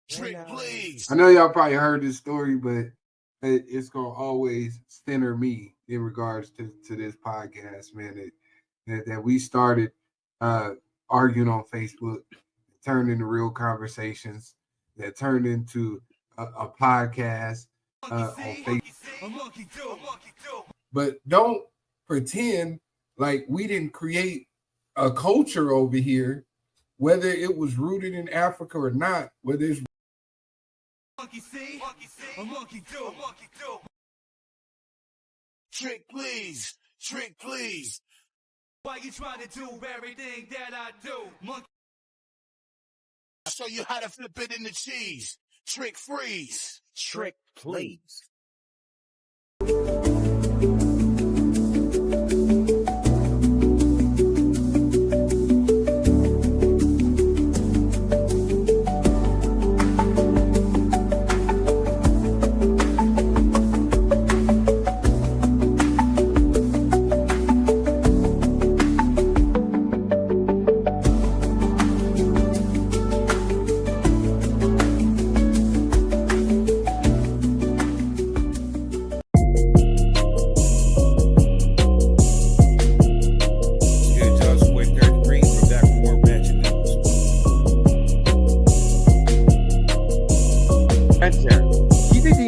Trick, please. I know y'all probably heard this story, but it's gonna always center me in regards to this podcast, man. That we started arguing on Facebook, turned into real conversations, that turned into a podcast on Facebook. But don't pretend like we didn't create a culture over here, whether it was rooted in Africa or not, whether it's monkey see, a monkey do. Trick, please. Trick, please. Why you trying to do everything that I do? Monkey. I'll show you how to flip it in the cheese. Trick, freeze. Trick, please.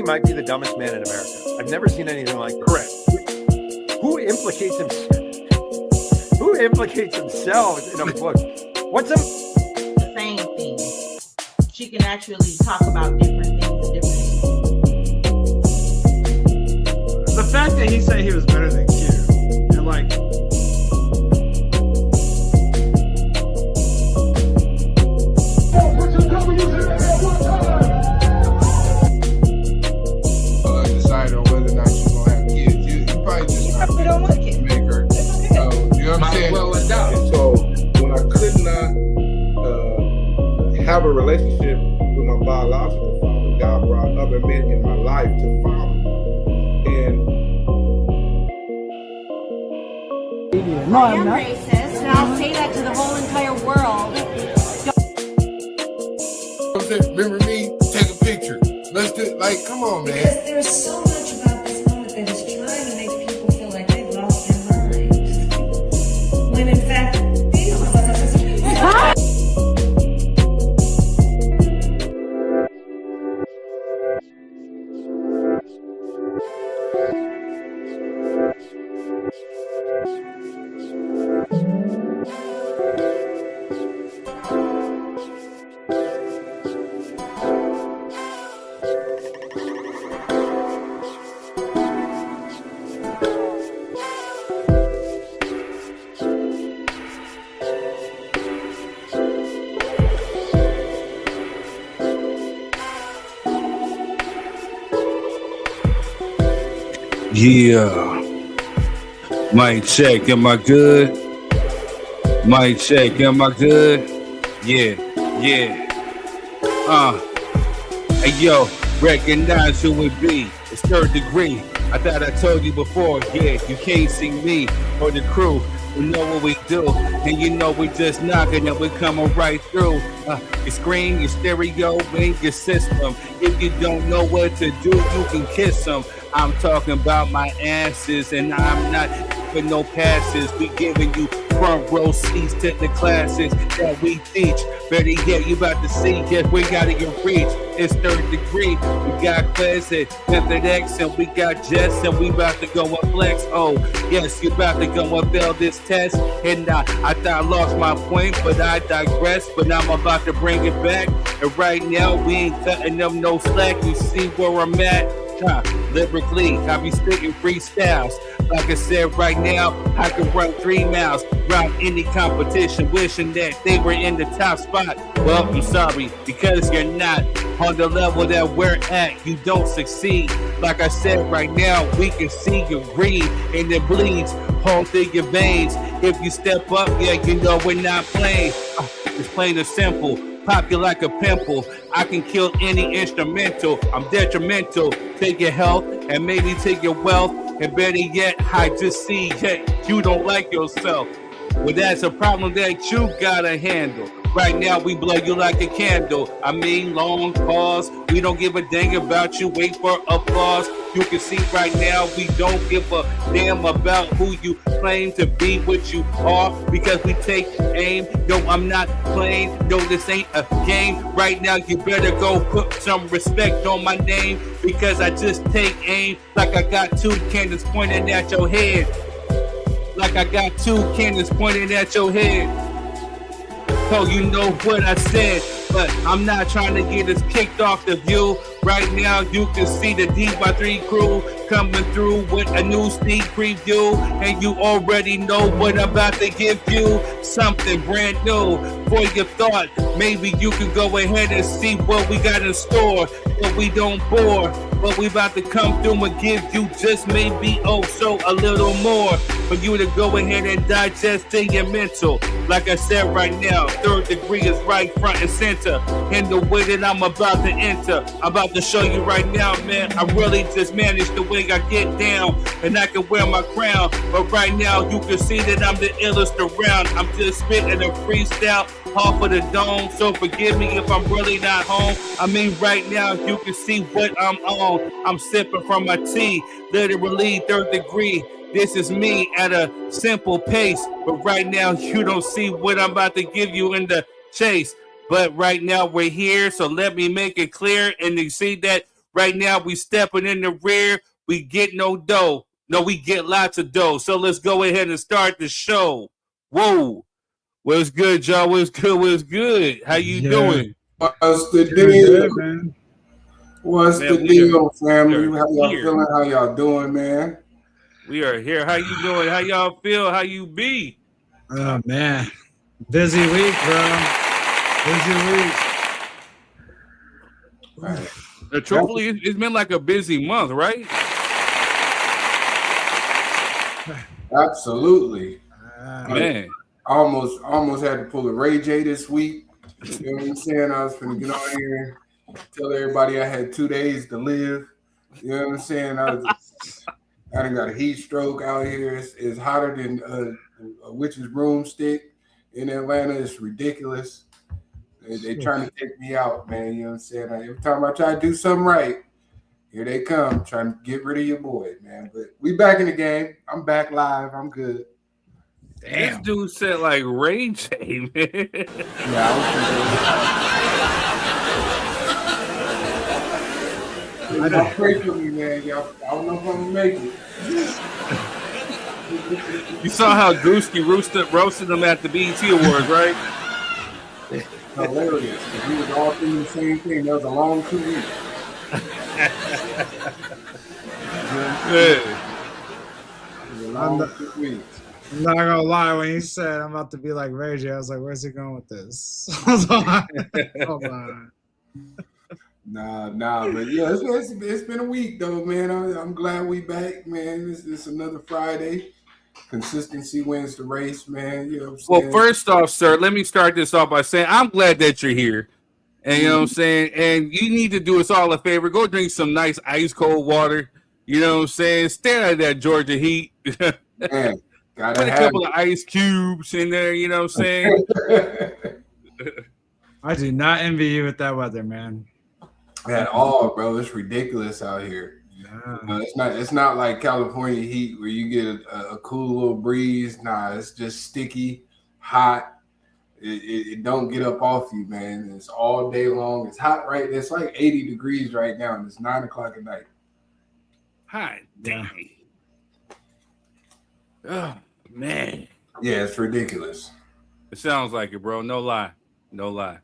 Might be the dumbest man in America. I've never seen anything like this. Correct. Who implicates themselves in a book? What's the same thing? She can actually talk about different things in different ways. The fact that he said he was better than Q, and like, decide on whether or not you're gonna have kids. You probably just probably don't want kids. Make her. You know what I'm saying? Well, so when I could not have a relationship with my biological father, God brought other men in my life to follow. And I am racist, and I'll say that to the whole entire world. Remember me? Take a picture. Let's do like, come on, man. Because there's so much about this moment that is trying to make people feel like they've lost their minds. When in fact, these Yeah. Mic check, am I good? Mic check, am I good? Yeah. Hey yo, recognize who it be. It's third degree. I thought I told you before, yeah, you can't see me or the crew. We know what we do, and you know we just knocking and we coming right through. Your screen, your stereo, and your system. If you don't know what to do, you can kiss them. I'm talking about my asses, and I'm not for no passes. We giving you front row seats to the classes that we teach. Better yet, you about to see, yes, we got it in reach. It's third degree. We got Class at Method X, and we got Jess, and we about to go up flex. Oh, yes, you about to go up fail this test. And I thought I lost my point, but I digress. But I'm about to bring it back. And right now, we ain't cutting them no slack. You see where I'm at? Lyrically, I be spitting freestyles. Like I said, right now, I can run 3 miles around any competition, wishing that they were in the top spot. Well, I'm sorry, because you're not on the level that we're at. You don't succeed. Like I said, right now, we can see your greed, and it bleeds all through your veins. If you step up, yeah, you know we're not playing. It's plain and simple. Pop you like a pimple. I can kill any instrumental. I'm detrimental. Take your health and maybe take your wealth. And better yet, I just see that you don't like yourself. Well, that's a problem that you gotta handle. Right now, we blow you like a candle. I mean, long pause. We don't give a dang about you. Wait for applause. You can see right now, we don't give a damn about who you claim to be, what you are, because we take aim. No, I'm not playing. No, this ain't a game. Right now, you better go put some respect on my name, because I just take aim like I got two cannons pointing at your head. Like I got two cannons pointing at your head. Oh, you know what I said, but I'm not trying to get us kicked off the view. Right now, you can see the DY3 crew coming through with a new sneak preview, and you already know what I'm about to give you. Something brand new for your thought. Maybe you can go ahead and see what we got in store, but we don't bore. But we about to come through and give you just maybe so a little more for you to go ahead and digest in your mental. Like I said right now, third degree is right front and center. In the way that I'm about to enter, I'm about to show you right now, man. I really just managed the way I get down, and I can wear my crown. But right now, you can see that I'm the illest around. I'm just spitting a freestyle off of the dome, so forgive me if I'm really not home. I mean, right now, you can see what I'm on. I'm sipping from my tea, literally third degree. This is me at a simple pace, but right now, you don't see what I'm about to give you in the chase. But right now, we're here, so let me make it clear, and you see that right now, we stepping in the rear. We get no dough. No, we get lots of dough. So let's go ahead and start the show. Whoa. What's good, y'all? What's good? What's good? How you doing? What's the deal? Man. What's Man, the deal, family? we are How y'all here. feeling? How y'all doing, man? We are here. How you doing? How y'all feel? How you be? Oh man, busy week, bro. Busy week. Right. Truthfully, it's been like a busy month, right? Absolutely. Man. I almost had to pull a Ray J this week. You know what I'm saying? I was finna get on here, tell everybody I had 2 days to live. You know what I'm saying? I done got a heat stroke out here. It's hotter than a witch's broomstick in Atlanta. It's ridiculous. They trying to take me out, man. You know what I'm saying? Every time I try to do something right, here they come trying to get rid of your boy, man. But we back in the game. I'm back live. I'm good. Damn. This dude said like Ray J, man. Yeah, y'all pray for me, man. Y'all, I don't know if I'm gonna make it. You saw how Gooski roasted him at the BET Awards, right? Hilarious. We was all thinking the same thing. That was a long 2 weeks. Yeah. Long 2 weeks. I'm not gonna lie, when he said I'm about to be like Ray J, I was like, where's he going with this? Hold on. Nah, but yeah, it's been a week though, man. I'm glad we back, man. It's another Friday. Consistency wins the race, man. You know what I'm saying? Well, first off, sir, let me start this off by saying I'm glad that you're here. And you know what I'm saying? And you need to do us all a favor. Go drink some nice ice cold water. You know what I'm saying? Stay out of that Georgia heat. Man, put a couple of ice cubes in there, you know what I'm saying? I do not envy you with that weather, man. At all, bro. It's ridiculous out here. Yeah. It's not like California heat where you get a cool little breeze. Nah, it's just sticky, hot. It don't get up off you, man. It's all day long. It's hot, right? It's like 80 degrees right now, and it's 9 o'clock at night. Hot damn. Oh man. Yeah, it's ridiculous. It sounds like it, bro. No lie. No lie.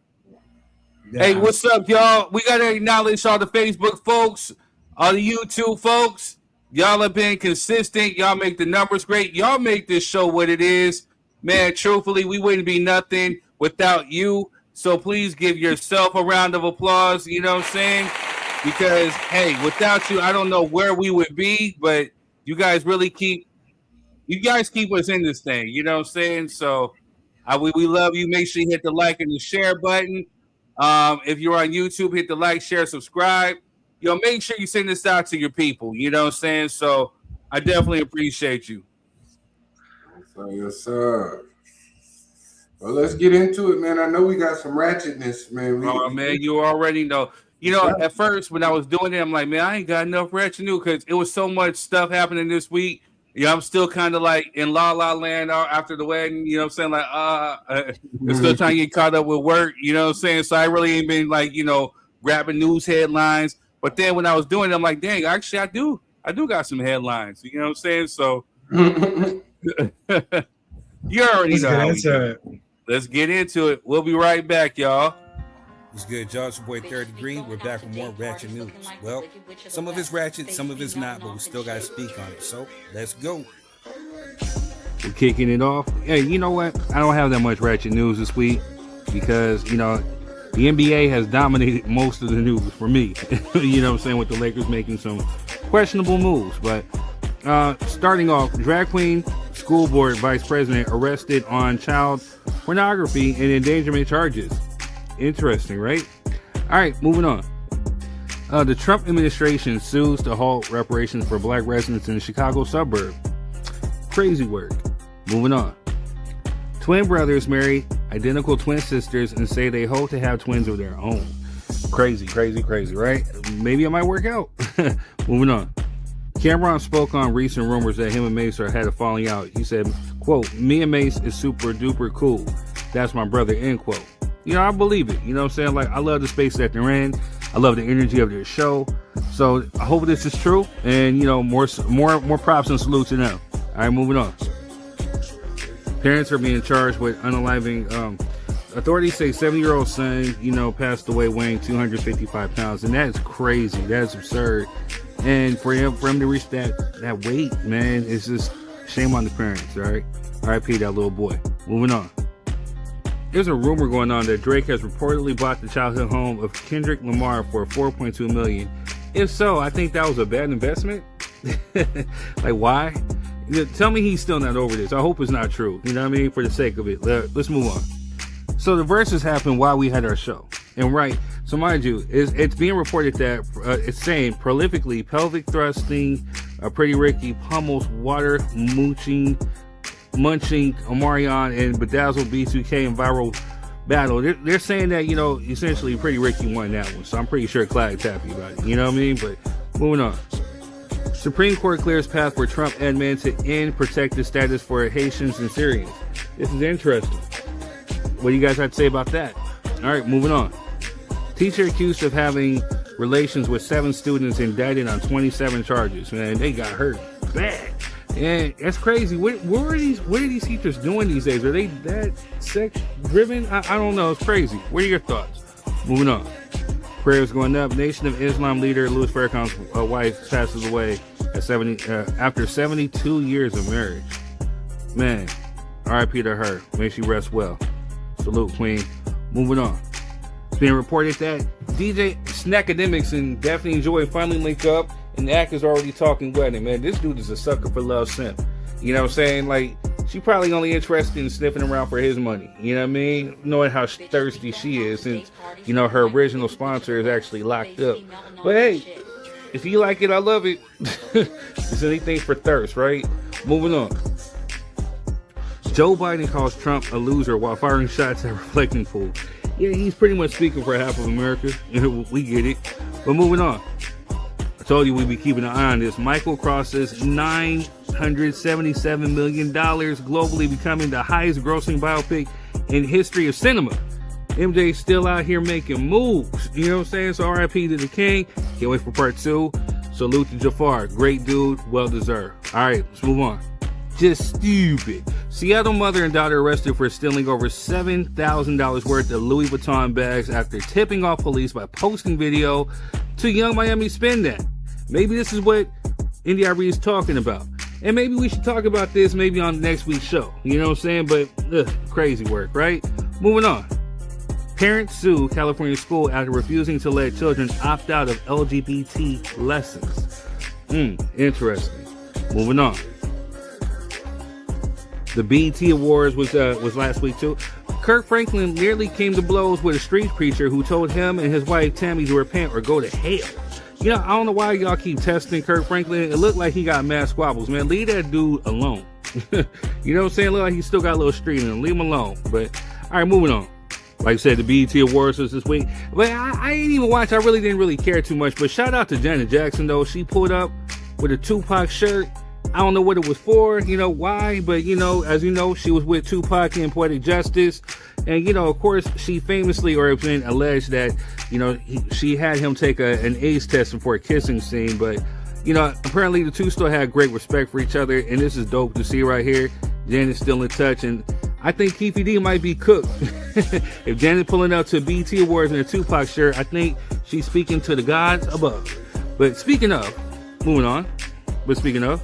Yeah. Hey, what's up, y'all? We got to acknowledge all the Facebook folks, all the YouTube folks. Y'all have been consistent. Y'all make the numbers great. Y'all make this show what it is. Man, truthfully, we wouldn't be nothing without you. So please give yourself a round of applause. You know what I'm saying? Because, hey, without you, I don't know where we would be, but you guys really keep us in this thing. You know what I'm saying? So we love you. Make sure you hit the like and the share button. If you're on YouTube, hit the like, share, subscribe. Make sure you send this out to your people. You know what I'm saying? So I definitely appreciate you. So yes, sir. Well, let's get into it, man. I know we got some ratchetness, man. Man, you already know. You know, at first when I was doing it, I'm like, man, I ain't got enough ratchet news because it was so much stuff happening this week. Yeah, I'm still kind of like in La La Land after the wedding. You know what I'm saying? Like, I'm still trying to get caught up with work. You know what I'm saying? So I really ain't been like, grabbing news headlines. But then when I was doing it, I'm like, dang, actually, I do got some headlines. You know what I'm saying? So you already know. Let's get into it. We'll be right back, y'all. What's good, y'all? It's your boy Third Degree. We're back with more ratchet news. Well, some of it's ratchet, some of it's not, but we still got to speak on it. So let's go. We're kicking it off. Hey, you know what? I don't have that much ratchet news this week because, the NBA has dominated most of the news for me. You know what I'm saying? With the Lakers making some questionable moves. But starting off, drag queen school board vice president arrested on child pornography and endangerment charges. Interesting, right? All right, moving on. The Trump administration sues to halt reparations for black residents in the Chicago suburb. Crazy work. Moving on. Twin brothers marry identical twin sisters and say they hope to have twins of their own. Crazy, right? Maybe it might work out. Moving on. Cameron spoke on recent rumors that him and Mace had a falling out. He said, quote, "Me and Mace is super duper cool. That's my brother," end quote. I believe it. You know what I'm saying? Like, I love the space that they're in. I love the energy of their show. So I hope this is true. And, more props and salute to them. All right, moving on. Parents are being charged with unaliving. Authorities say 70-year-old son, passed away weighing 255 pounds. And that's crazy. That's absurd. And for him to reach that weight, man, it's just shame on the parents, all right? R.I.P. that little boy. Moving on. There's a rumor going on that Drake has reportedly bought the childhood home of Kendrick Lamar for $4.2 million. If so, I think that was a bad investment. Like, why? Tell me he's still not over this. I hope it's not true. You know what I mean? For the sake of it. Let's move on. So the verses happened while we had our show. And right, so mind you, it's being reported that it's saying prolifically pelvic thrusting, Pretty Ricky pummels water munching Omarion and bedazzled B2K in viral battle. They're saying that, essentially Pretty Ricky won that one. So I'm pretty sure Clyde's happy about it. You know what I mean? But moving on. Supreme Court clears path for Trump admin to end protected status for Haitians and Syrians. This is interesting. What do you guys have to say about that? All right, moving on. Teacher accused of having relations with 7 students indicted on 27 charges. Man, they got hurt bad. And that's crazy. What are these teachers doing these days? Are they that sex driven? I don't know. It's crazy. What are your thoughts? Moving on. Prayers going up. Nation of Islam leader Louis Farrakhan's wife passes away at after 72 years of marriage. Man, R.I.P. to her. May she rest well. Salute, Queen. Moving on. It's being reported that DJ Snackademics and Daphne Joy finally linked up, and the actor's already talking wedding. Man, this dude is a sucker for love simp. You know what I'm saying? Like, she probably only interested in sniffing around for his money. You know what I mean? Knowing how thirsty she is, since, her original sponsor is actually locked up. But hey, if you like it, I love it. It's anything for thirst, right? Moving on. Joe Biden calls Trump a loser while firing shots at reflecting pool. Yeah, he's pretty much speaking for half of America. We get it. But moving on. I told you we'd be keeping an eye on this. Michael crosses $977 million globally, becoming the highest grossing biopic in history of cinema. MJ's still out here making moves. You know what I'm saying? So RIP to the king. Can't wait for part 2. Salute to Jafar. Great dude. Well deserved. All right, let's move on. Just stupid. Seattle mother and daughter arrested for stealing over $7,000 worth of Louis Vuitton bags after tipping off police by posting video to Young Miami Spend That. Maybe this is what NDIRE is talking about. And maybe we should talk about this maybe on next week's show. You know what I'm saying? But crazy work, right? Moving on. Parents sue California school after refusing to let children opt out of LGBT lessons. Interesting. Moving on. The BET Awards was last week too. Kirk Franklin nearly came to blows with a street preacher who told him and his wife Tammy to repent or go to hell. I don't know why y'all keep testing Kirk Franklin. It looked like he got mad squabbles, man. Leave that dude alone. You know what I'm saying? Look like he still got a little street in him. Leave him alone. But all right, moving on. Like I said, the BET Awards was this week. But I ain't even watch. I really didn't really care too much. But shout out to Janet Jackson, though. She pulled up with a Tupac shirt. I don't know what it was for, you know, why. But, you know, as you know, she was with Tupac in Poetic Justice. And, you know, of course, she famously or it's been alleged that, you know, she had him take an AIDS test before a kissing scene. But, you know, apparently the two still had great respect for each other. And this is dope to see right here. Janet's still in touch. And I think Keefe D might be cooked. If Janet pulling up to BET Awards in a Tupac shirt, I think she's speaking to the gods above. But speaking of, moving on. But speaking of,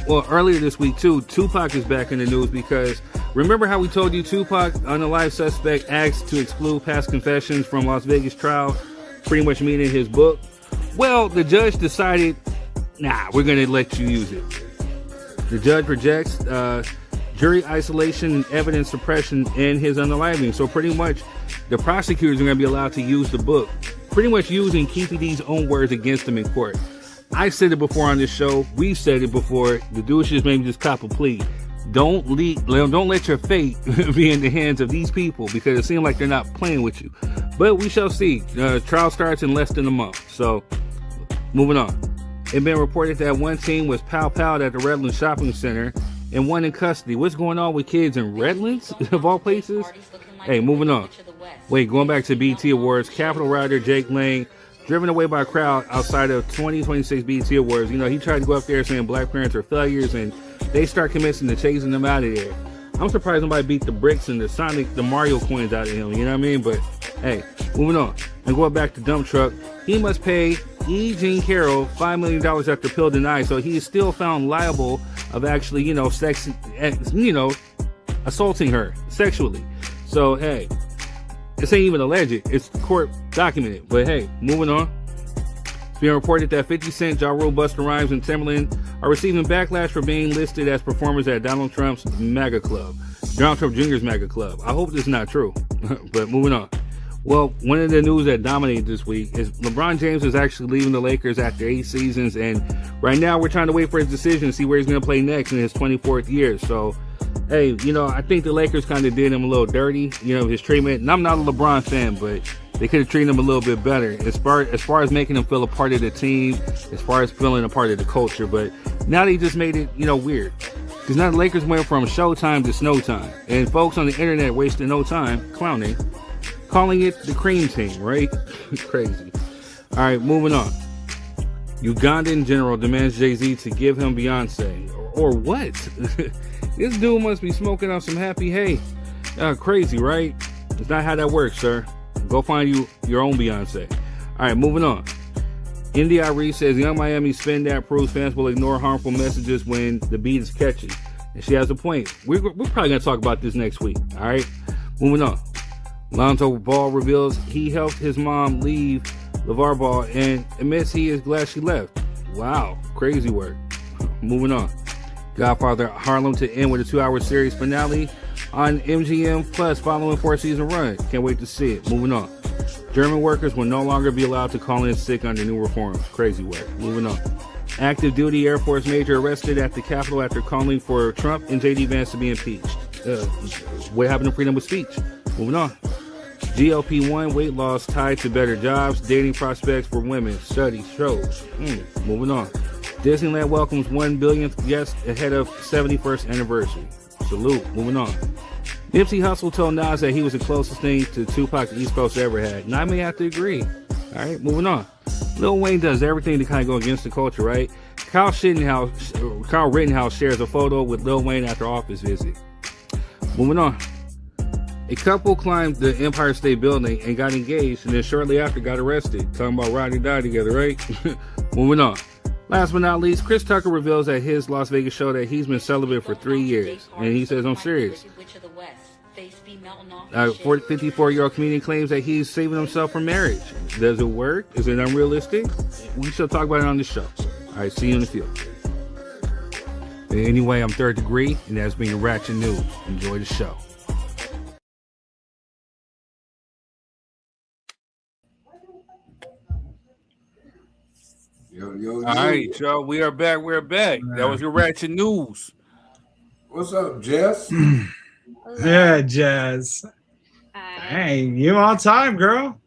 well, earlier this week too, Tupac is back in the news because remember how we told you Tupac, unalive suspect, asked to exclude past confessions from Las Vegas trial, pretty much meaning his book? Well, the judge decided, nah, we're going to let you use it. The judge rejects jury isolation and evidence suppression in his unaliving. So pretty much the prosecutors are going to be allowed to use the book, pretty much using Keefe D's own words against him in court. I said it before on this show. We've said it before. The dude should maybe just cop a plea. Don't let your fate be in the hands of these people because it seems like they're not playing with you. But we shall see. Trial starts in less than a month. So moving on. It's been reported that one team was pow-powed at the Redlands Shopping Center and one in custody. What's going on with kids in Redlands, of all places? Hey, moving on. Wait, going back to BET Awards, Capitol rider Jake Lang driven away by a crowd outside of 2026 BET Awards. You know, he tried to go up there saying black parents are failures, and they start commencing to chasing them out of there. I'm surprised nobody beat the bricks and the Mario coins out of him, you know what I mean? But, hey, moving on. And going back to Dump Truck, he must pay E. Jean Carroll $5 million after Pill denied, so he is still found liable of actually, you know, assaulting her sexually. So, hey, this ain't even alleged. It's court documented. But hey, moving on. It's being reported that 50 Cent, Ja Rule, Busta Rhymes, and Timbaland are receiving backlash for being listed as performers at Donald Trump's MAGA Club. Donald Trump Jr.'s MAGA Club. I hope this is not true. But moving on. Well, one of the news that dominated this week is LeBron James is actually leaving the Lakers after 8 seasons. And right now we're trying to wait for his decision to see where he's going to play next in his 24th year. So, hey, you know, I think the Lakers kind of did him a little dirty, you know, his treatment. And I'm not a LeBron fan, but they could have treated him a little bit better as far as making him feel a part of the team, as far as feeling a part of the culture. But now they just made it, you know, weird. Because now the Lakers went from showtime to snow time. And folks on the internet wasted no time clowning, calling it the cream team, right? Crazy. All right, moving on. Ugandan general demands Jay-Z to give him Beyonce. Or what? This dude must be smoking on some happy hay. Crazy, right? It's not how that works, sir. Go find you your own Beyonce. All right, moving on. NDI says Young Miami spin that proves fans will ignore harmful messages when the beat is catchy. And she has a point. We're probably going to talk about this next week. All right, moving on. Lonzo Ball reveals he helped his mom leave LeVar Ball and admits he is glad she left. Wow, crazy work. Moving on. Godfather Harlem to end with a 2-hour series finale on MGM Plus following 4-season run. Can't wait to see it. Moving on. German workers will no longer be allowed to call in sick under new reforms. Crazy work. Moving on. Active duty Air Force major arrested at the Capitol after calling for Trump and J.D. Vance to be impeached. What happened to freedom of speech? Moving on. GLP-1 weight loss tied to better jobs, dating prospects for women. Study shows. Moving on. Disneyland welcomes 1 billionth guest ahead of 71st anniversary. Salute. Moving on. Nipsey Hussle told Nas that he was the closest thing to Tupac the East Coast ever had. And I may have to agree. All right, moving on. Lil Wayne does everything to kind of go against the culture, right? Kyle Rittenhouse shares a photo with Lil Wayne after office visit. Moving on. A couple climbed the Empire State Building and got engaged, and then shortly after got arrested. Talking about ride or die together, right? Moving on. Last but not least, Chris Tucker reveals at his Las Vegas show that he's been celibate for 3 years. And he says, I'm serious. 54-year-old comedian claims that he's saving himself for marriage. Does it work? Is it unrealistic? We shall talk about it on this show. All right, see you in the field. Anyway, I'm Third Degree, and that's been the Ratchet News. Enjoy the show. Yo. All right, y'all. We are back. We're back. That was your Ratchet News. What's up, Jess? Yeah, Jazz. Hey, you on time, girl.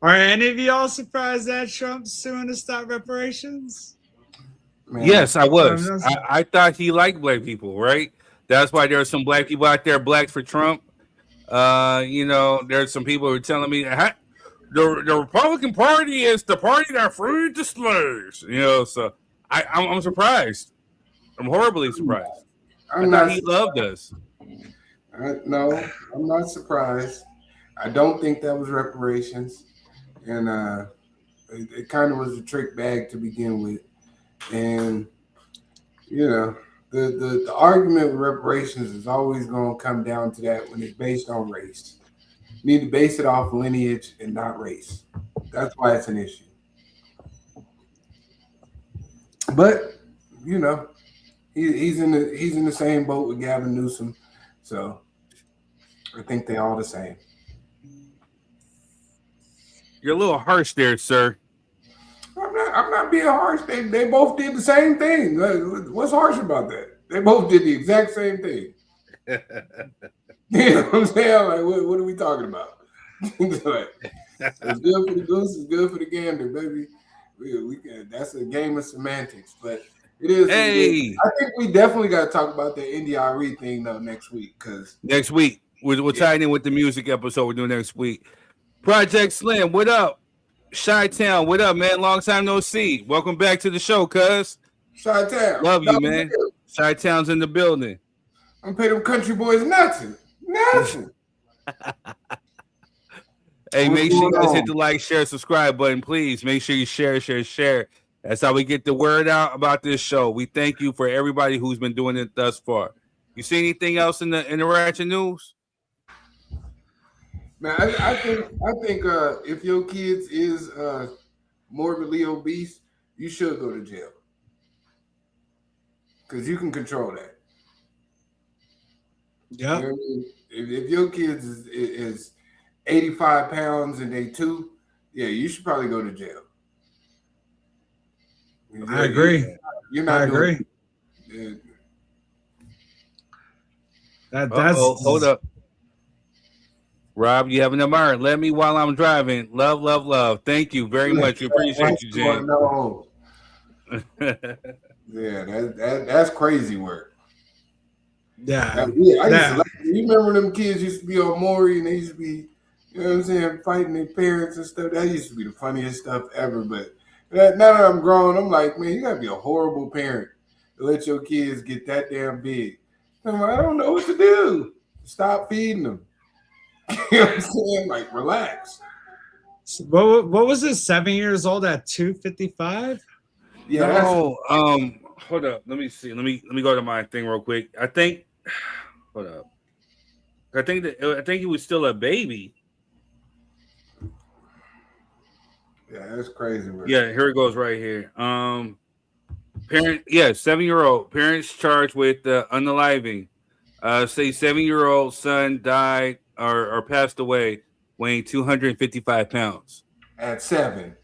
Are any of y'all surprised that Trump's suing to stop reparations? Man, Yes, I was. I thought he liked black people, right? That's why there are some black people out there, blacks for Trump. There's some people who are telling me the Republican Party is the party that freed the slaves. So I'm surprised. I'm horribly surprised. I thought he loved us. No, I'm not surprised. I don't think that was reparations, and it kind of was a trick bag to begin with. And the argument with reparations is always going to come down to that when it's based on race. You need to base it off lineage and not race. That's why it's an issue. But he's in the same boat with Gavin Newsom, so I think they're all the same. You're a little harsh there, sir. I'm not being harsh. They both did the same thing. What's harsh about that? They both did the exact same thing. You know what I'm saying? Like, what are we talking about? It's good for the goose, it's good for the gander, baby. We can. That's a game of semantics, but it is. Hey, I think we definitely got to talk about the NDRE thing though next week, because next week we'll tie it in with the music episode we're doing next week. Project Slim, what up? Chi-Town, what up, man? Long time no see. Welcome back to the show, cuz. Chi-Town, love you, man. Chi-Town's in the building. I'm paying them country boys nothing. Hey, make sure you guys hit the like, share, subscribe button, please. Make sure you share. That's how we get the word out about this show. We thank you for everybody who's been doing it thus far. You see anything else in the ratchet news? Man, I think if your kids is morbidly obese, you should go to jail, because you can control that. Yeah. You know what I mean? If your kids is 85 pounds and they 2, yeah, you should probably go to jail. I agree. You're not. I agree. That's hold up. Rob, you have an number. Let me while I'm driving. Love. Thank you very much. We appreciate you, Jay. No. Yeah, that's crazy work. Yeah. You remember them kids used to be on Maury and they used to be, you know what I'm saying, fighting their parents and stuff. That used to be the funniest stuff ever. But now that I'm grown, I'm like, man, you gotta be a horrible parent to let your kids get that damn big. I'm like, I don't know what to do. Stop feeding them. You know what I'm saying? Like, relax. What was it? 7 years old at 255? Yeah. No, hold up. Let me see. Let me go to my thing real quick. I think. Hold up. I think he was still a baby. Yeah, that's crazy. Yeah, here it goes right here. 7-year-old parents charged with unaliving. Say 7-year-old son died or passed away weighing 255 pounds. At 7.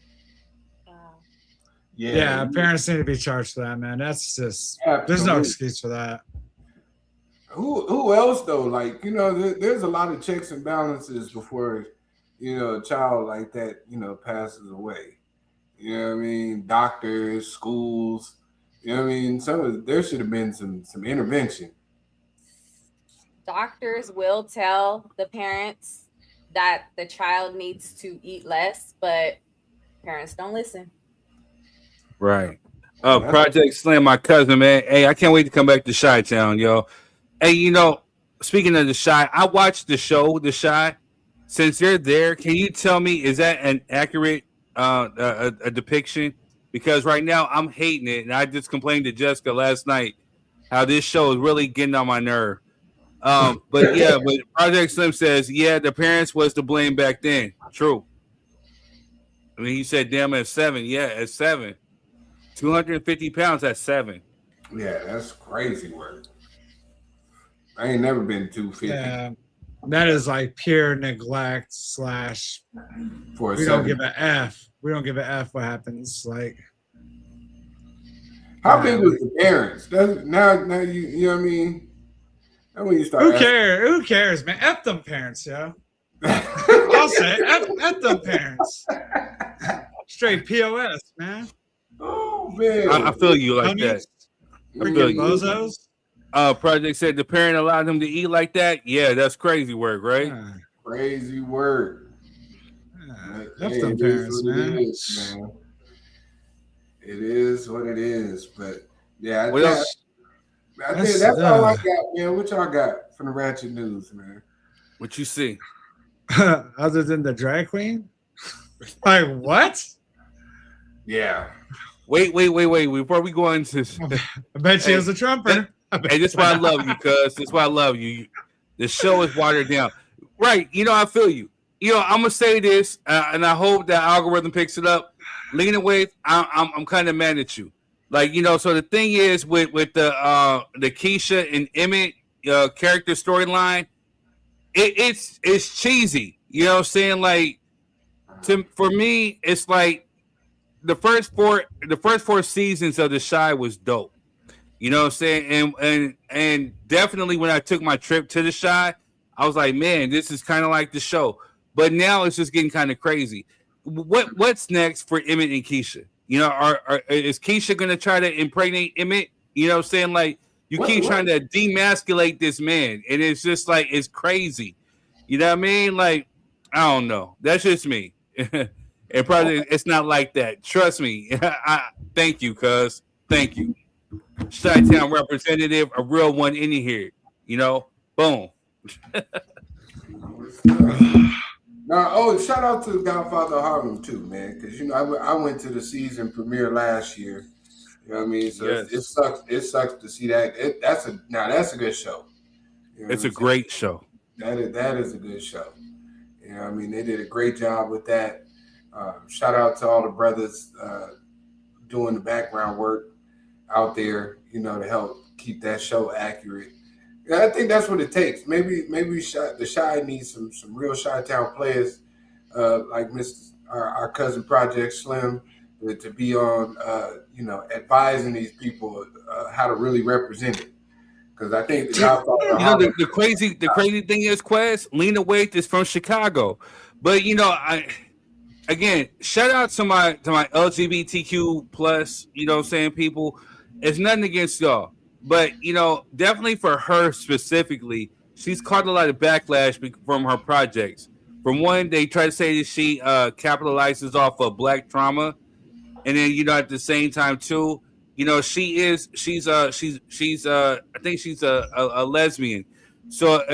Yeah, parents need to be charged for that, man. That's just there's no excuse for that. Who else though? Like, there's a lot of checks and balances before a child like that passes away. You know what I mean? Doctors, schools. You know what I mean? There should have been some intervention. Doctors will tell the parents that the child needs to eat less, but parents don't listen. Right. Project Slam, my cousin, man. Hey, I can't wait to come back to Chi-Town, yo. Hey, speaking of the Chi, I watched the show, The Chi. Since they're there, can you tell me, is that an accurate a depiction? Because right now I'm hating it, and I just complained to Jessica last night how this show is really getting on my nerve. But Project Slim says, the parents was to blame back then. True. I mean, he said, damn, at 7. Yeah, at 7. 250 pounds at 7. Yeah, that's crazy work. I ain't never been 250. Yeah, that is like pure neglect / we don't give a F. We don't give a F what happens. Like, How big was the parents? Now you know what I mean? Now when you start Who cares, man? F them parents, yo. I'll say F them parents. Straight POS, man. Oh man. I feel you like that. I feel you. Bozos. Project said the parent allowed him to eat like that. Yeah, that's crazy work, right? Crazy work. F them parents, man. It is what it is, but yeah, I think that's all I got, man. What y'all got from the Ratchet News, man? What you see? Other than the drag queen? Like what? Yeah. Wait. Before we go into I bet she was a trumper. Hey, this is why I love you, cuz. This is why I love you. The show is watered down. Right. You know, I feel you. You know, I'm gonna say this, and I hope that algorithm picks it up. Lena Waithe, I'm kind of mad at you. Like, you know, so the thing is with the Keisha and Emmett character storyline, it's cheesy. You know what I'm saying? Like, for me, it's like the first four seasons of The Chi was dope. You know what I'm saying? And definitely when I took my trip to The Chi, I was like, man, this is kind of like the show. But now it's just getting kind of crazy. What's next for Emmett and Keisha? You know, is Keisha gonna try to impregnate Emmett? You know what I'm saying? Like, you keep trying to demasculate this man, and it's just like it's crazy. You know what I mean? Like, I don't know. That's just me. And probably it's not like that. Trust me. Thank you, cuz. Thank you. Chi-Town representative, a real one in here. You know? Boom. Shout out to Godfather Harlem too, man. Because you know, I went to the season premiere last year. You know what I mean? So yes. It sucks to see that. That's a good show. You know it's a great show. That is a good show. You know what I mean? They did a great job with that. Shout out to all the brothers doing the background work out there, you know, to help keep that show accurate. Yeah, I think that's what it takes. Maybe the Chi needs some real Chi-Town players like our cousin Project Slim to be on, you know, advising these people how to really represent it. Because I think the crazy thing is, Quest, Lena Waithe is from Chicago, but you know, again, shout out to my LGBTQ plus, you know what I'm saying, people. It's nothing against y'all. But, you know, definitely for her specifically, she's caught a lot of backlash from her projects. From one, they try to say that she capitalizes off of Black trauma. And then, you know, at the same time, too, you know, she's I think she's a lesbian. So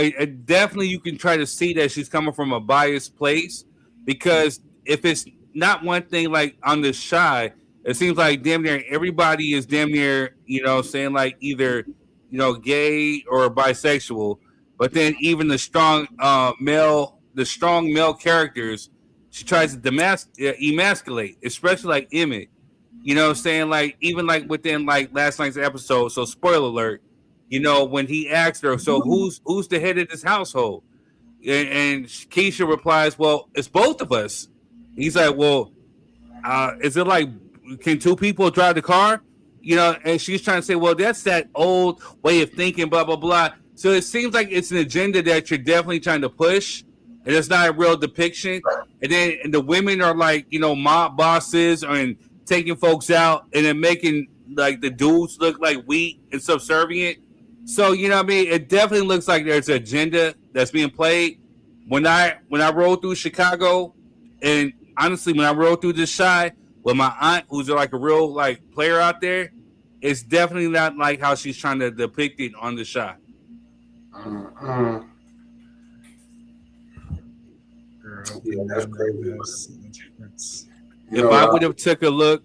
definitely you can try to see that she's coming from a biased place. Because if it's not one thing like on the Chi, it seems like damn near everybody is damn near, you know, saying like either, you know, gay or bisexual. But then even the strong male characters, she tries to emasculate, especially like Emmett. You know what I'm saying? Like, even like within like last night's episode, so spoiler alert, you know, when he asked her, so who's the head of this household? And Keisha replies, well, it's both of us. He's like, well, is it like, can two people drive the car? You know, and she's trying to say, well, that's that old way of thinking, blah, blah, blah. So it seems like it's an agenda that you're definitely trying to push, and it's not a real depiction. And the women are like, you know, mob bosses and taking folks out and then making like the dudes look like weak and subservient. So, you know what I mean? It definitely looks like there's an agenda that's being played. When I rode through Chicago, and honestly, when I rode through the Chi with my aunt, who's like a real like player out there, it's definitely not like how she's trying to depict it on the Chi. Yeah, that's crazy. If I would have took a look,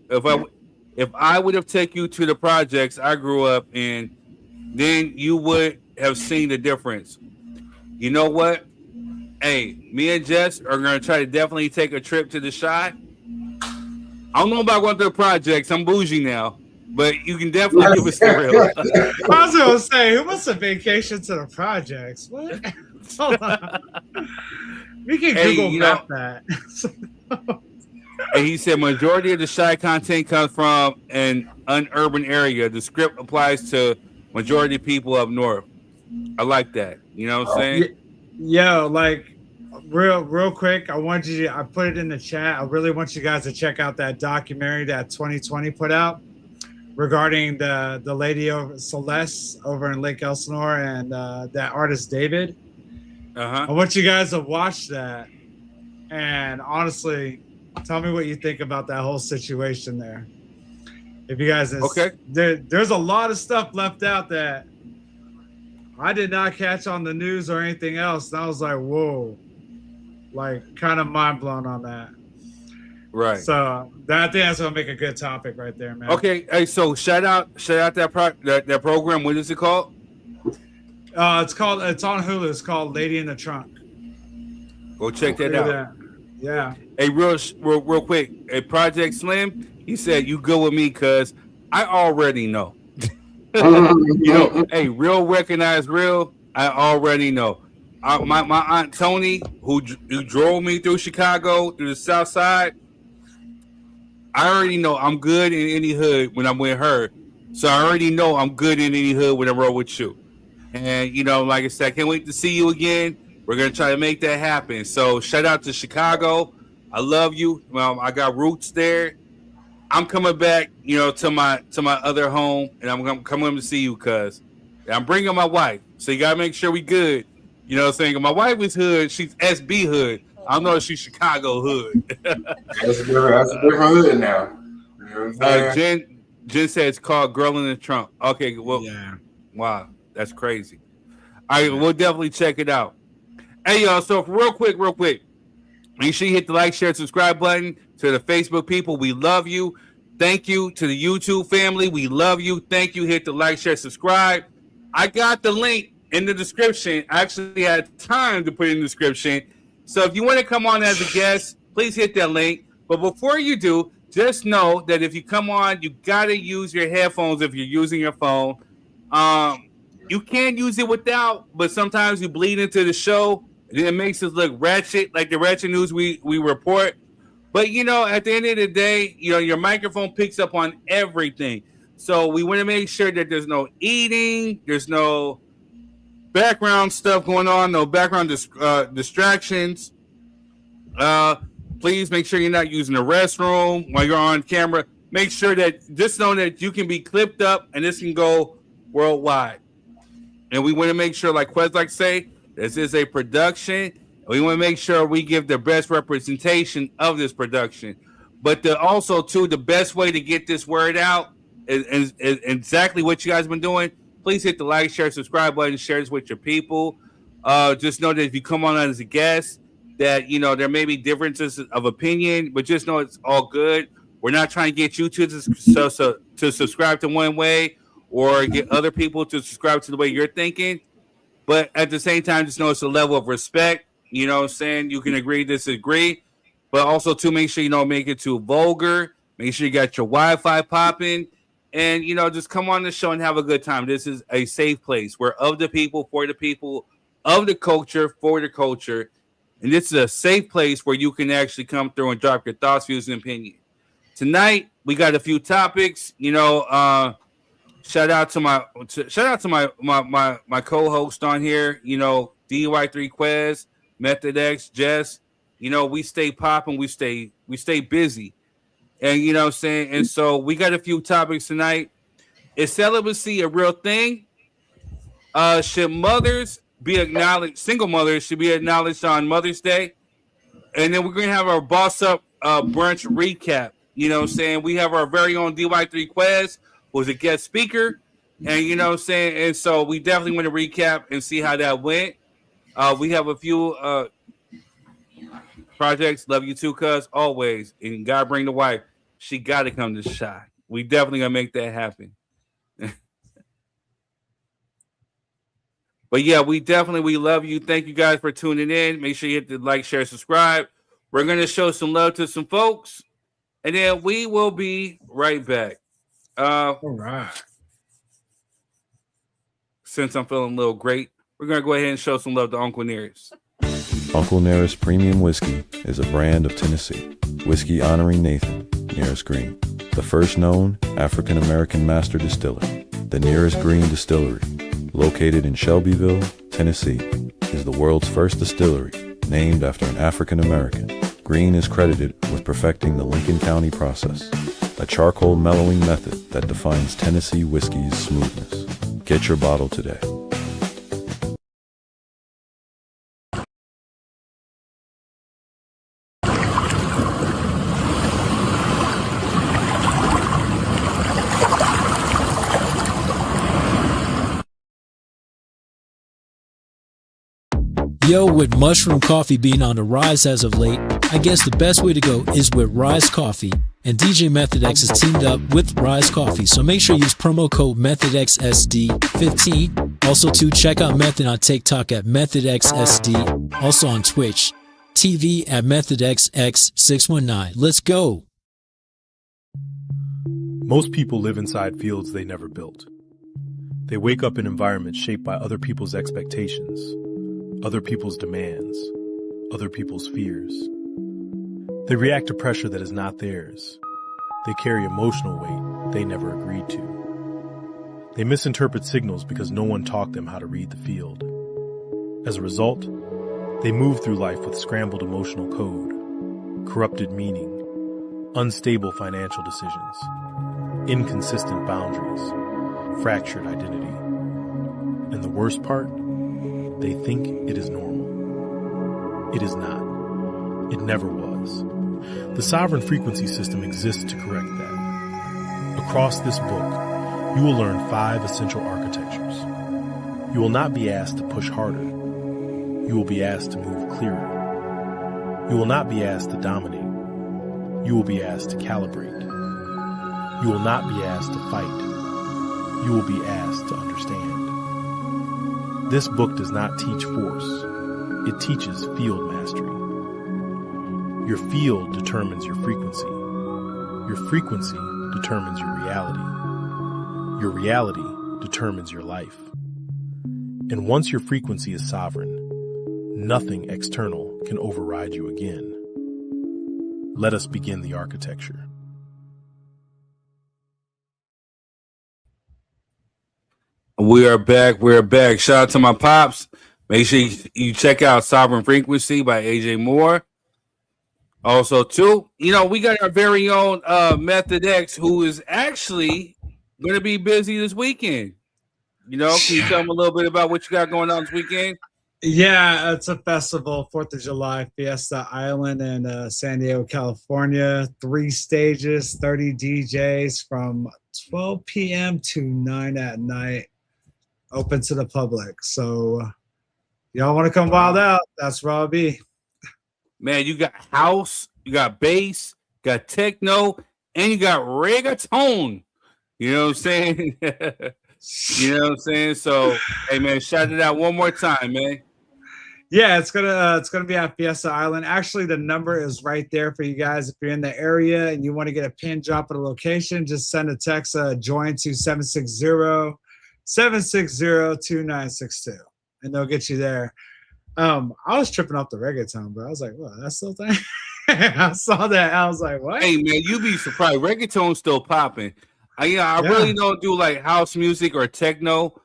if I would have taken you to the projects I grew up in, then you would have seen the difference. You know what? Hey, me and Jess are going to try to definitely take a trip to the Chi. I don't know about going to the projects. I'm bougie now. But you can definitely give us the real. I was going to say, who wants a vacation to the projects? What? Hold on. We can Google map that. And he said majority of the Chi content comes from, and unurban area. The script applies to majority of people up north. I like that. You know what I'm saying? Yo, like real quick, I put it in the chat. I really want you guys to check out that documentary that 2020 put out regarding the lady over Celeste over in Lake Elsinore and that artist David. I want you guys to watch that and honestly tell me what you think about that whole situation there. If you guys, there's a lot of stuff left out that I did not catch on the news or anything else. And I was like, whoa, like kind of mind blown on that. Right. So I think that's gonna make a good topic right there, man. Okay. Hey, so shout out that program. What is it called? It's on Hulu. It's called Lady in the Trunk. Go check that out. Yeah. Hey, real quick. Hey, Project Slim, he said, "You go with me, cuz I already know." You know, hey, real recognize real. I already know. My aunt Tony, who drove me through Chicago, through the South Side, I already know I'm good in any hood when I'm with her. So I already know I'm good in any hood when I roll with you. And, you know, like I said, I can't wait to see you again. We're going to try to make that happen. So shout out to Chicago. I love you. Well, I got roots there. I'm coming back, you know, to my other home, and I'm coming to see you, cuz I'm bringing my wife. So you got to make sure we good. You know what I'm saying? My wife is hood. She's SB hood. I don't know if she's Chicago hood. That's a different hood now. You know what I'm saying? Jen said it's called Girl in the Trunk. Okay, well, wow, that's crazy. All right, we'll definitely check it out. Hey, y'all, so real quick, make sure you hit the like, share, subscribe button. To the Facebook people, we love you. Thank you. To the YouTube family, we love you. Thank you. Hit the like, share, subscribe. I got the link in the description. I actually had time to put it in the description. So if you want to come on as a guest, please hit that link. But before you do, just know that if you come on, you got to use your headphones if you're using your phone. You can use it without, but sometimes you bleed into the show. And it makes us look ratchet, like the ratchet news we report. But, you know, at the end of the day, you know, your microphone picks up on everything. So we want to make sure that there's no eating, there's no background stuff going on, no background distractions. Please make sure you're not using the restroom while you're on camera. Make sure that, just know that you can be clipped up and this can go worldwide. And we want to make sure, like Quas say, this is a production. We want to make sure we give the best representation of this production. But also, too, the best way to get this word out is exactly what you guys have been doing. Please hit the like, share, subscribe button, share this with your people. Just know that if you come on as a guest, that, you know, there may be differences of opinion, but just know it's all good. We're not trying to get you to subscribe to one way or get other people to subscribe to the way you're thinking. But at the same time, just know it's a level of respect. You know what I'm saying? You can agree, disagree. But also, to make sure you don't make it too vulgar. Make sure you got your Wi-Fi popping. And, you know, just come on the show and have a good time. This is a safe place. We're of the people, for the people, of the culture, for the culture. And this is a safe place where you can actually come through and drop your thoughts, views, and opinions. Tonight, we got a few topics. You know, shout out to my co-host on here, you know, DY3 Quas, Method X, Jess. You know, we stay popping, we stay busy. And you know what I'm saying? And so we got a few topics tonight. Is celibacy a real thing? Should mothers be acknowledged, single mothers should be acknowledged on Mother's Day? And then we're gonna have our Boss Up Brunch recap. You know what I'm saying? We have our very own DY3 Quas, who's a guest speaker. And you know what I'm saying? And so we definitely want to recap and see how that went. We have a few projects. Love you too, cuz, always. And you gotta bring the wife. She gotta come to Shy. We definitely gonna make that happen. But yeah, we love you. Thank you guys for tuning in. Make sure you hit the like, share, subscribe. We're gonna show some love to some folks, and then we will be right back. All right. Since I'm feeling a little great, we're gonna go ahead and show some love to Uncle Nearest. Uncle Nearest Premium Whiskey is a brand of Tennessee. Whiskey honoring Nathan, nearest green. The first known African-American master distiller, the nearest green distillery, located in Shelbyville, Tennessee, is the world's first distillery named after an African-American. Green is credited with perfecting the Lincoln County process, a charcoal mellowing method that defines Tennessee whiskey's smoothness. Get your bottle today. Yo, with mushroom coffee being on the rise as of late, I guess the best way to go is with Rise Coffee. And DJ Method X is teamed up with Rise Coffee, so make sure you use promo code METHODXSD15. Also, to check out Method on TikTok at MethodXSD. Also on Twitch TV at MethodXX619. Let's go. Most people live inside fields they never built. They wake up in environments shaped by other people's expectations, other people's demands, other people's fears. They react to pressure that is not theirs. They carry emotional weight they never agreed to. They misinterpret signals because no one taught them how to read the field. As a result, they move through life with scrambled emotional code, corrupted meaning, unstable financial decisions, inconsistent boundaries, fractured identity. And the worst part? They think it is normal. It is not. It never was. The sovereign frequency system exists to correct that. Across this book, you will learn 5 essential architectures. You will not be asked to push harder. You will be asked to move clearer. You will not be asked to dominate. You will be asked to calibrate. You will not be asked to fight. You will be asked to understand. This book does not teach force. It teaches field mastery. Your field determines your frequency. Your frequency determines your reality. Your reality determines your life. And once your frequency is sovereign, nothing external can override you again. Let us begin the architecture. We are back. We're back. Shout out to my pops. Make sure you check out Sovereign Frequency by AJ Moore. Also, too, we got our very own Method X, who is actually going to be busy this weekend. Can you tell them a little bit about what you got going on this weekend? Yeah, it's a festival, 4th of July, Fiesta Island in San Diego, California. 3 stages, 30 DJs from 12 p.m. to 9 at night. Open to the public. So y'all want to come wild out? That's where I'll be. Man, you got house, you got bass, got techno, and you got reggaeton. You know what I'm saying? You know what I'm saying? So, hey man, shout it out one more time, man. Yeah, it's gonna be at Fiesta Island. Actually, the number is right there for you guys. If you're in the area and you want to get a pin drop of the location, just send a text join to 760-760-2962, and they'll get you there. I was tripping off the reggaeton, bro. I was like, "What? That's still thing." I saw that. I was like, "What?" Hey, man, you be surprised. Reggaeton's still popping. I really don't do like house music or techno,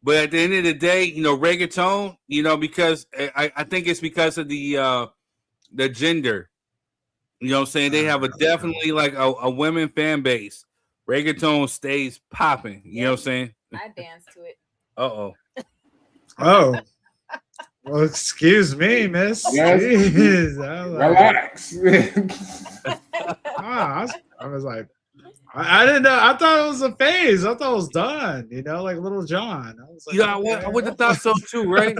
but at the end of the day, reggaeton. Because I think it's because of the gender. You know what I'm saying? They have definitely like a women fan base. Reggaeton stays popping. You know what I'm saying? I dance to it. Oh. Well, excuse me, miss. Yes. Relax. I was like, I didn't know. I thought it was a phase. I thought it was done. Like Little John. I was like, I would have thought so too, right?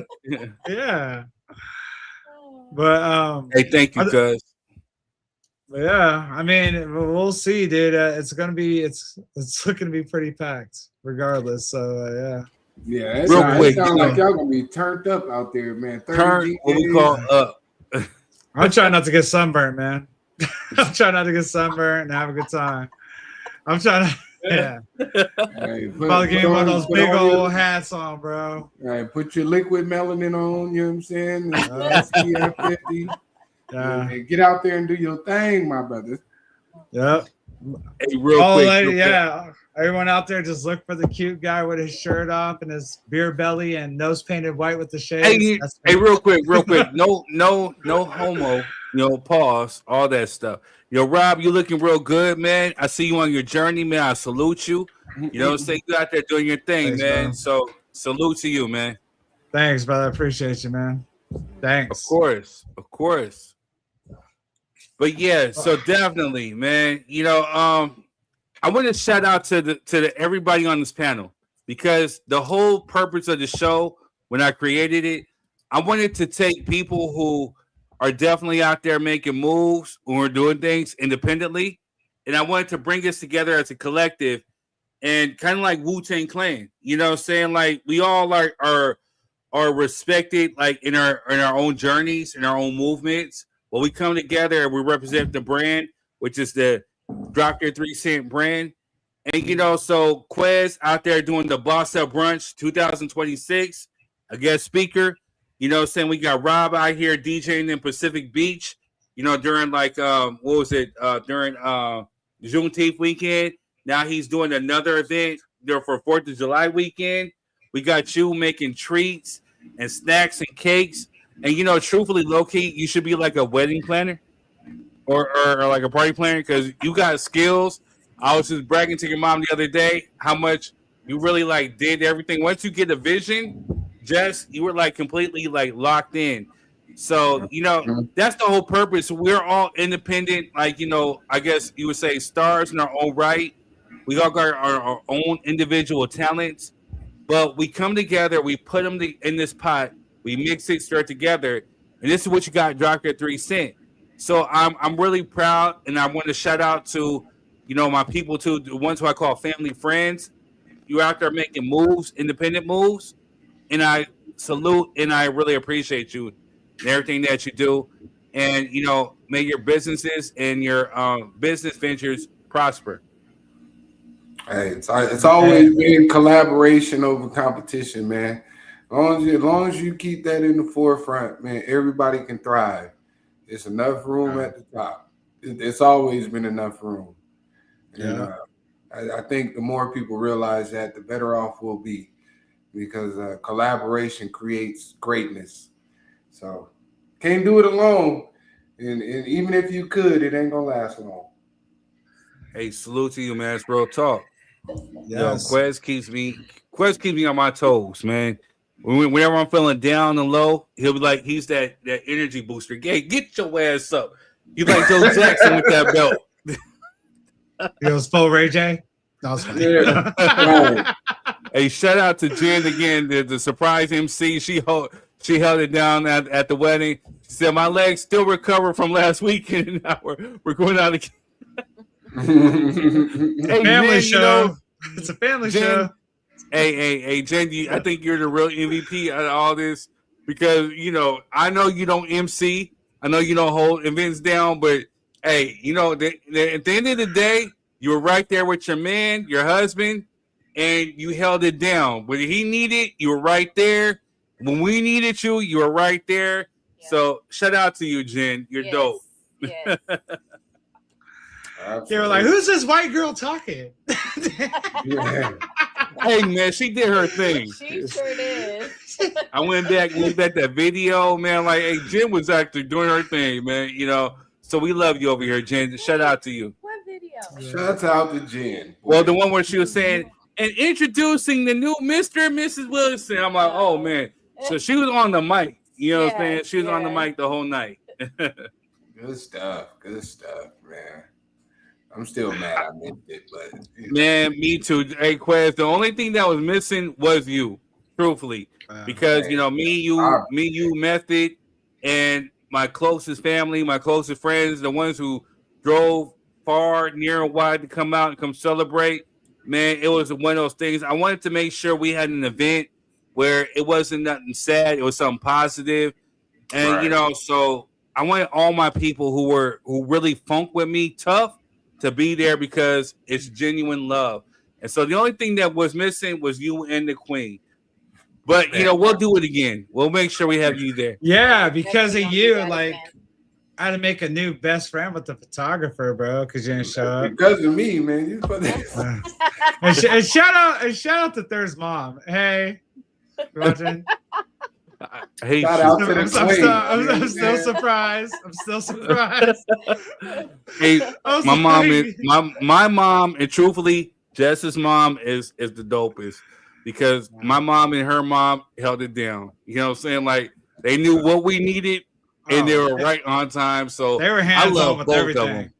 Yeah. But hey, thank you, cuz. Yeah, I mean, we'll see, dude. It's looking to be pretty packed, regardless. So yeah. Yeah, it sounds like y'all gonna be turned up out there, man. Turn what we call up. I'm trying not to get sunburned, man. I'm trying not to get sunburned and have a good time. I'm trying to, yeah. Hey, probably getting one of those big old hats on, bro. Right, put your liquid melanin on. You know what I'm saying? SPF 50. Yeah. And get out there and do your thing, my brother. Yep. Hey, real quick. Like, real quick. yeah. Everyone out there, just look for the cute guy with his shirt off and his beer belly and nose painted white with the shades. Hey, real quick. No homo. Pause. All that stuff. Rob, you looking real good, man. I see you on your journey, man. I salute you. You know what I'm saying? You out there doing your thing, Thanks, man. bro. So salute to you, man. Thanks, brother. I appreciate you, man. Thanks. Of course. But yeah, so definitely, man. I want to shout out to everybody on this panel, because the whole purpose of the show, when I created it, I wanted to take people who are definitely out there making moves, who are doing things independently, and I wanted to bring us together as a collective, and kind of like Wu-Tang Clan. You know what I'm saying? Like, we all are respected, like in our own journeys, in our own movements. Well, we come together and we represent the brand, which is the Drop Your 3 Cent brand. And, so Quas out there doing the Boss Up Brunch 2026, a guest speaker. Saying we got Rob out here DJing in Pacific Beach, during like, during Juneteenth weekend. Now he's doing another event there for 4th of July weekend. We got you making treats and snacks and cakes. And, truthfully, low-key, you should be like a wedding planner or like a party planner, because you got skills. I was just bragging to your mom the other day how much you really, like, did everything. Once you get a vision, Jess, you were, like, completely, like, locked in. So, that's the whole purpose. We're all independent, like, I guess you would say stars in our own right. We all got our own individual talents. But we come together, we put them in this pot, we mix it, stir it together, and this is what you got. Drop Your 3 Cent. So I'm really proud, and I want to shout out to my people too, the ones who I call family friends. You're out there making moves, independent moves, and I salute and I really appreciate you and everything that you do. And may your businesses and your business ventures prosper. Hey, it's always been collaboration over competition, man. As long as you keep that in the forefront, man, everybody can thrive. There's enough room at the top. It's always been enough room. And I think the more people realize that, the better off we'll be, because collaboration creates greatness. So can't do it alone. And even if you could, it ain't gonna last long. Hey, salute to you, man. It's real talk. Yes. Quas keeps me on my toes, man. Whenever I'm feeling down and low, he'll be like, he's that energy booster. Hey, get your ass up. He's like Joe Jackson with that belt. It was full Ray J. No, it's fine. Yeah. Hey, shout out to Jen again, the surprise MC. She held it down at the wedding. She said, my legs still recover from last weekend, and now we're going out again. Hey, family Jen, show. It's a family show. Hey, Jen, I think you're the real MVP out of all this, because I know you don't MC, I know you don't hold events down, but hey, at the end of the day, you were right there with your man, your husband, and you held it down. When he needed, you were right there. When we needed you, you were right there. Yeah. So shout out to you, Jen. You're dope. Yes. They were like, who's this white girl talking? Yeah. Hey, man, she did her thing. She sure did. I went back that video, man. Like, hey, Jen was actually doing her thing, man. So we love you over here, Jen. Shout out to you. What video? Shout out to Jen. Well, the one where she was saying, and introducing the new Mr. and Mrs. Wilson. I'm like, oh, man. So she was on the mic. You know what I'm saying? She was on the mic the whole night. Good stuff, man. I'm still mad I missed it, but man, me too. Hey, Quas, the only thing that was missing was you, truthfully, because me, you, Method, and my closest family, my closest friends, the ones who drove far, near, and wide to come out and come celebrate. Man, it was one of those things. I wanted to make sure we had an event where it wasn't nothing sad; it was something positive, and so I wanted all my people who really funk with me tough to be there, because it's genuine love. And so the only thing that was missing was you and the Queen. But we'll do it again. We'll make sure we have you there. Yeah, because of you, like I had to make a new best friend with the photographer, bro, because you didn't show up. Because of me, man. You put that. And shout out to Thur's mom. Hey, watching. I hate Shout you. out to the I'm still surprised. I'm still surprised. Hey, I'm my mom sorry. is my mom, and truthfully, Jess's mom is the dopest because my mom and her mom held it down. You know what I'm saying? Like they knew what we needed, and they were right on time. So They were I hands love on with both everything. of them.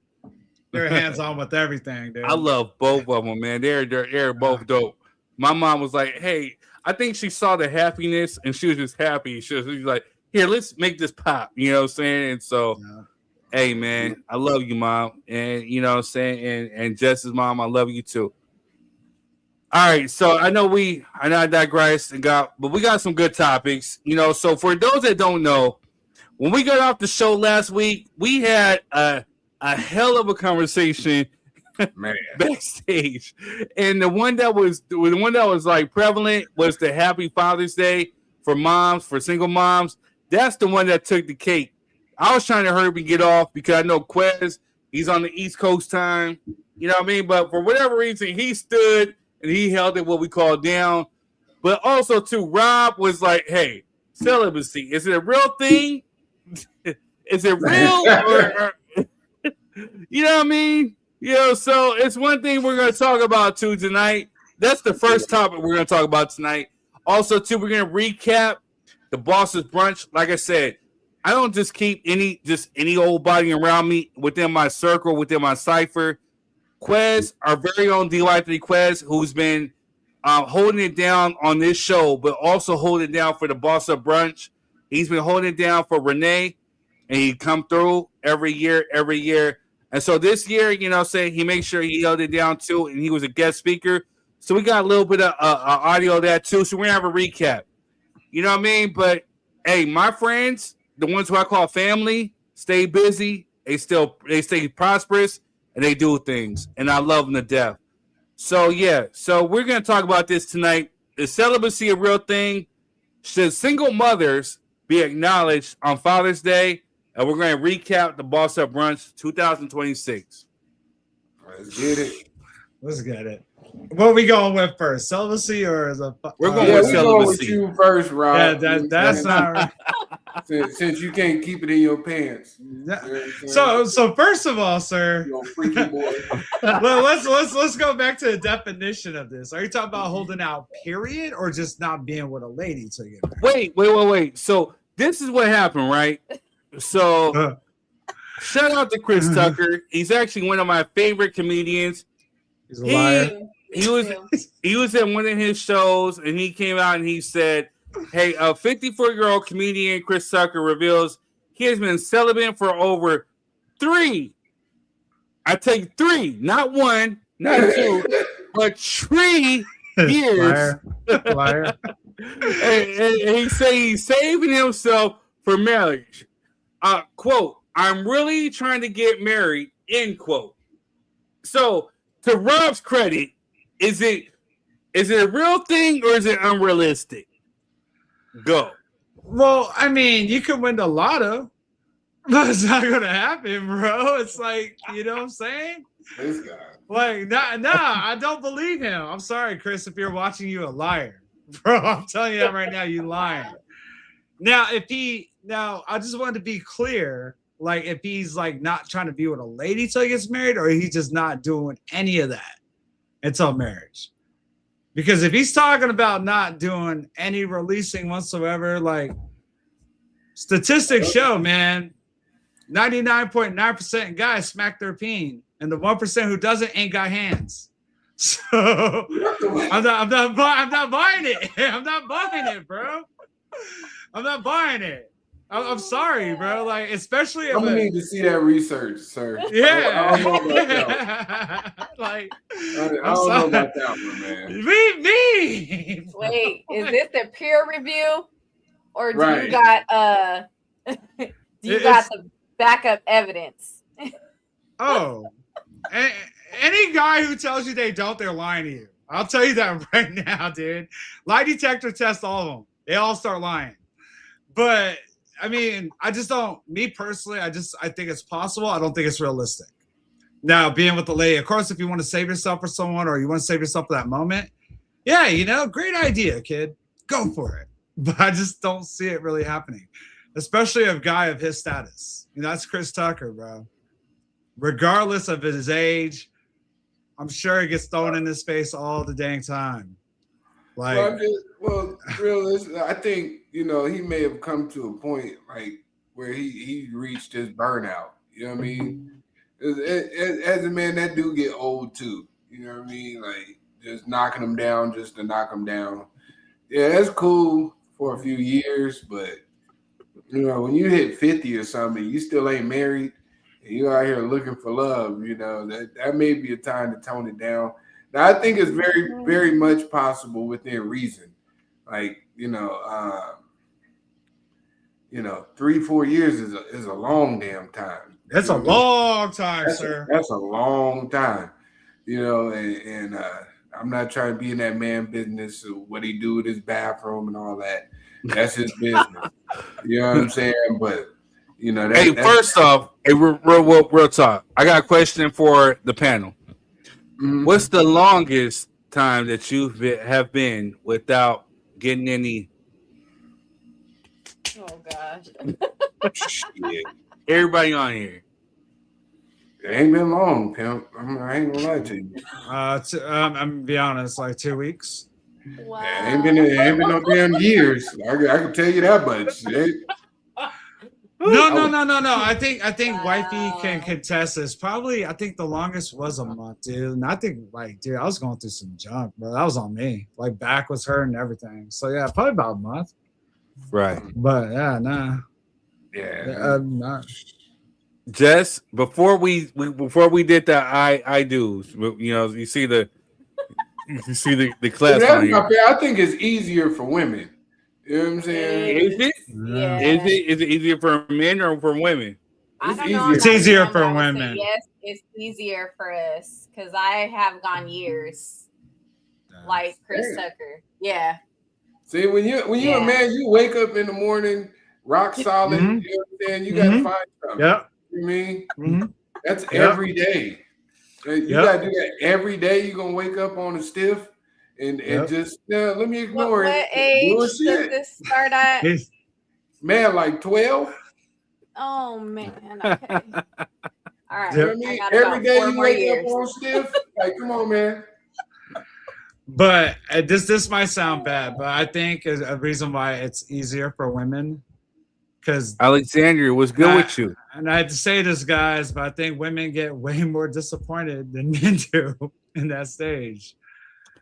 They were hands on with everything, dude. I love both of them, man. They're both dope. My mom was like, "Hey," I think she saw the happiness, and she was just happy. She was like, "Here, let's make this pop." You know what I'm saying? And so, hey, man, I love you, mom, and you know what I'm saying, and Jess's mom, I love you too. All right, so I know I digressed but we got some good topics, you know. So for those that don't know, when we got off the show last week, we had a hell of a conversation, man, backstage, and the one that was like prevalent was the Happy Father's Day for single moms. That's the one that took the cake. I was trying to hurry up and get off because I know Quez, he's on the East Coast time, you know what I mean? But for whatever reason, he stood and he held it what we call down. But also, too, Rob was like, hey, celibacy, is it a real thing? Is it real? or you know what I mean? You know, so it's one thing we're going to talk about, too, tonight. That's the first topic we're going to talk about tonight. Also, too, we're going to recap the Boss Up Brunch. Like I said, I don't just keep any old body around me within my circle, within my cipher. Quez, our very own DY3 Quas, who's been holding it down on this show, but also holding it down for the Boss Up Brunch. He's been holding it down for Renee, and he come through every year. And so this year, you know, he makes sure he held it down too, and he was a guest speaker. So we got a little bit of audio of that too. So we're going to have a recap. You know what I mean? But, hey, my friends, the ones who I call family, stay busy. They stay prosperous, and they do things. And I love them to death. So, yeah. So we're going to talk about this tonight. Is celibacy a real thing? Should single mothers be acknowledged on Father's Day? And we're going to recap the Boss Up Brunch 2026. Let's get it. Let's get it. What are we going with first? Celibacy or is a we're going with celibacy? Going with you first, Rob. Yeah, that's not right. Since you can't keep it in your pants. So first of all, sir, you freaky boy. let's go back to the definition of this. Are you talking about holding out, period, or just not being with a lady till you get married? Wait. So this is what happened, right? So shout out to Chris Tucker. He's actually one of my favorite comedians. He's a liar. He was at one of his shows, and he came out and he said, hey, a 54-year-old comedian, Chris Tucker, reveals he has been celibate for over 3. I take 3, not 1, not 2, but 3 years. Liar. and he said he's saving himself for marriage. Quote, I'm really trying to get married, end quote. So, to Rob's credit, is it a real thing or is it unrealistic? Go. Well, I mean, you could win the lotto, but it's not gonna happen, bro. It's like, you know what I'm saying? This guy. Like, nah, I don't believe him. I'm sorry, Chris, if you're watching, you a liar. Bro, I'm telling you that right now, you lying. Now, I just wanted to be clear, like if he's like not trying to be with a lady till he gets married, or he's just not doing any of that until marriage. Because if he's talking about not doing any releasing whatsoever, like statistics show, man, 99.9% guys smack their peen, and the 1% who doesn't ain't got hands. So I'm not buying it. I'm not buying it, bro. I'm not buying it. I'm sorry, bro. Like, especially I'm gonna need to see that research, sir. Yeah. I don't know about that one. Like, I don't know about that one, man. Me. Wait, is this a peer review, or do Right. you got the backup evidence? Oh, any guy who tells you they don't, they're lying to you. I'll tell you that right now, dude. Lie detector test all of them. They all start lying. But I mean, I just don't. Me personally, I think it's possible. I don't think it's realistic. Now, being with the lady, of course, if you want to save yourself for someone or you want to save yourself for that moment, yeah, great idea, kid. Go for it. But I just don't see it really happening, especially a guy of his status. That's Chris Tucker, bro. Regardless of his age, I'm sure he gets thrown in his face all the dang time. Like, realistic. I think he may have come to a point like where he reached his burnout. You know what I mean? As a man, that do get old too. You know what I mean? Like just knocking him down just to knock him down. Yeah, that's cool for a few years, but when you hit 50 or something, you still ain't married, and you out here looking for love. That may be a time to tone it down. Now, I think it's very, very much possible within reason. Like 3-4 years is a long damn time. That's a long time, sir. That's a long time. And I'm not trying to be in that man business of what he do with his bathroom and all that. That's his business. You know what I'm saying? But first off, real talk. I got a question for the panel. Mm-hmm. What's the longest time that you have been without getting any? Oh gosh. Shit. Everybody on here. It ain't been long, pimp. I ain't gonna lie to you. I'm gonna be honest, like 2 weeks. Wow. It ain't been no damn years. I can tell you that much. No. I think wifey can contest this. Probably, I think the longest was a month, dude. And I think, I was going through some junk, bro. That was on me. Like, back was hurting and everything. So yeah, probably about a month. Right. But yeah, nah. Yeah. Nah. Jess, before we did the I do's, you see the class on here. I think it's easier for women. You know what I'm saying? Is it? Yeah. Is it easier for men or for women? It's easier for women. Yes, it's easier for us because I have gone years like Chris Tucker. Yeah. See, when you're a man, you wake up in the morning rock solid. Mm-hmm. You know what I'm saying? You gotta find something. Yep. You know what I mean? Mm-hmm. That's every day. You gotta do that every day. You're gonna wake up on a stiff and just let me ignore it. What age does this start at? Man, like 12. Oh man. Okay. All right. You know what I mean? Every day you wake up on stiff. Like, come on, man. But this might sound bad, but I think is a reason why it's easier for women. Because Alexandria was good with you. And I had to say this, guys, but I think women get way more disappointed than men do in that stage.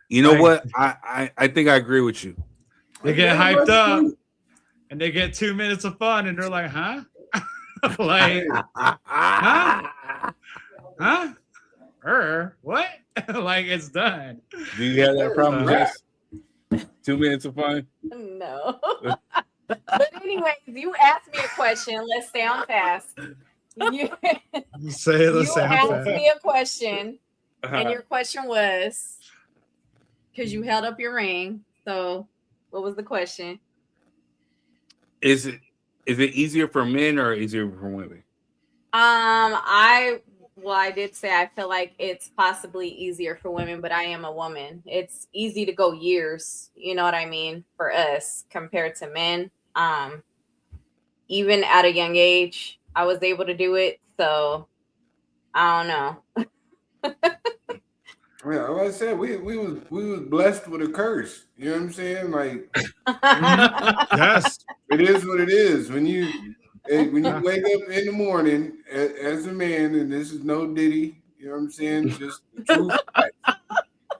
You know what? I think I agree with you. They get hyped up and they get 2 minutes of fun and they're like, huh? Like, huh? What? Like, it's done. Do you have that problem, Jess? 2 minutes of fun? No. But anyways, you asked me a question. Let's stay on task. You asked me a question, and your question was, because you held up your ring. So, what was the question? Is it easier for men or easier for women? I did say I feel like it's possibly easier for women, but I am a woman. It's easy to go years, you know what I mean, for us compared to men. Even at a young age, I was able to do it. So I don't know. Yeah, like I said, we was blessed with a curse. You know what I'm saying? Like, yes, it is what it is. When you wake up in the morning as a man, and this is no ditty, you know what I'm saying? Just the truth.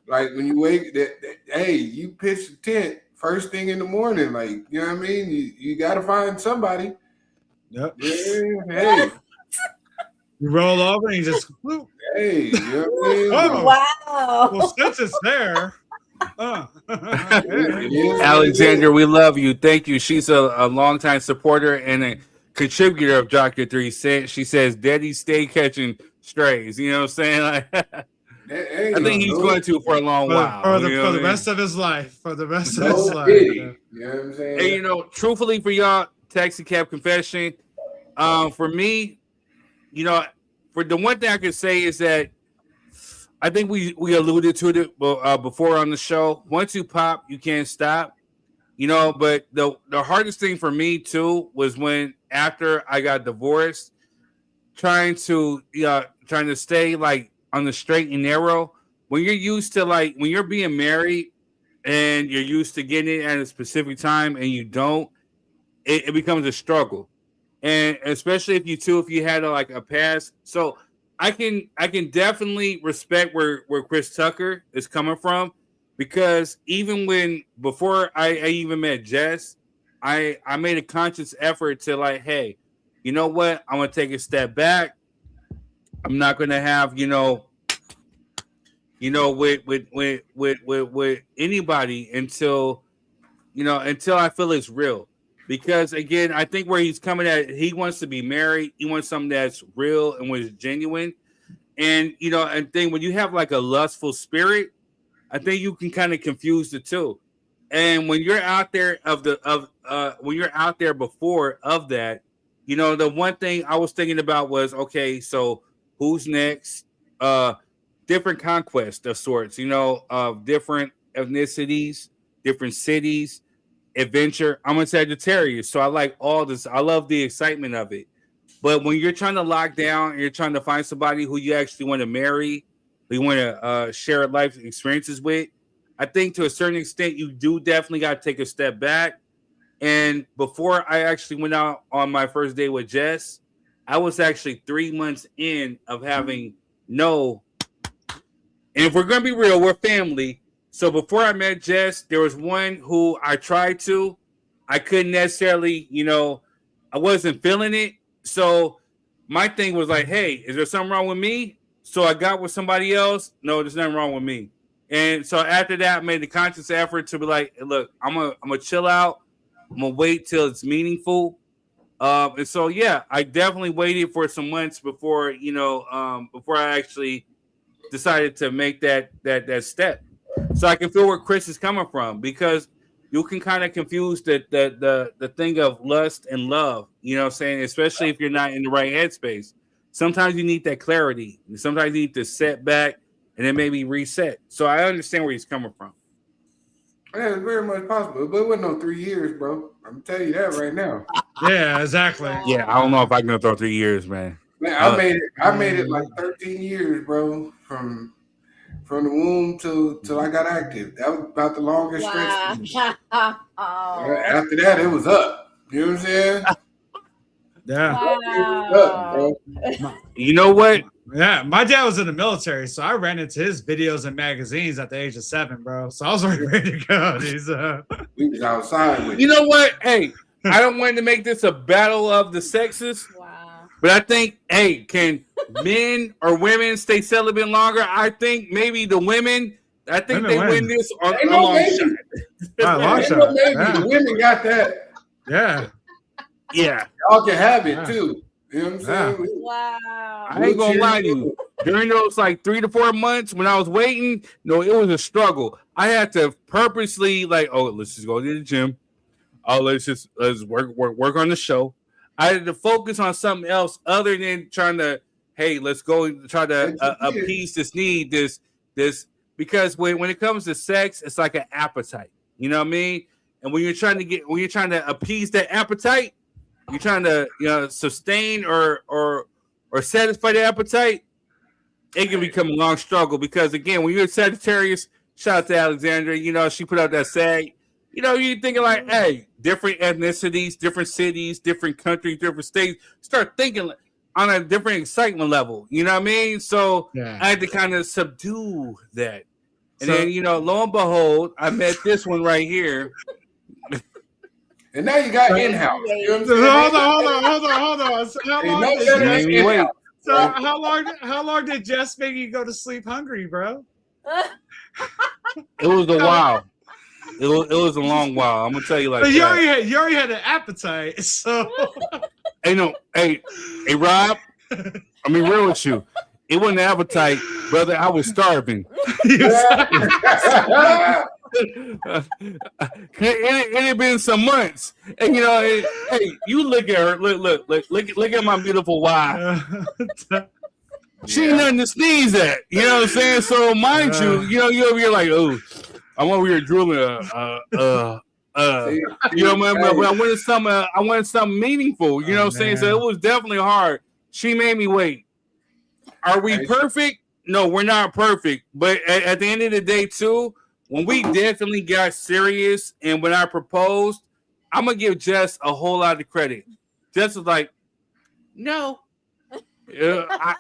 Like when you wake, you pitch the tent first thing in the morning. Like, you know what I mean? You got to find somebody. Yep. Yeah, hey. You roll over and you just. Hey, you know what I mean? Oh, wow. Well, since it's there. Alexander, we love you. Thank you. She's a longtime supporter and a contributor of Dr. 3 Cent. She says, Daddy, stay catching strays. You know what I'm saying? Like, I think he's going to for a long while. For the rest of his life. For the rest of his life. You know what I'm saying? And, truthfully for y'all, taxi cab confession. For me, you know, for the one thing I could say is that I think we alluded to it before on the show. Once you pop, you can't stop. You know, but the hardest thing for me too was when after I got divorced, trying to stay like on the straight and narrow. When you're used to like when you're being married and you're used to getting it at a specific time and you don't, it becomes a struggle. And especially if you had like a past. So I can definitely respect where Chris Tucker is coming from, because even before I even met Jess, I made a conscious effort to like, hey, you know what? I'm gonna take a step back. I'm not gonna have with anybody until I feel it's real. Because again, I think where he's coming at, he wants to be married. He wants something that's real and was genuine. And and then when you have like a lustful spirit, I think you can kind of confuse the two. And when you're out there when you're out there before of that, the one thing I was thinking about was, okay, so who's next? Different conquests of sorts, of different ethnicities, different cities, adventure. I'm a Sagittarius, so I like all this. I love the excitement of it. But when you're trying to lock down and you're trying to find somebody who you actually want to marry, who you want to share life experiences with, I think to a certain extent, you do definitely got to take a step back. And before I actually went out on my first date with Jess, I was actually 3 months in of having and if we're going to be real, we're family. So before I met Jess, there was one who I tried to. I couldn't necessarily, I wasn't feeling it. So my thing was like, hey, is there something wrong with me? So I got with somebody else. No, there's nothing wrong with me. And so after that, I made the conscious effort to be like, look, I'm gonna chill out. I'm gonna wait till it's meaningful. And so, yeah, I definitely waited for some months before, before I actually decided to make that step. So I can feel where Chris is coming from, because you can kind of confuse the thing of lust and love, especially if you're not in the right headspace. Sometimes you need that clarity. Sometimes you need to set back and then maybe reset. So I understand where he's coming from. Yeah, it's very much possible, but it wasn't no 3 years, bro. I'm telling you that right now. Yeah, exactly. Yeah, I don't know if I can go through 3 years, man. Man, I made it like 13 years, bro, from the womb till I got active. That was about the longest stretch. After that, it was up. You know what I'm saying? Yeah. Wow. You know what? Yeah, my dad was in the military, so I ran into his videos and magazines at the age of 7, bro. So I was already ready to go. We was outside with you know what? Hey, I don't want to make this a battle of the sexes. Wow. But I think, hey, can men or women stay celibate longer? I think maybe the women. I think they win this on a long shot. The women got that. Yeah. Yeah. Y'all can have it too. You know what I'm saying? Wow. I ain't gonna lie to you. During those like 3 to 4 months when I was waiting, no, it was a struggle. I had to purposely let's just go to the gym. Oh, let's work on the show. I had to focus on something else other than trying to, hey, let's go and try to appease this need, this because when it comes to sex, it's like an appetite. You know what I mean? And when you're trying to appease that appetite, you're trying to sustain or satisfy the appetite, it can become a long struggle. Because again, when you're a Sagittarius, shout out to Alexandra, she put out that sag. You're thinking like, hey, different ethnicities, different cities, different countries, different states. Start thinking on a different excitement level. You know what I mean? So I had to kind of subdue that. And then, lo and behold, I met this one right here. And now you got in-house. You know Hold on. So how long did Jess make you go to sleep hungry, bro? It was a while. It was a long while. I'm gonna tell you like but that. You already had an appetite, so. Hey, Rob. I mean, real with you. It wasn't an appetite, brother. I was starving. it had been some months, and hey, you look at her, look at my beautiful wife. She ain't nothing to sneeze at. You know what I'm saying? So mind you're like, oh, I'm over here drooling. But I wanted something meaningful. You know what I'm saying? So it was definitely hard. She made me wait. Are we perfect? No, we're not perfect. But at the end of the day, too, when we definitely got serious and when I proposed, I'm gonna give Jess a whole lot of credit. Jess was like, no. I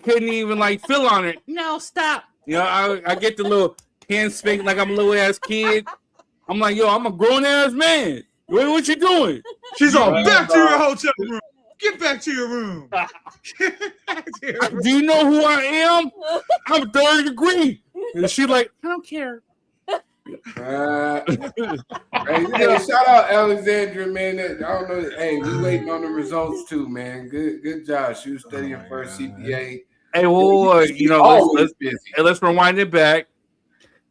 couldn't even feel on it. No, stop. I get the little hand spank like I'm a little ass kid. I'm like, yo, I'm a grown ass man. What you doing? She's all back to your hotel room. Get back to your room. Do you know who I am? I'm third degree. And she's like, I don't care. Hey, shout out Alexandra, man. I don't know. Hey, we waiting on the results too, man. Good job. She was studying for a CPA. Hey, let's rewind it back.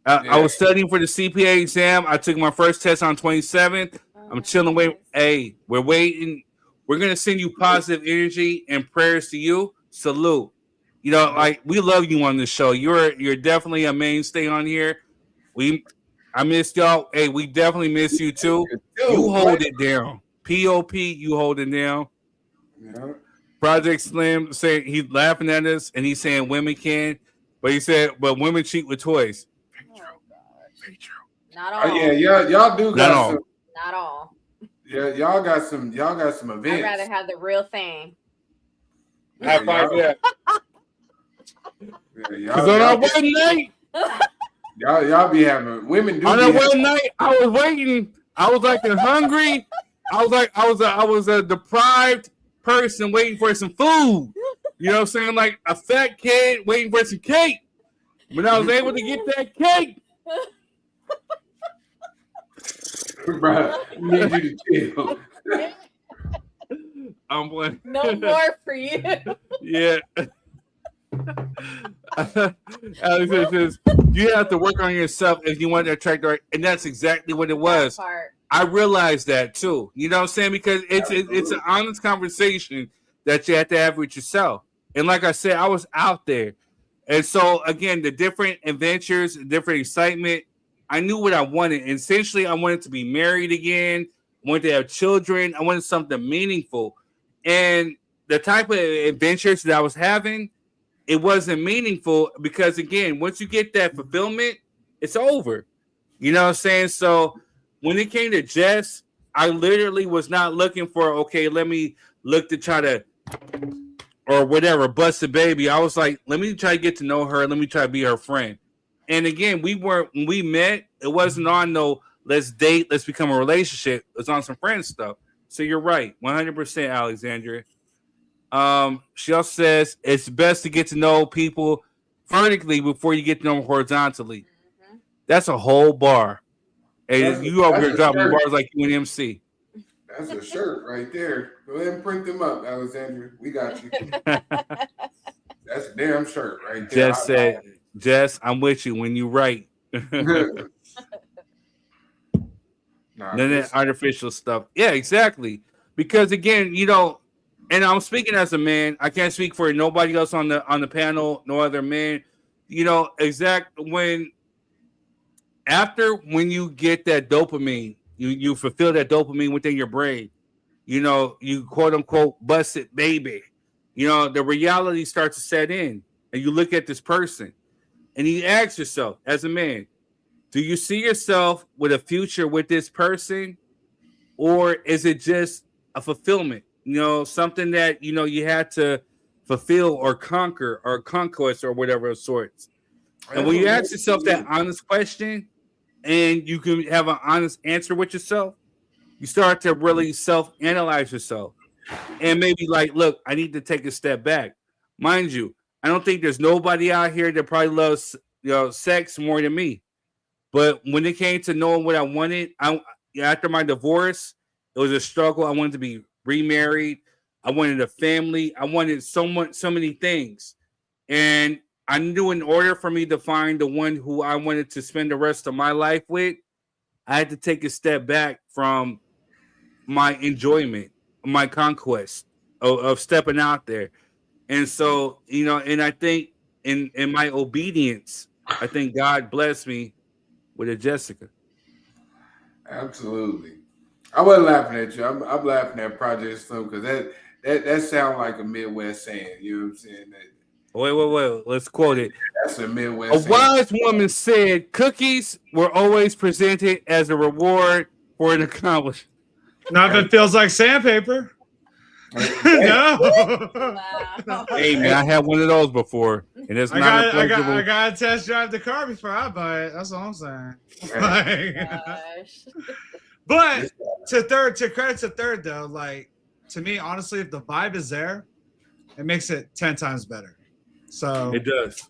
I was studying for the CPA exam. I took my first test on 27th. I'm chilling. Hey, we're waiting. We're gonna send you positive energy and prayers to you. Salute. We love you on this show. You're definitely a mainstay on here. I missed y'all. Hey, we definitely miss you too. You hold it down. POP, you hold it down. Yeah. Project Slim saying he's laughing at us and he's saying women can, but he said, but women cheat with toys. Very true. Not all. Y'all do got some. Not all. Yeah, y'all got some events. I'd rather have the real thing. High five that. Because on our wedding night, y'all be having women do. On our wedding night, I was waiting. I was hungry. I was a deprived person waiting for some food. You know what I'm saying? Like a fat kid waiting for some cake. But I was able to get that cake. Bro, need you to chill. I'm playing. No more for you. Yeah. Alex says you have to work on yourself if you want to attract the right, and that's exactly what it was. I realized that too. You know what I'm saying? Because it's an honest conversation that you have to have with yourself. And like I said, I was out there. And so again, the different adventures, different excitement, I knew what I wanted. And essentially, I wanted to be married again. I wanted to have children. I wanted something meaningful. And the type of adventures that I was having, it wasn't meaningful because, again, once you get that fulfillment, it's over. You know what I'm saying? So when it came to Jess, I literally was not looking for, okay, let me look to try to, or whatever, bust a baby. I was like, let me try to get to know her. Let me try to be her friend. And again, when we met, it wasn't on no, let's date, let's become a relationship. It's on some friend stuff. So you're right, 100%, Alexandra. She also says it's best to get to know people vertically before you get to know them horizontally. Mm-hmm. That's a whole bar. And you over here dropping bars like you and MC. That's a shirt right there. Go ahead and print them up, Alexandra. We got you. That's a damn shirt right there. Jess, I'm with you when you write. None of that artificial stuff. Yeah, exactly. Because again, and I'm speaking as a man. I can't speak for nobody else on the panel, no other man. When you get that dopamine, you fulfill that dopamine within your brain. You quote unquote bust it, baby. The reality starts to set in, and you look at this person, and you ask yourself, as a man, do you see yourself with a future with this person, or is it just a fulfillment? Something that you had to fulfill or conquer or conquest or whatever of sorts. And when you ask yourself that honest question, and you can have an honest answer with yourself, you start to really self-analyze yourself. And maybe look, I need to take a step back. Mind you, I don't think there's nobody out here that probably loves sex more than me. But when it came to knowing what I wanted, after my divorce, it was a struggle. I wanted to be remarried. I wanted a family. I wanted so many things. And I knew in order for me to find the one who I wanted to spend the rest of my life with, I had to take a step back from my enjoyment, my conquest of stepping out there. And so, and I think in my obedience, I think God blessed me with a Jessica. Absolutely. I wasn't laughing at you. I'm laughing at Project Slim because that sounds like a Midwest saying. You know what I'm saying? Wait. Let's quote it. That's a Midwest saying. Wise woman said, "Cookies were always presented as a reward for an accomplishment." Not if it feels like sandpaper. No. Wow. Hey man, I had one of those before, and it's not. I got to test drive the car before I buy it. That's all I'm saying. Gosh. But to credit to third though, like to me, honestly, if the vibe is there, it makes it 10 times better. So it does.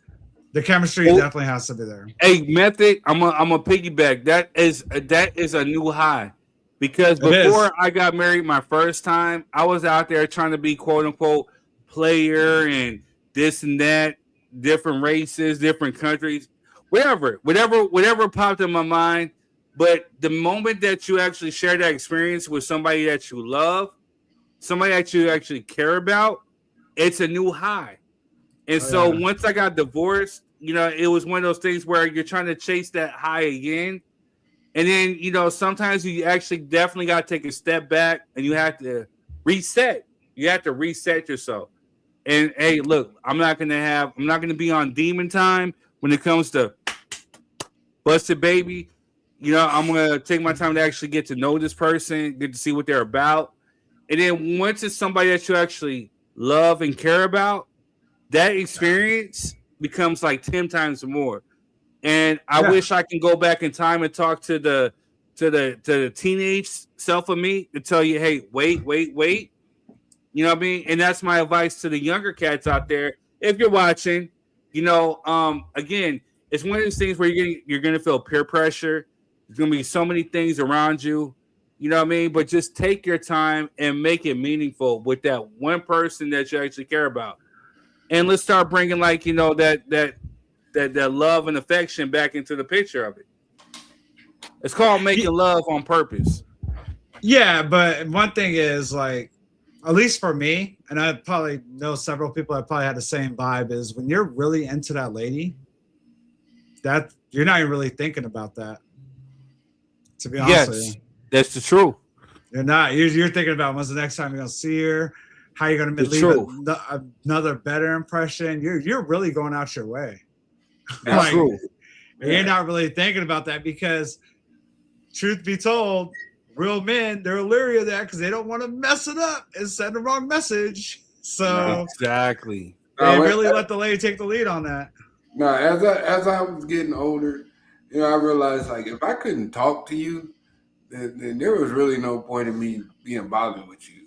The chemistry definitely has to be there. Hey, Method, I'm a piggyback. That is a new high. Because before I got married my first time, I was out there trying to be quote unquote player and this and that, different races, different countries, whatever popped in my mind. But the moment that you actually share that experience with somebody that you love, somebody that you actually care about, it's a new high. And once I got divorced, it was one of those things where you're trying to chase that high again. And then, sometimes you actually definitely got to take a step back and you have to reset. You have to reset yourself. And hey, look, I'm not going to be on demon time when it comes to busted baby. I'm going to take my time to actually get to know this person, get to see what they're about. And then once it's somebody that you actually love and care about, that experience becomes like 10 times more. And I wish I can go back in time and talk to the teenage self of me to tell you, hey, wait. You know what I mean? And that's my advice to the younger cats out there. If you're watching, again, it's one of those things where you're gonna feel peer pressure. There's gonna be so many things around you. You know what I mean? But just take your time and make it meaningful with that one person that you actually care about. And let's start bringing that love and affection back into the picture of it. It's called making love on purpose. Yeah, but one thing is like, at least for me, and I probably know several people that probably had the same vibe, is when you're really into that lady, that you're not even really thinking about that. To be honest with you. That's the truth. You're not. You're thinking about when's the next time you're gonna see her, how you're gonna leave another better impression. You're really going out your way. That's true. You're not really thinking about that because, truth be told, real men, they're leery of that because they don't want to mess it up and send the wrong message. So exactly, they really let the lady take the lead on that. No, as I was getting older, I realized like if I couldn't talk to you, then there was really no point in me being bothered with you.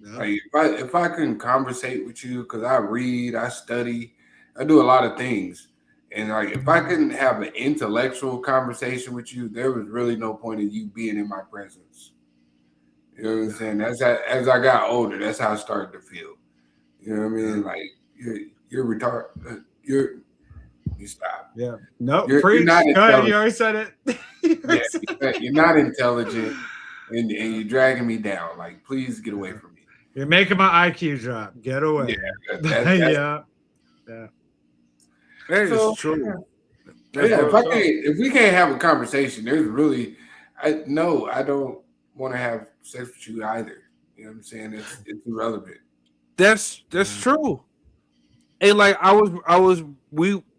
No. Like if I couldn't conversate with you, because I read, I study, I do a lot of things. And like if I couldn't have an intellectual conversation with you, there was really no point in you being in my presence. You know what I'm saying? As I got older, that's how I started to feel. You know what I mean? Like you're retarded. You stop. Yeah. No, you're not intelligent. You already said it. You're not intelligent, and you're dragging me down. Like, please get away from me. You're making my IQ drop. Get away. Yeah. Yeah. That is true. If we can't have a conversation, there's really, I don't want to have sex with you either. You know what I'm saying? It's irrelevant. That's true. And like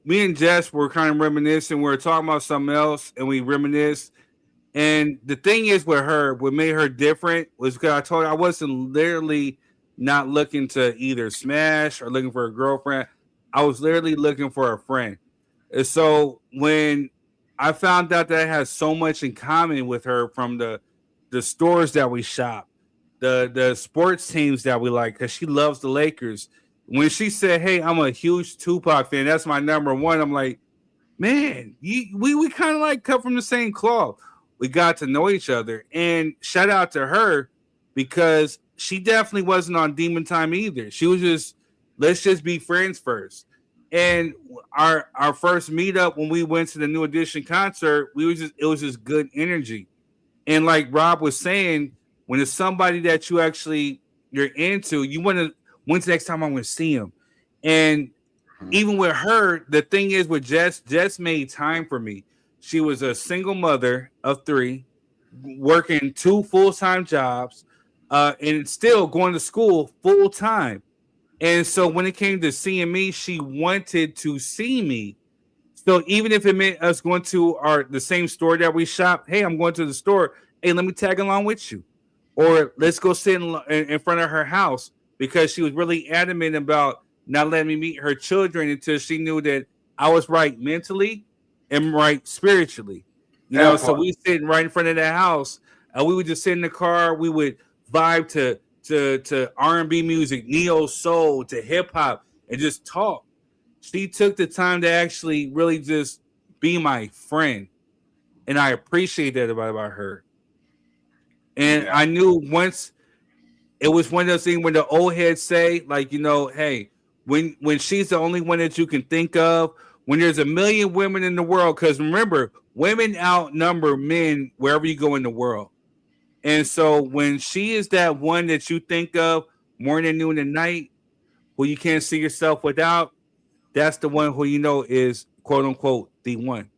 me and Jess were kind of reminiscing. We were talking about something else, and we reminisced. And the thing is with her, what made her different was because I told her I wasn't literally not looking to either smash or looking for a girlfriend. I was literally looking for a friend. And so when I found out that I had so much in common with her from the stores that we shop, the sports teams that we like, because she loves the Lakers. When she said, hey, I'm a huge Tupac fan, that's my number one, I'm like, man, we kind of like cut from the same cloth. We got to know each other. And shout out to her because she definitely wasn't on demon time either. She was just, let's just be friends first. And our first meetup when we went to the New Edition concert, it was just good energy. And like Rob was saying, when it's somebody that you're into, you want to, when's the next time I'm going to see him? And even with her, the thing is with Jess made time for me. She was a single mother of 3, working 2 full-time jobs, and still going to school full-time. And so when it came to seeing me, she wanted to see me. So even if it meant us going to the same store that we shop, hey, I'm going to the store. Hey, let me tag along with you. Or let's go sit in front of her house, because she was really adamant about not letting me meet her children until she knew that I was right mentally and right spiritually. You know, so we sitting right in front of that house, and we would just sit in the car. We would vibe to R&B music, neo soul, to hip hop, and just talk. She took the time to actually really just be my friend, and I appreciate that about her. And I knew once it was one of those things when the old heads say, like, you know, hey, when she's the only one that you can think of, when there's a million women in the world, because remember, women outnumber men wherever you go in the world. And so when she is that one that you think of morning, noon, and night, who you can't see yourself without, that's the one who you know is, quote unquote, the one.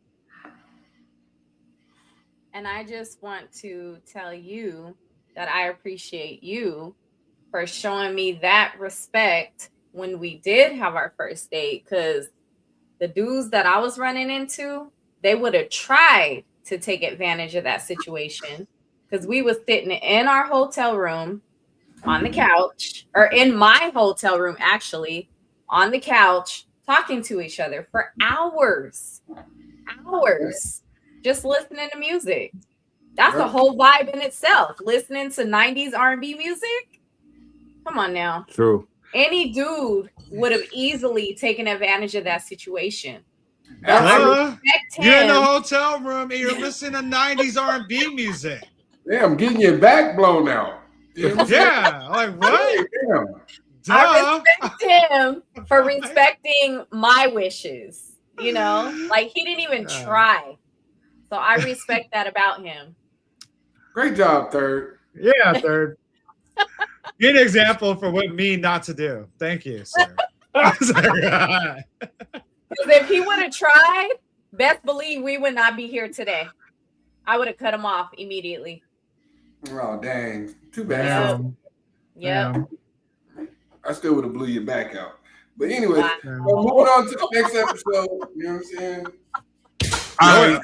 And I just want to tell you that I appreciate you for showing me that respect when we did have our first date, because the dudes that I was running into, they would have tried to take advantage of that situation, because we was sitting in our hotel room on the couch, or in my hotel room, actually, on the couch, talking to each other for hours, just listening to music. That's a whole vibe in itself. Listening to 90s R&B music. Come on now. True. Any dude would have easily taken advantage of that situation. You're in the hotel room and you're listening to 90s R&B music. Yeah, I'm getting your back blown out. Yeah, like what? Damn. I respect him for respecting my wishes. You know, like he didn't even try. So I respect that about him. Great job, Third. Yeah, Third. Be an example for what me not to do. Thank you, sir. Because if he would have tried, best believe we would not be here today. I would have cut him off immediately. Oh, dang. Too bad. Yeah. I still would have blew your back out. But anyway, moving on to the next episode. You know what I'm saying? I'm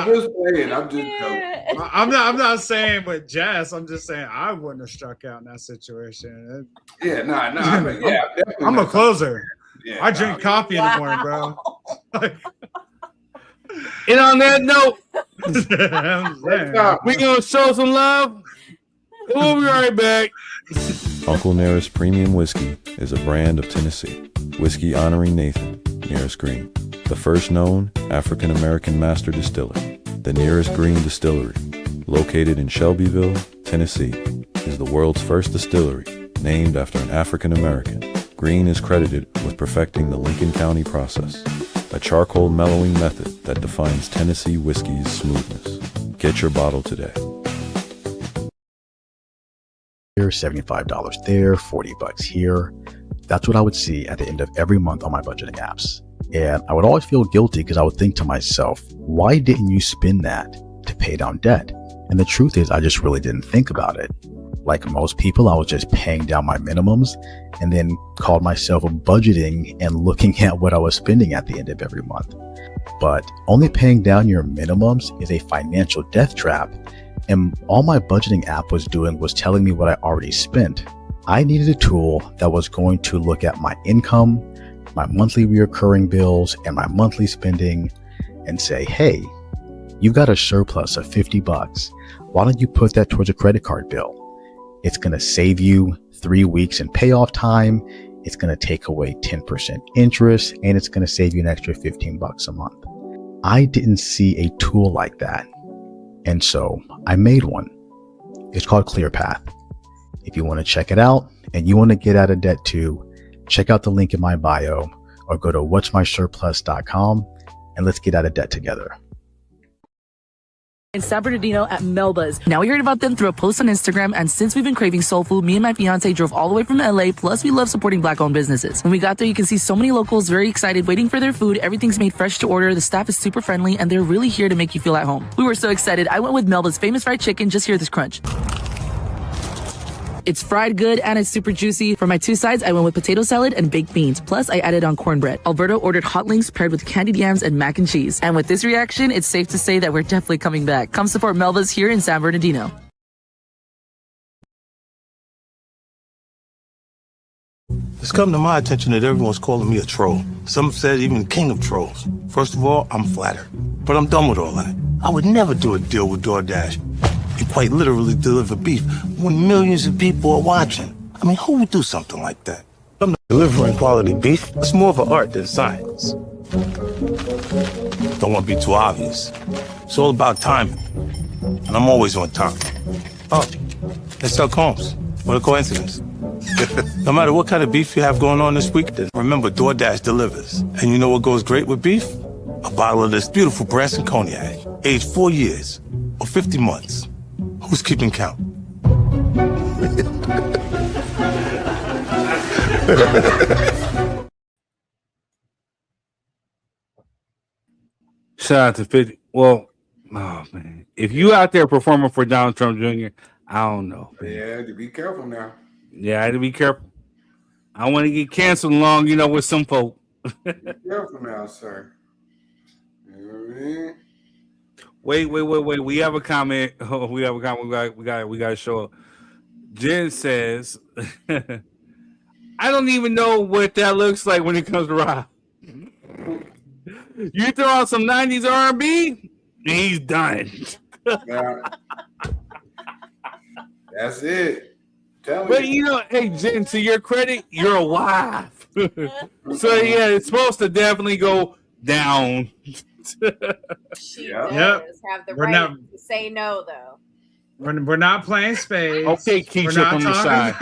just playing. I'm just joking. I'm not saying with Jess. I'm just saying I wouldn't have struck out in that situation. Yeah, I'm a closer. Yeah, I drink coffee in the morning, bro. And on that note, we're gonna show some love. We'll be right back. Uncle Nearest Premium Whiskey is a brand of Tennessee. Whiskey honoring Nathan, Nearest Green, the first known African-American master distiller. The Nearest Green Distillery, located in Shelbyville, Tennessee, is the world's first distillery named after an African-American. Green is credited with perfecting the Lincoln County process, a charcoal mellowing method that defines Tennessee whiskey's smoothness. Get your bottle today. $75 there, $40 here. That's what I would see at the end of every month on my budgeting apps. And I would always feel guilty because I would think to myself, why didn't you spend that to pay down debt? And the truth is, I just really didn't think about it. Like most people, I was just paying down my minimums and then called myself budgeting and looking at what I was spending at the end of every month. But only paying down your minimums is a financial death trap. And all my budgeting app was doing was telling me what I already spent. I needed a tool that was going to look at my income, my monthly reoccurring bills, and my monthly spending and say, hey, you've got a surplus of $50. Why don't you put that towards a credit card bill? It's going to save you 3 weeks in payoff time. It's going to take away 10% interest, and it's going to save you an extra $15 a month. I didn't see a tool like that. And so I made one. It's called ClearPath. If you want to check it out and you want to get out of debt too, check out the link in my bio or go to what'smysurplus.com and let's get out of debt together. In San Bernardino at Melba's. Now we heard about them through a post on Instagram, and since we've been craving soul food, me and my fiance drove all the way from LA, plus we love supporting Black-owned businesses. When we got there, you can see so many locals very excited, waiting for their food. Everything's made fresh to order, the staff is super friendly, and they're really here to make you feel at home. We were so excited. I went with Melba's famous fried chicken. Just hear this crunch. It's fried good and it's super juicy. For my 2 sides, I went with potato salad and baked beans. Plus, I added on cornbread. Alberto ordered hot links paired with candied yams and mac and cheese. And with this reaction, it's safe to say that we're definitely coming back. Come support Melba's here in San Bernardino. It's come to my attention that everyone's calling me a troll. Some said even king of trolls. First of all, I'm flattered. But I'm done with all that. I would never do a deal with DoorDash and quite literally deliver beef when millions of people are watching. I mean, who would do something like that? I'm not delivering quality beef. It's more of an art than science. Don't want to be too obvious. It's all about timing. And I'm always on time. Oh, it's Doug Holmes. What a coincidence. No matter what kind of beef you have going on this week, remember DoorDash delivers. And you know what goes great with beef? A bottle of this beautiful Branson cognac, aged 4 years or 50 months. Who's keeping count? Shout out to 50. Well, oh man, if you out there performing for Donald Trump Jr., I don't know. Man. Yeah, to be careful now. Yeah, I had to be careful. I want to get canceled along, with some folk. Be careful now, sir. You know what I mean? Wait. We have a comment. Oh, we have a comment. We got to show up. Jen says, I don't even know what that looks like when it comes to Rob. You throw out some 90s R&B, he's done. That's it. But hey, Jen, to your credit, you're a wife. So yeah, it's supposed to definitely go down. She does have the right to say no, though. We're not playing spades. Okay, Keisha from the side.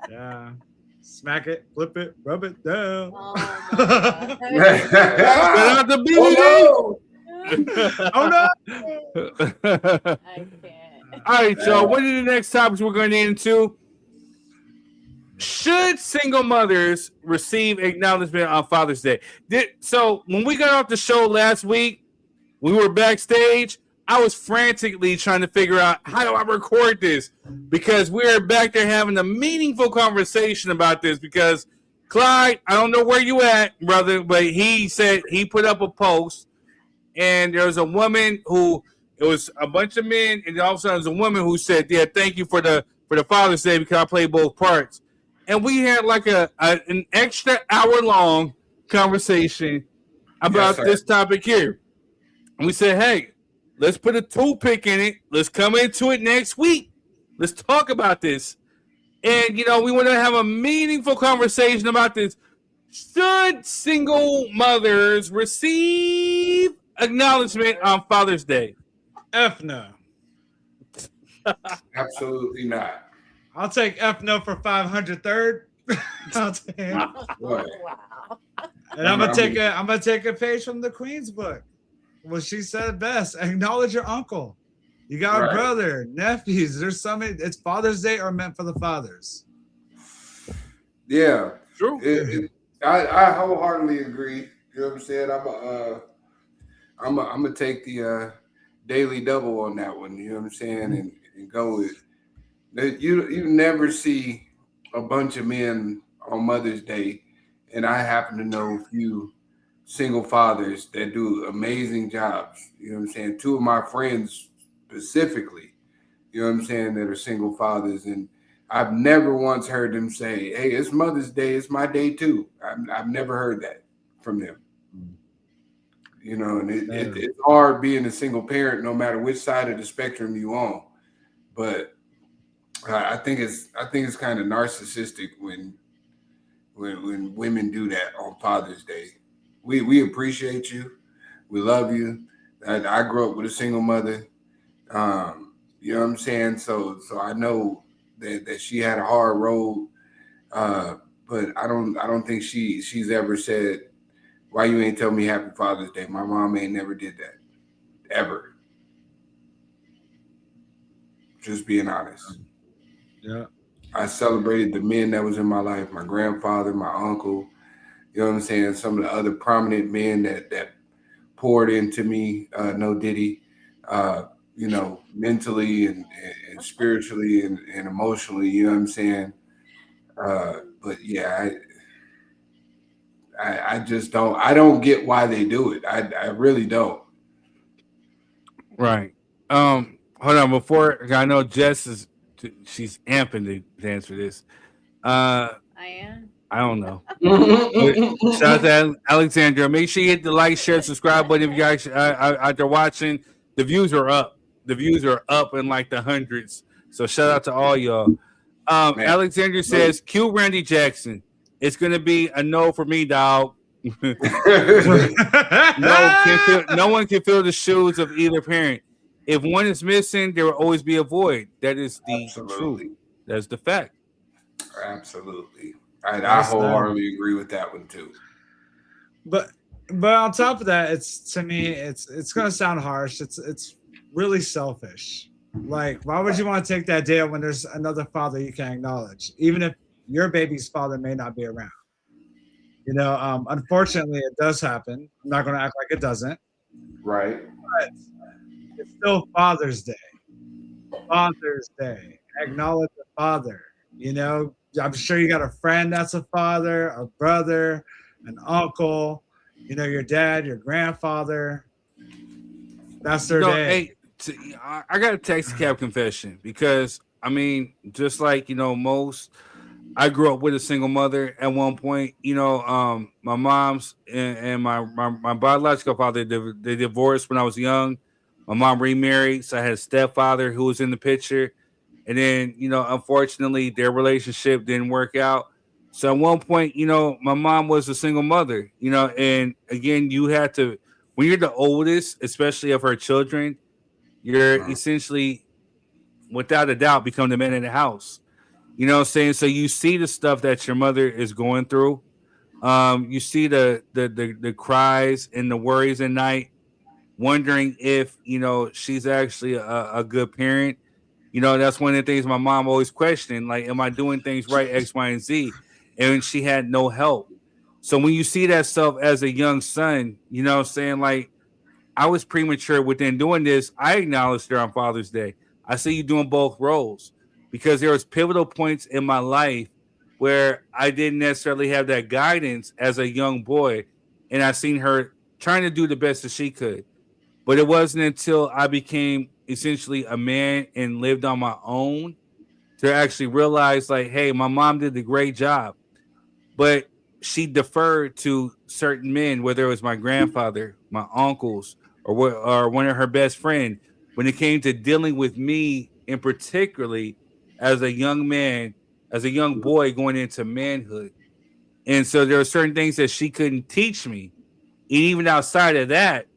Yeah. Smack it, flip it, rub it down. Get out the BD. Oh no! I can't. All right, y'all. What are the next topics we're going to get into? Should single mothers receive acknowledgement on Father's Day? So when we got off the show last week, we were backstage. I was frantically trying to figure out how do I record this because we were back there having a meaningful conversation about this because Clyde, I don't know where you at, brother, but he said he put up a post and there was a woman who it was a bunch of men and all of a sudden there was a woman who said, yeah, thank you for the Father's Day because I played both parts. And we had like an extra hour-long conversation about this topic here. And we said, hey, let's put a toothpick in it. Let's come into it next week. Let's talk about this. And, we want to have a meaningful conversation about this. Should single mothers receive acknowledgement on Father's Day? F no. Absolutely not. I'll take F no for 503rd. I'll take it. Wow. And I'm gonna take a page from the Queen's book. Well, she said best. Acknowledge your uncle. You got a brother, nephews. There's so many. It's Father's Day or meant for the fathers. Yeah, true. I wholeheartedly agree. You know what I'm saying? I'm gonna take the daily double on that one. You know what I'm saying? And go with. You never see a bunch of men on Mother's Day, and I happen to know a few single fathers that do amazing jobs. You know what I'm saying? Two of my friends specifically, you know what I'm saying, that are single fathers, and I've never once heard them say, hey, it's Mother's Day, it's my day too. I've never heard that from them. And it's hard being a single parent no matter which side of the spectrum you on. But I think it's kind of narcissistic when women do that on Father's Day. We appreciate you, we love you. I grew up with a single mother. You know what I'm saying? So I know that she had a hard road. But I don't think she's ever said, "Why you ain't tell me Happy Father's Day?" My mom ain't never did that, ever. Just being honest. Yeah. I celebrated the men that was in my life, my grandfather, my uncle, you know what I'm saying? Some of the other prominent men that poured into me, no Diddy, you know, mentally and spiritually and emotionally, you know what I'm saying? But yeah, I just I don't get why they do it. I really don't. Right. Hold on. Before I know Jess she's amping to answer this. I am. I don't know. Shout out to Alexandra. Make sure you hit the like, share, subscribe button if you guys out there watching. The views are up. The views are up in like the hundreds. So shout out to all y'all. Alexandra says, "Cue Randy Jackson. It's gonna be a no for me, dog." No one can fill the shoes of either parent. If one is missing, there will always be a void. That is the truth. That's the fact. Absolutely. I wholeheartedly agree with that one too. But on top of that, it's to me, it's gonna sound harsh. It's really selfish. Like, why would you want to take that deal when there's another father you can acknowledge, even if your baby's father may not be around? You know, unfortunately, it does happen. I'm not gonna act like it doesn't. Right. But it's still Father's Day. Father's Day. Acknowledge the father. You know, I'm sure you got a friend that's a father, a brother, an uncle, you know, your dad, your grandfather. That's their day. Hey, I got a taxi cab confession because, I mean, just like, you know, I grew up with a single mother at one point. You know, my mom's and my biological father, they divorced when I was young. My mom remarried, so I had a stepfather who was in the picture. And then, you know, unfortunately, their relationship didn't work out. So at one point, you know, my mom was a single mother, you know, and again, you had to, when you're the oldest, especially of her children, you're essentially, without a doubt, become the man in the house. You know what I'm saying? So you see the stuff that your mother is going through. You see the cries and the worries at night, wondering if, you know, she's actually a good parent. You know, that's one of the things my mom always questioned, like, am I doing things right, X, Y, and Z? And she had no help. So when you see that stuff as a young son, you know what I'm saying? Like, I was premature within doing this. I acknowledged her on Father's Day. I see you doing both roles because there was pivotal points in my life where I didn't necessarily have that guidance as a young boy. And I seen her trying to do the best that she could. But it wasn't until I became essentially a man and lived on my own to actually realize, like, hey, my mom did a great job, but she deferred to certain men, whether it was my grandfather, my uncles, or one of her best friends, when it came to dealing with me in particularly as a young man, as a young boy going into manhood. And so there are certain things that she couldn't teach me. And even outside of that,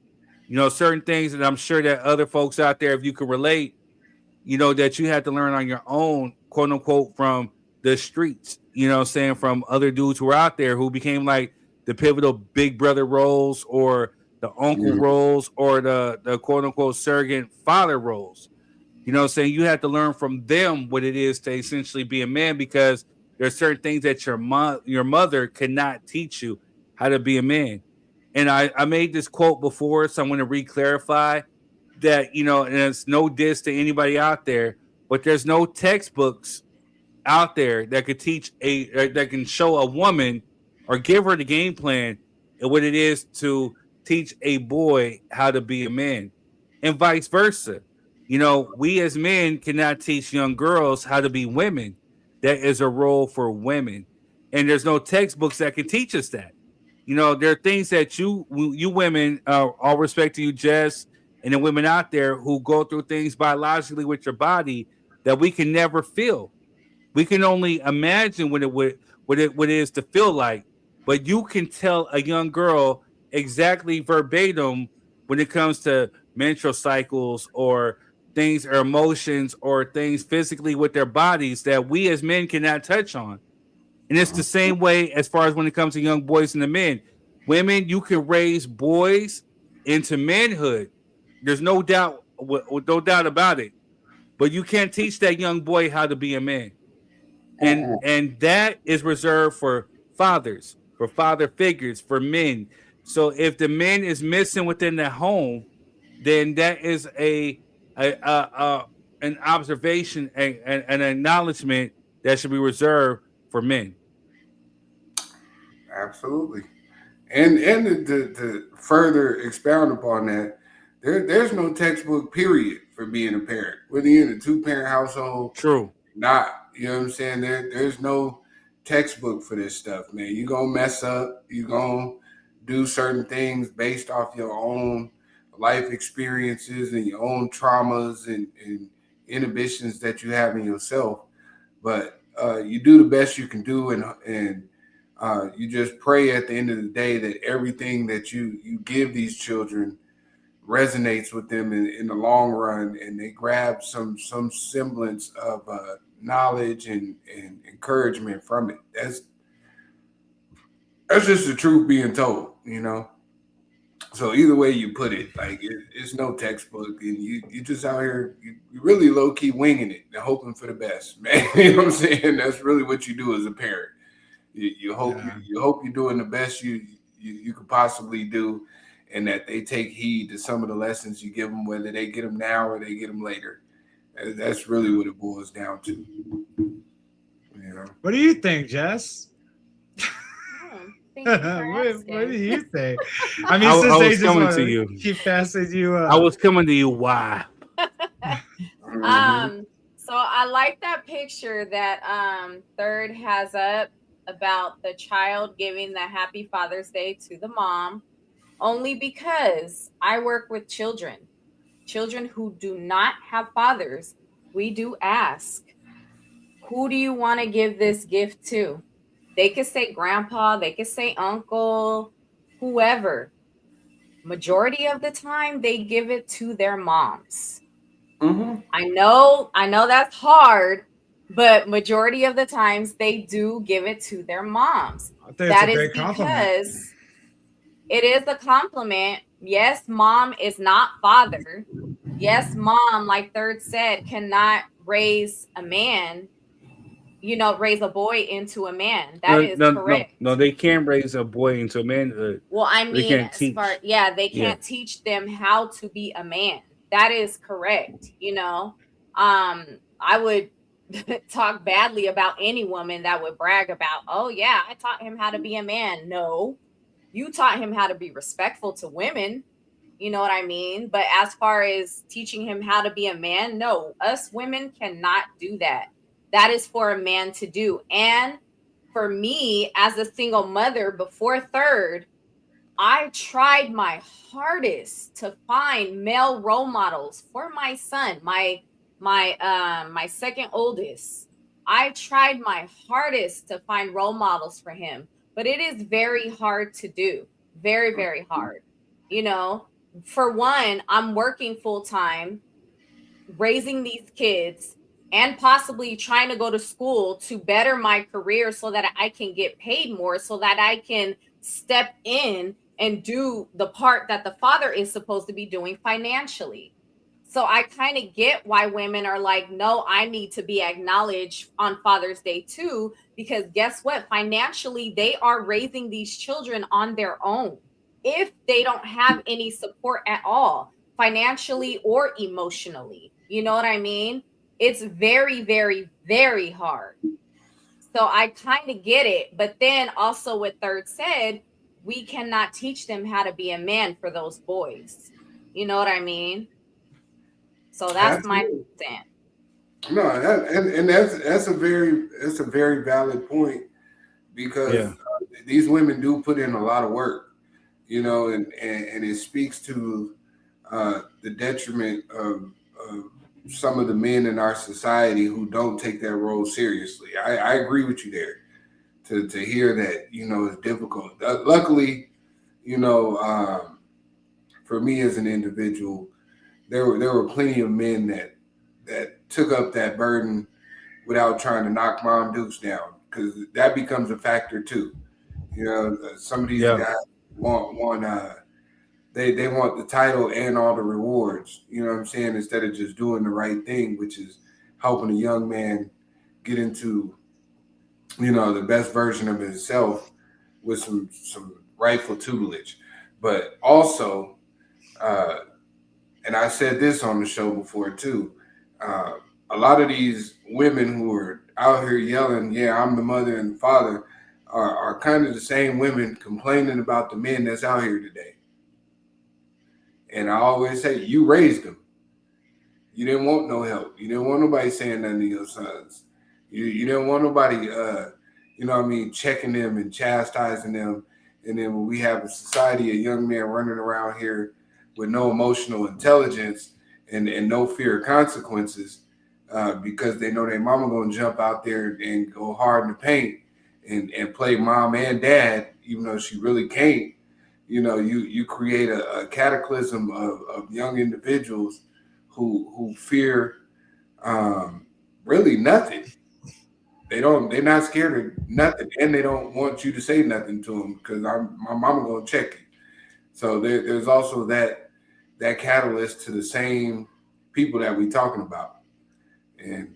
you know, certain things that I'm sure that other folks out there, if you could relate, you know, that you had to learn on your own, quote unquote, from the streets, you know what I'm saying, from other dudes who were out there who became like the pivotal big brother roles or the uncle roles or the quote unquote surrogate father roles. You know what I'm saying? You have to learn from them what it is to essentially be a man because there are certain things that your mother cannot teach you how to be a man. And I made this quote before, so I'm going to re-clarify that, you know, and it's no diss to anybody out there, but there's no textbooks out there that could teach that can show a woman or give her the game plan and what it is to teach a boy how to be a man and vice versa. You know, we as men cannot teach young girls how to be women. That is a role for women. And there's no textbooks that can teach us that. You know, there are things that you women, all respect to you, Jess, and the women out there who go through things biologically with your body that we can never feel. We can only imagine what it is to feel like. But you can tell a young girl exactly verbatim when it comes to menstrual cycles or things or emotions or things physically with their bodies that we as men cannot touch on. And it's the same way as far as when it comes to young boys and the men. Women, you can raise boys into manhood. There's no doubt about it. But you can't teach that young boy how to be a man. And that is reserved for fathers, for father figures, for men. So if the man is missing within the home, then that is an observation and an acknowledgement that should be reserved for men. Absolutely. And to further expound upon that, there's no textbook period for being a parent. Whether you're in a 2-parent household, true, not, you know what I'm saying? There's no textbook for this stuff, man. You're gonna mess up, you're gonna do certain things based off your own life experiences and your own traumas and inhibitions that you have in yourself. But you do the best you can do, and you just pray at the end of the day that everything that you give these children resonates with them in the long run, and they grab some semblance of knowledge and encouragement from it. That's just the truth being told, you know. So either way you put it, like it's no textbook, and you just out here, you really low key winging it and hoping for the best, man. You know what I'm saying? That's really what you do as a parent. You hope you're doing the best you could possibly do, and that they take heed to some of the lessons you give them, whether they get them now or they get them later. That's really what it boils down to. You know. What do you think, Jess? What do you think? I mean, since they just coming to you. Keep passing you up. I was coming to you. Why? So I like that picture that Third has up about the child giving the Happy Father's Day to the mom, only because I work with children who do not have fathers. We do ask, who do you want to give this gift to? They could say grandpa, they could say uncle, whoever. Majority of the time, they give it to their moms. Mm-hmm. I know that's hard, but majority of the times they do give it to their moms. That is because it is a compliment. Yes, mom is not father. Yes, mom, like Third said, cannot raise a man, raise a boy into a man. That is correct. No, they can't raise a boy into a manhood. Well, I mean, they can't teach. They can't teach them how to be a man. That is correct. I would talk badly about any woman that would brag about, oh yeah, I taught him how to be a man. No, you taught him how to be respectful to women. You know what I mean? But as far as teaching him how to be a man, no, us women cannot do that. That is for a man to do. And for me, as a single mother before Third, I tried my hardest to find male role models for my son, my second oldest. I tried my hardest to find role models for him, but it is very hard to do. Very, very hard. For one, I'm working full time, raising these kids, and possibly trying to go to school to better my career so that I can get paid more, so that I can step in and do the part that the father is supposed to be doing financially. So I kind of get why women are like, no, I need to be acknowledged on Father's Day too, because guess what? Financially, they are raising these children on their own. If they don't have any support at all, financially or emotionally, you know what I mean? It's very, very, very hard. So I kind of get it. But then also what Third said, we cannot teach them how to be a man for those boys. You know what I mean? So that's my stand. No, that's a very valid point, because these women do put in a lot of work, and it speaks to the detriment of some of the men in our society who don't take that role seriously. I agree with you there. To hear that, is difficult. Luckily, for me as an individual, there were plenty of men that took up that burden without trying to knock Mom Dukes down, because that becomes a factor too. You know, some of these guys want they want the title and all the rewards. You know what I'm saying? Instead of just doing the right thing, which is helping a young man get into, you know, the best version of himself with some rightful tutelage. But also, and I said this on the show before too, a lot of these women who are out here yelling, yeah, I'm the mother and the father, are kind of the same women complaining about the men that's out here today. And I always say, you raised them. You didn't want no help. You didn't want nobody saying nothing to your sons. You didn't want nobody, you know what I mean, checking them and chastising them. And then when we have a society, a young man running around here with no emotional intelligence and no fear of consequences, because they know their mama gonna jump out there and go hard in the paint and play mom and dad, even though she really can't. You know, you create a cataclysm of young individuals who fear really nothing. They're not scared of nothing, and they don't want you to say nothing to them because my mama gonna check you. So there's also that catalyst to the same people that we talking about. And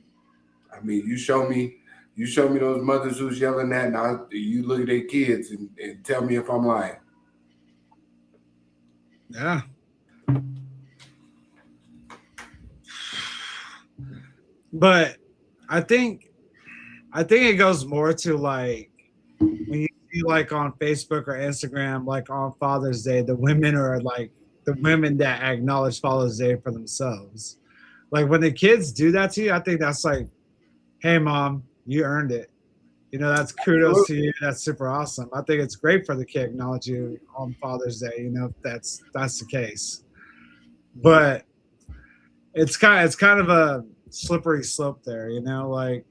I mean, you show me those mothers who's yelling that, and you look at their kids and tell me if I'm lying. Yeah. But I think it goes more to like when you see like on Facebook or Instagram, like on Father's Day, the women are like the women that acknowledge Father's Day for themselves. Like when the kids do that to you, I think that's like, hey mom, you earned it. You know, that's kudos to you. That's super awesome. I think it's great for the kid to acknowledge you on Father's Day, you know, if that's the case. But it's kind of a slippery slope there, you know, like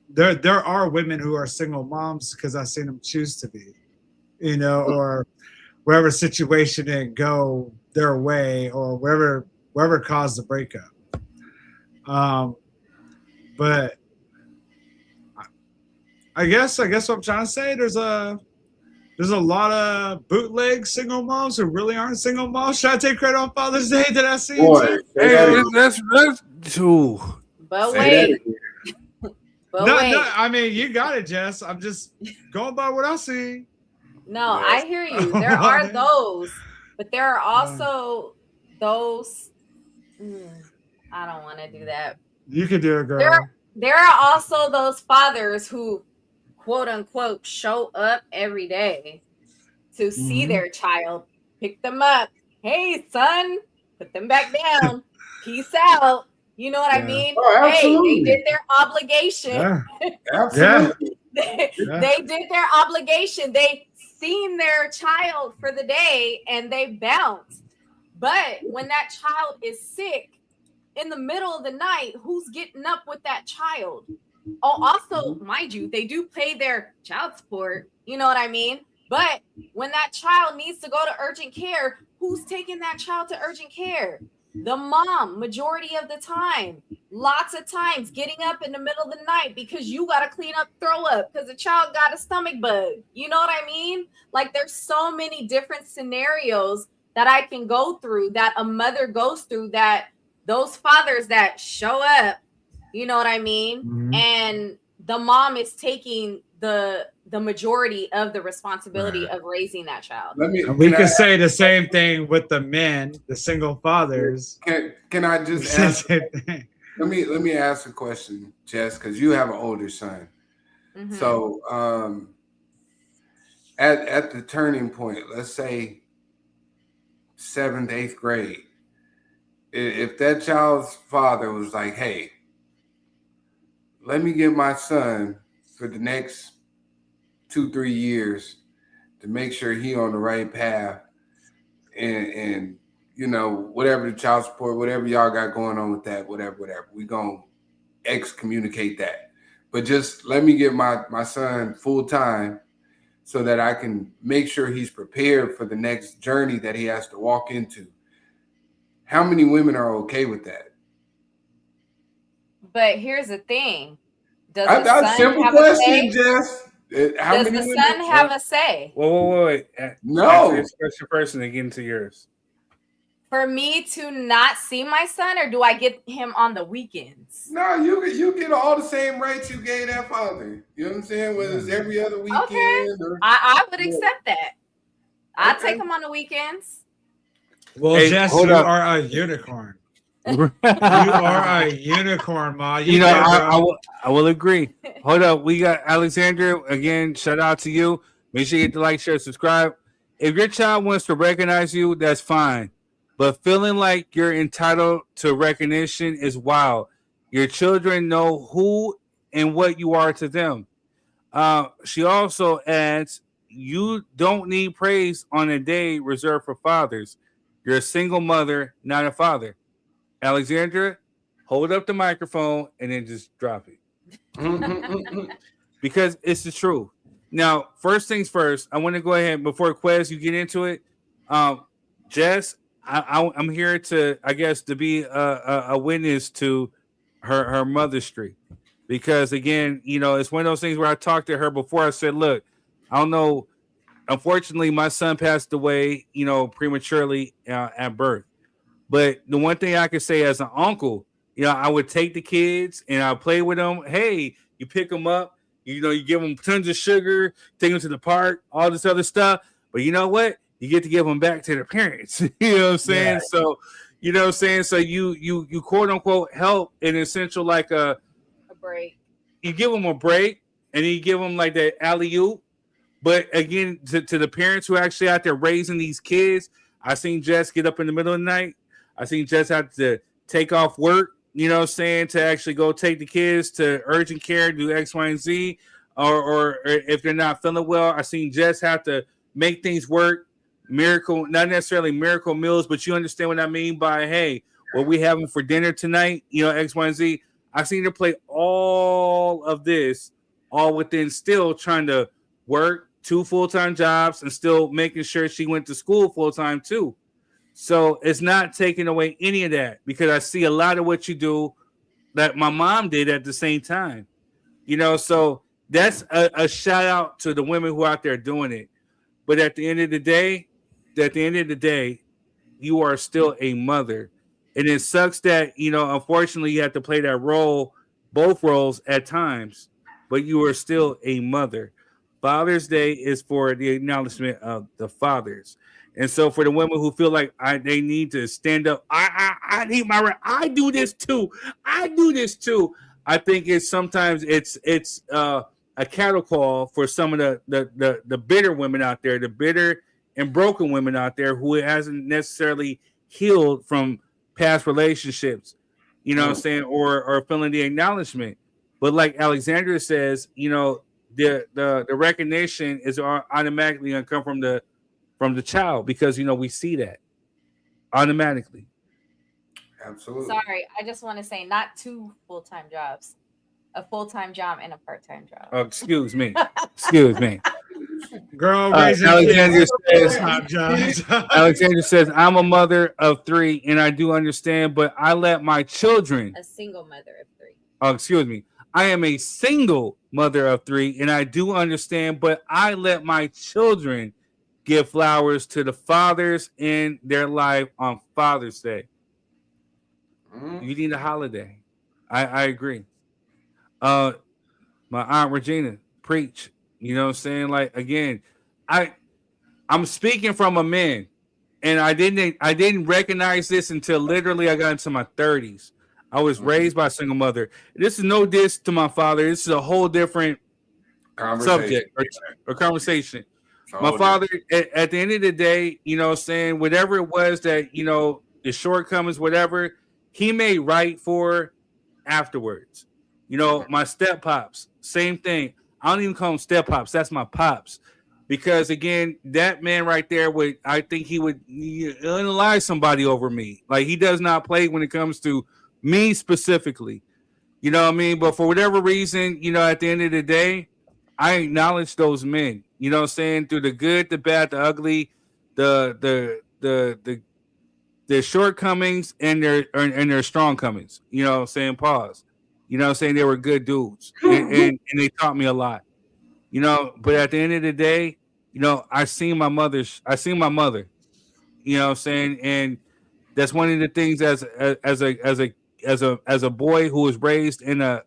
there are women who are single moms because I've seen them choose to be, you know, or wherever situation didn't go their way or wherever caused the breakup. But I guess what I'm trying to say, there's a lot of bootleg single moms who really aren't single moms. Should I take credit on Father's Day? Did I see it? Hey, that's too. But wait. No, I mean, you got it, Jess. I'm just going by what I see. No, I hear you. There are those, but there are also those. I don't want to do that. You can do it, girl. There are also those fathers who, quote unquote, show up every day to see their child, pick them up. Hey, son, put them back down. Peace out. You know what I mean? Oh, hey, they did their obligation. Yeah. Absolutely. They did their obligation. They seen their child for the day and they bounced. But when that child is sick in the middle of the night, who's getting up with that child? Oh, also, mind you, they do pay their child support. You know what I mean? But when that child needs to go to urgent care, who's taking that child to urgent care? The mom, majority of the time. Lots of times getting up in the middle of the night because you got to clean up throw up because the child got a stomach bug. You know what I mean? Like there's so many different scenarios that I can go through, that a mother goes through, that those fathers that show up, you know what I mean? And the mom is taking the majority of the responsibility of raising that child. We can say the same thing with the men, the single fathers. Can I just ask? Let me ask a question, Jess, because you have an older son. So at the turning point, let's say 7th, 8th grade, if that child's father was like, hey, let me get my son for the next 2-3 years to make sure he on the right path and you know, whatever the child support, whatever y'all got going on with that, whatever, we gonna excommunicate that. But just let me get my son full time so that I can make sure he's prepared for the next journey that he has to walk into. how many women are okay with that? But here's the thing: does That's the a son simple have a question, say? Jess. How Does many the women? son have a say? Wait. No. Answer this question first and then get into yours. For me to not see my son, or do I get him on the weekends? No, you get all the same rights you gave that father. You know what I'm saying? Whether it's every other weekend. Okay. Or, I would accept that. I'd Okay. take him on the weekends. Well, Hey, Jess, hold you up. are a unicorn. You are a unicorn, Ma. You know, did, bro. I will agree. Hold up. We got Alexandra. Again, shout out to you. Make sure you hit the like, share, subscribe. If your child wants to recognize you, that's fine. But feeling like you're entitled to recognition is wild. Your children know who and what you are to them. She also adds, you don't need praise on a day reserved for fathers. You're a single mother, not a father. Alexandra, hold up the microphone and then just drop it. Because it's the truth. Now, first things first, I want to go ahead before Quez, you get into it. Jess, I'm here to, I guess, to be a witness to her motherstry. Because again, you know, it's one of those things where I talked to her before. I said, look, I don't know. Unfortunately, my son passed away, you know, prematurely at birth. But the one thing I could say as an uncle, you know, I would take the kids and I play with them. Hey, you pick them up, you know, you give them tons of sugar, take them to the park, all this other stuff. But you know what? You get to give them back to their parents. You know what I'm saying? Yeah. So, you know what I'm saying? So you quote unquote help in essential like a break. You give them a break and then you give them like that alley-oop. But again, to the parents who are actually out there raising these kids, I seen Jess get up in the middle of the night. I seen Jess have to take off work, you know what I'm saying, to actually go take the kids to urgent care, do X, Y, and Z. Or if they're not feeling well, I seen Jess have to make things work. Miracle, not necessarily miracle meals, but you understand what I mean by, hey, what we having for dinner tonight, you know, X, Y, and Z. I seen her play all of this, all within still trying to work 2 full-time jobs and still making sure she went to school full-time too. So it's not taking away any of that because I see a lot of what you do that my mom did at the same time. You know, so that's a shout out to the women who are out there doing it. But at the end of the day, you are still a mother. And it sucks that, you know, unfortunately you have to play that role, both roles at times, but you are still a mother. Father's Day is for the acknowledgement of the fathers. And so for the women who feel like they need to stand up, I need my right. I do this too. I think it's sometimes it's a cattle call for some of the bitter women out there, the bitter and broken women out there who hasn't necessarily healed from past relationships, you know what I'm saying, or feeling the acknowledgement. But like Alexandra says, you know, the recognition is automatically gonna come from the child because, you know, we see that automatically. Absolutely. Sorry, I just want to say not 2 full-time jobs, a full-time job and a part-time job. Oh, excuse me. Girl, Alexandra says, I'm a mother of 3 and I do understand, but I let my children. A single mother of 3. Oh, excuse me. I am a single mother of 3 and I do understand, but I let my children give flowers to the fathers in their life on Father's Day. You need a holiday. I agree. My Aunt Regina, preach. You know what I'm saying? Like, again, I'm speaking from a man, and I didn't recognize this until literally I got into my 30s. I was raised by a single mother. This is no diss to my father. This is a whole different subject or conversation. My father, at the end of the day, you know what I'm saying, whatever it was that, you know, the shortcomings, whatever, he made right for afterwards. You know, my step pops, same thing. I don't even call them step pops. That's my pops. Because again, that man right there I think he would analyze somebody over me. Like, he does not play when it comes to me specifically. You know what I mean? But for whatever reason, you know, at the end of the day, I acknowledge those men. You know what I'm saying? Through the good, the bad, the ugly, the their shortcomings and their strong comings. You know what I'm saying? Pause. You know what I'm saying? They were good dudes. And they taught me a lot. You know, but at the end of the day, you know, I seen my mother. You know what I'm saying? And that's one of the things as a boy who was raised in a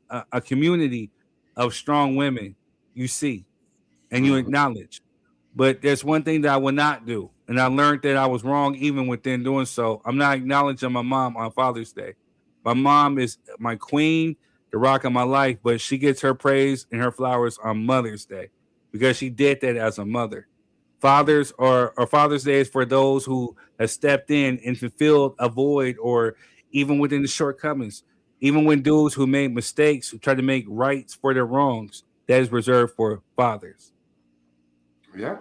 community of strong women, you see and you acknowledge. But there's one thing that I will not do, and I learned that I was wrong even within doing so. I'm not acknowledging my mom on Father's Day. My mom is my queen, the rock of my life, but she gets her praise and her flowers on Mother's Day because she did that as a mother. Fathers or Father's Day is for those who have stepped in and fulfilled a void or even within the shortcomings. Even when dudes who made mistakes, who try to make rights for their wrongs, that is reserved for fathers. Yeah.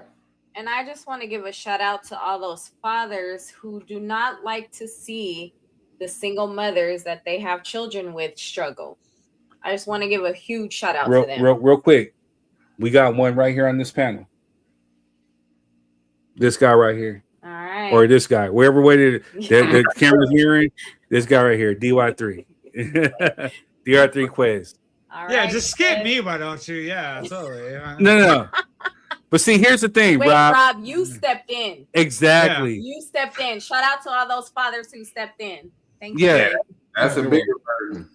And I just want to give a shout out to all those fathers who do not like to see the single mothers that they have children with struggle. I just want to give a huge shout out to them. Real quick. We got one right here on this panel. This guy right here. All right. Or this guy. Wherever way the camera's mirroring, this guy right here, DY3. DY3 Quas. Yeah, just skip me, why don't you? Yeah, totally. No. But see, here's the thing, Wait, Rob. Rob, you stepped in. Exactly. Yeah. You stepped in. Shout out to all those fathers who stepped in. Thank you. Yeah. That's a bigger burden.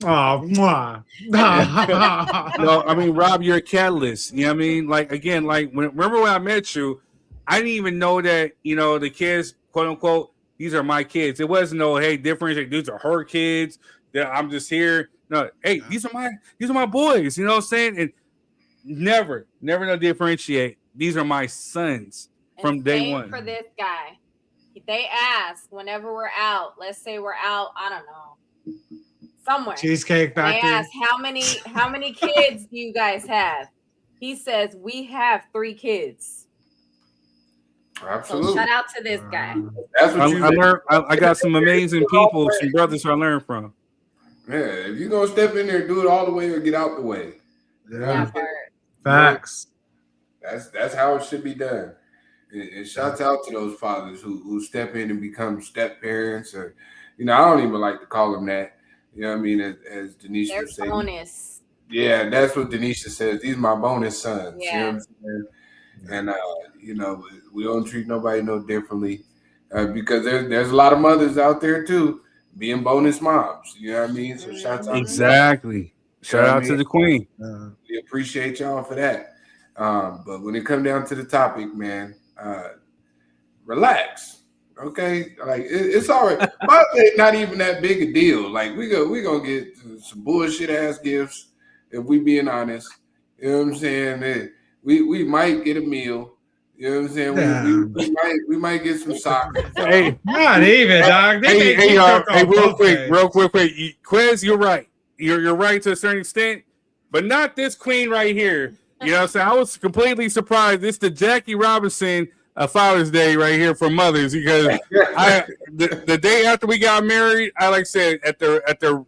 Oh, mwah. No, I mean, Rob, you're a catalyst. You know what I mean? Like, again, like, remember when I met you, I didn't even know that, you know, the kids, quote unquote, these are my kids. It wasn't no, hey, differentiate, these are her kids. That I'm just here. No, hey, these are my boys. You know what I'm saying? And never no differentiate. These are my sons from day one. For this guy, they ask whenever we're out. Let's say we're out. I don't know, somewhere. Cheesecake Factory. They ask how many kids do you guys have? He says we have 3 kids. Absolutely. So shout out to this guy. That's what I learned. I got some amazing people, some brothers I learned from. Yeah, if you're gonna step in there, do it all the way or get out the way. Yeah. Facts. That's how it should be done. And shouts out to those fathers who step in and become step parents, or I don't even like to call them that. You know what I mean? As Denisha said. Bonus. Yeah, that's what Denisha says. These are my bonus sons. Yeah. You know what I'm saying? And we don't treat nobody no differently because there's a lot of mothers out there too being bonus moms. You know what I mean? So shouts out. Exactly. Shout out to the queen. We appreciate y'all for that. But when it comes down to the topic, man, relax. Okay, like it's all right. My day not even that big a deal. Like we gonna get some bullshit ass gifts if we being honest. You know what I'm saying? We might get a meal. You know what I'm saying? Yeah. We might get some socks. Hey, not even, dog. Hey, y'all. Hey, real quick. Quiz, you're right. You're right to a certain extent, but not this queen right here. You know what I'm saying? I was completely surprised. It's the Jackie Robinson Father's Day right here for mothers because the day after we got married, I like said at the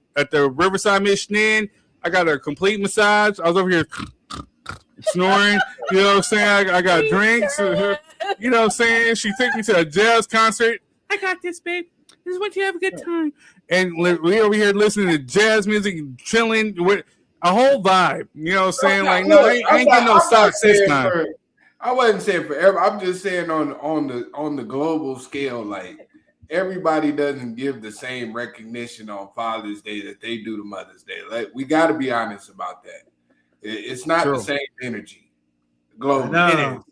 Riverside Mission Inn, I got a complete massage. I was over here snoring. You know what I'm saying? I got drinks. You know what I'm saying? She took me to a jazz concert. I got this, babe. This is what you have a good time. And we over here listening to jazz music, chilling with a whole vibe. You know what I'm saying? Like, no, I ain't getting no socks this time. I wasn't saying forever. I'm just saying on the global scale, like everybody doesn't give the same recognition on Father's Day that they do to Mother's Day. Like we got to be honest about that. It's not the same energy. Globally, No. it is.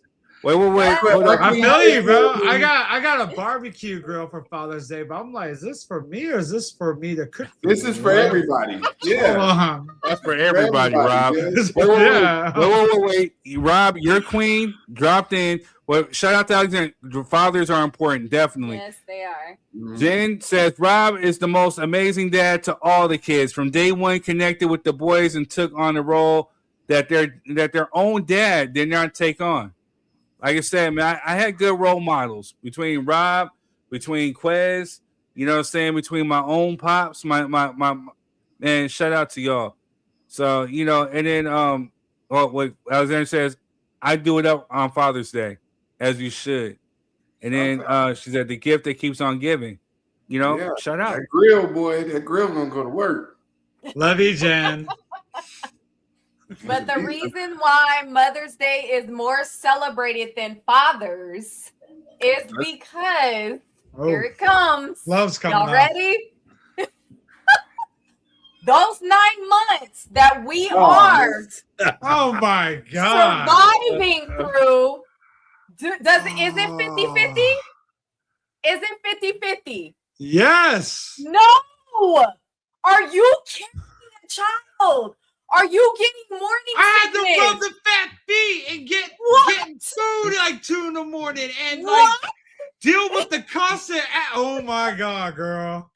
Wait. I feel you, bro. I got a barbecue grill for Father's Day, but I'm like, is this for me or is this for me to cook? This is for everybody. Yeah, that's for everybody, Rob. Yeah. Wait. Rob, your queen dropped in. Well, shout out to Alexander. Fathers are important, definitely. Yes, they are. Jen says Rob is the most amazing dad to all the kids. From day one, connected with the boys and took on the role that their own dad did not take on. Like I said, man, I had good role models between Rob, between Quez, you know what I'm saying, between my own pops, my man, shout out to y'all. So, and then what Alexander says, I do it up on Father's Day, as you should. And then she said the gift that keeps on giving. You know, Yeah, shout out. That grill, boy. That grill gonna go to work. Love you, Jen. But the reason why Mother's Day is more celebrated than Father's is because here it comes. Love's coming. Y'all ready? Those 9 months that we are oh my God surviving through, is it 50-50? Is it 50-50? Yes. No. Are you kidding a child? Are you getting morning I had sickness? to rub the fat feet and getting food like 2 a.m. and What? like deal with the constant. Oh my God, girl.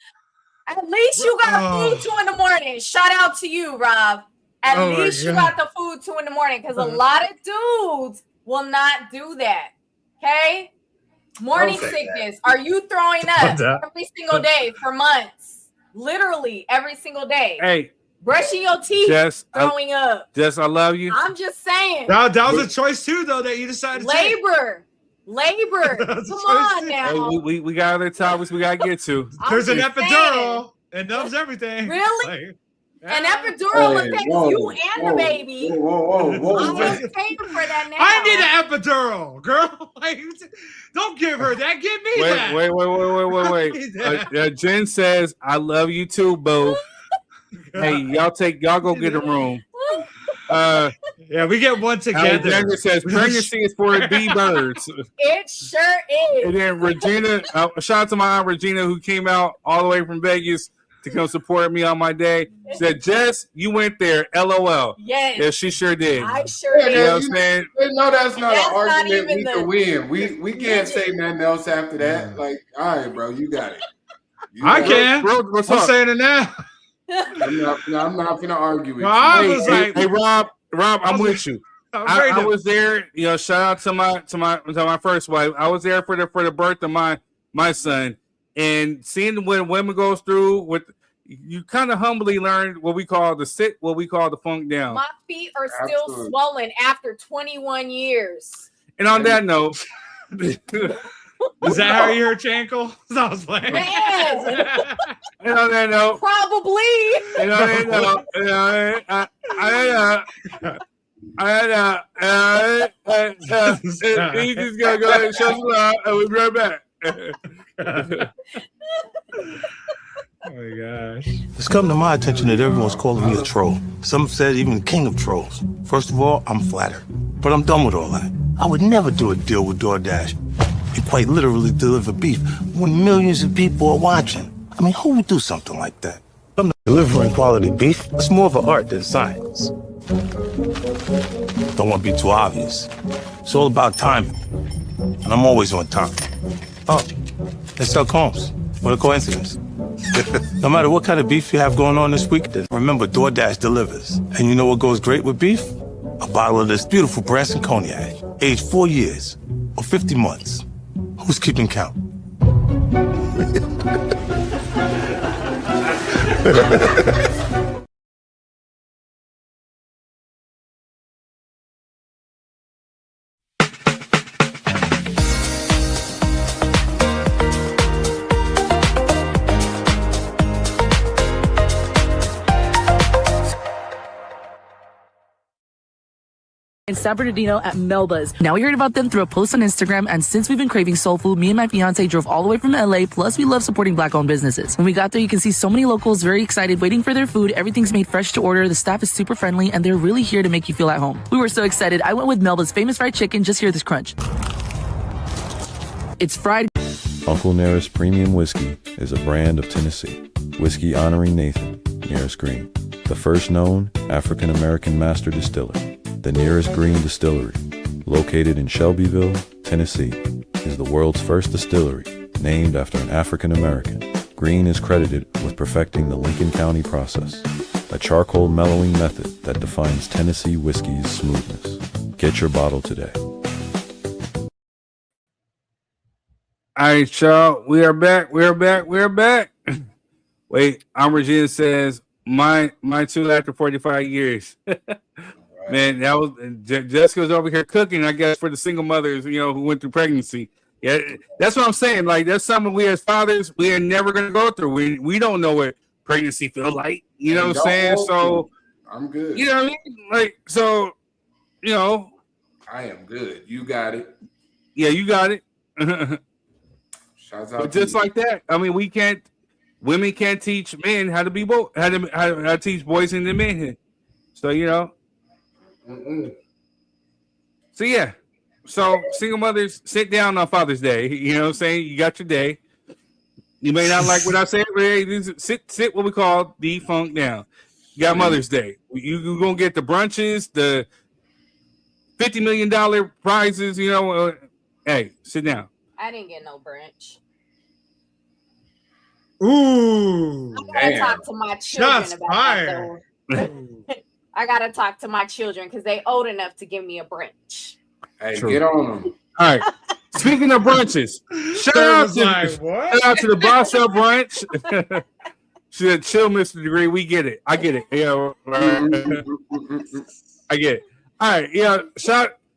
At least you got food 2 a.m. Shout out to you, Rob. At least you got the food 2 a.m. because a lot of dudes will not do that. Okay? Morning sickness. Are you throwing up every single day for months? Literally every single day. Hey. Brushing your teeth, throwing up. Jess, I love you. I'm just saying. That was a choice too, though, that you decided to labor. Come on now. Hey, we got other topics we gotta get to. There's an epidural. It numbs everything. Really? An epidural affects you and the baby. Whoa. I'm just paying for that now. I need an epidural, girl. Don't give her that. Give me that. Wait. Jen says, I love you too, boo. Hey, y'all go get a room. Yeah, we get one together. Alexander says pregnancy is for bee birds. It sure is. And then Regina, shout out to my aunt Regina who came out all the way from Vegas to come support me on my day. Said, Jess, you went there. LOL. Yes. Yeah, she sure did. I sure did. You know what I'm saying? No, that's not an argument we the can win. We can't say nothing else after that. Like, all right, bro, you got it. I can. What's I'm up? saying it now. I'm not gonna argue with well, you. Hey, Rob, I'm with you. I was there. You know, shout out to my first wife. I was there for the birth of my son, and seeing when women goes through with, you kind of humbly learn what we call the funk down. My feet are still swollen after 21 years. And on that note. Is that how you hurt your ankle? I was playing. Yes. And on that note, probably. And on that note, he's just gonna go ahead and show some love, and we'll be right back. Oh my gosh. It's come to my attention that everyone's calling me a troll. Some said even the king of trolls. First of all, I'm flattered. But I'm done with all that. I would never do a deal with DoorDash and quite literally deliver beef when millions of people are watching. I mean, who would do something like that? I'm not delivering quality beef. It's more of an art than science. Don't want to be too obvious. It's all about timing. And I'm always on time. Oh, they sell Combs. What a coincidence. No matter what kind of beef you have going on this week, remember DoorDash delivers. And you know what goes great with beef? A bottle of this beautiful Branson cognac, aged 4 years or 50 months. Who's keeping count? In San Bernardino at Melba's. Now we heard about them through a post on Instagram, and since we've been craving soul food, me and my fiance drove all the way from LA, plus we love supporting Black-owned businesses. When we got there, you can see so many locals very excited, waiting for their food. Everything's made fresh to order, the staff is super friendly, and they're really here to make you feel at home. We were so excited. I went with Melba's famous fried chicken. Just hear this crunch. It's fried. Uncle Nearest Premium Whiskey is a brand of Tennessee. Whiskey honoring Nathan Nearest Green, the first known African-American master distiller. The Nearest Green Distillery, located in Shelbyville, Tennessee, is the world's first distillery named after an African-American. Green is credited with perfecting the Lincoln County process, a charcoal mellowing method that defines Tennessee whiskey's smoothness. Get your bottle today. All right, y'all. We are back. Wait, Regina says, my two after 45 years. Man, that was Jessica was over here cooking, I guess, for the single mothers, who went through pregnancy. Yeah, that's what I'm saying. Like, that's something we as fathers, we are never going to go through. We don't know what pregnancy feel like. You know what I'm saying? So I'm good. You know what I mean? Like, so, you know. I am good. You got it. Yeah, you got it. Shouts out but just like that, I mean, women can't teach men how to be how to teach boys and the men. So, you know. So, yeah. So, single mothers, sit down on Father's Day. You know what I'm saying? You got your day. You may not like what I said, but hey, sit what we call defunct down. You got Mother's Day. You're going to get the brunches, the $50 million prizes, you know. Hey, sit down. I didn't get no brunch. Ooh. I gotta talk to my children about that, though. I gotta talk to my children because they old enough to give me a brunch. Hey, get on them. All right. Speaking of brunches, shout out to the Boss Up Brunch. She said, "Chill, Mr. Degree. We get it. I get it. Yeah, I get it. All right. Yeah.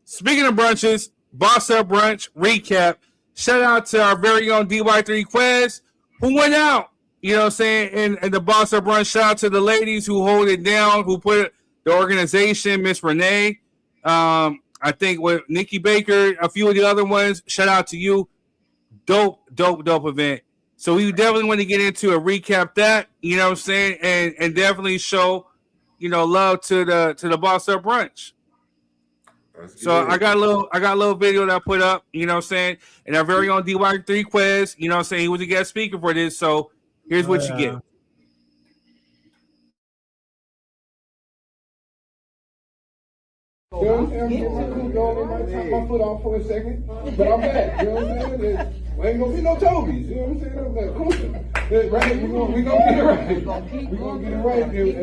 Speaking of brunches, Boss Up Brunch recap. Shout out to our very own DY3 Quas who went out. You know what I'm saying? And the Boss Up Brunch. Shout out to the ladies who hold it down, who put the organization, Miss Renee. I think with Nikki Baker, a few of the other ones. Shout out to you. Dope event. So we definitely want to get into a recap that, you know what I'm saying, and definitely show, you know, love to the Boss Up Brunch. So I got a little video that I put up, you know what I'm saying, and our very own DY3 Quas, you know what I'm saying, he was a guest speaker for this. So here's what you get. You know what I'm saying? I might take my foot off for a second, but I'm back. You know what I'm saying? There ain't gonna be no Tobies. You know what I'm saying? I'm like, cool. Right? We gonna get it right. We gonna get it right. And we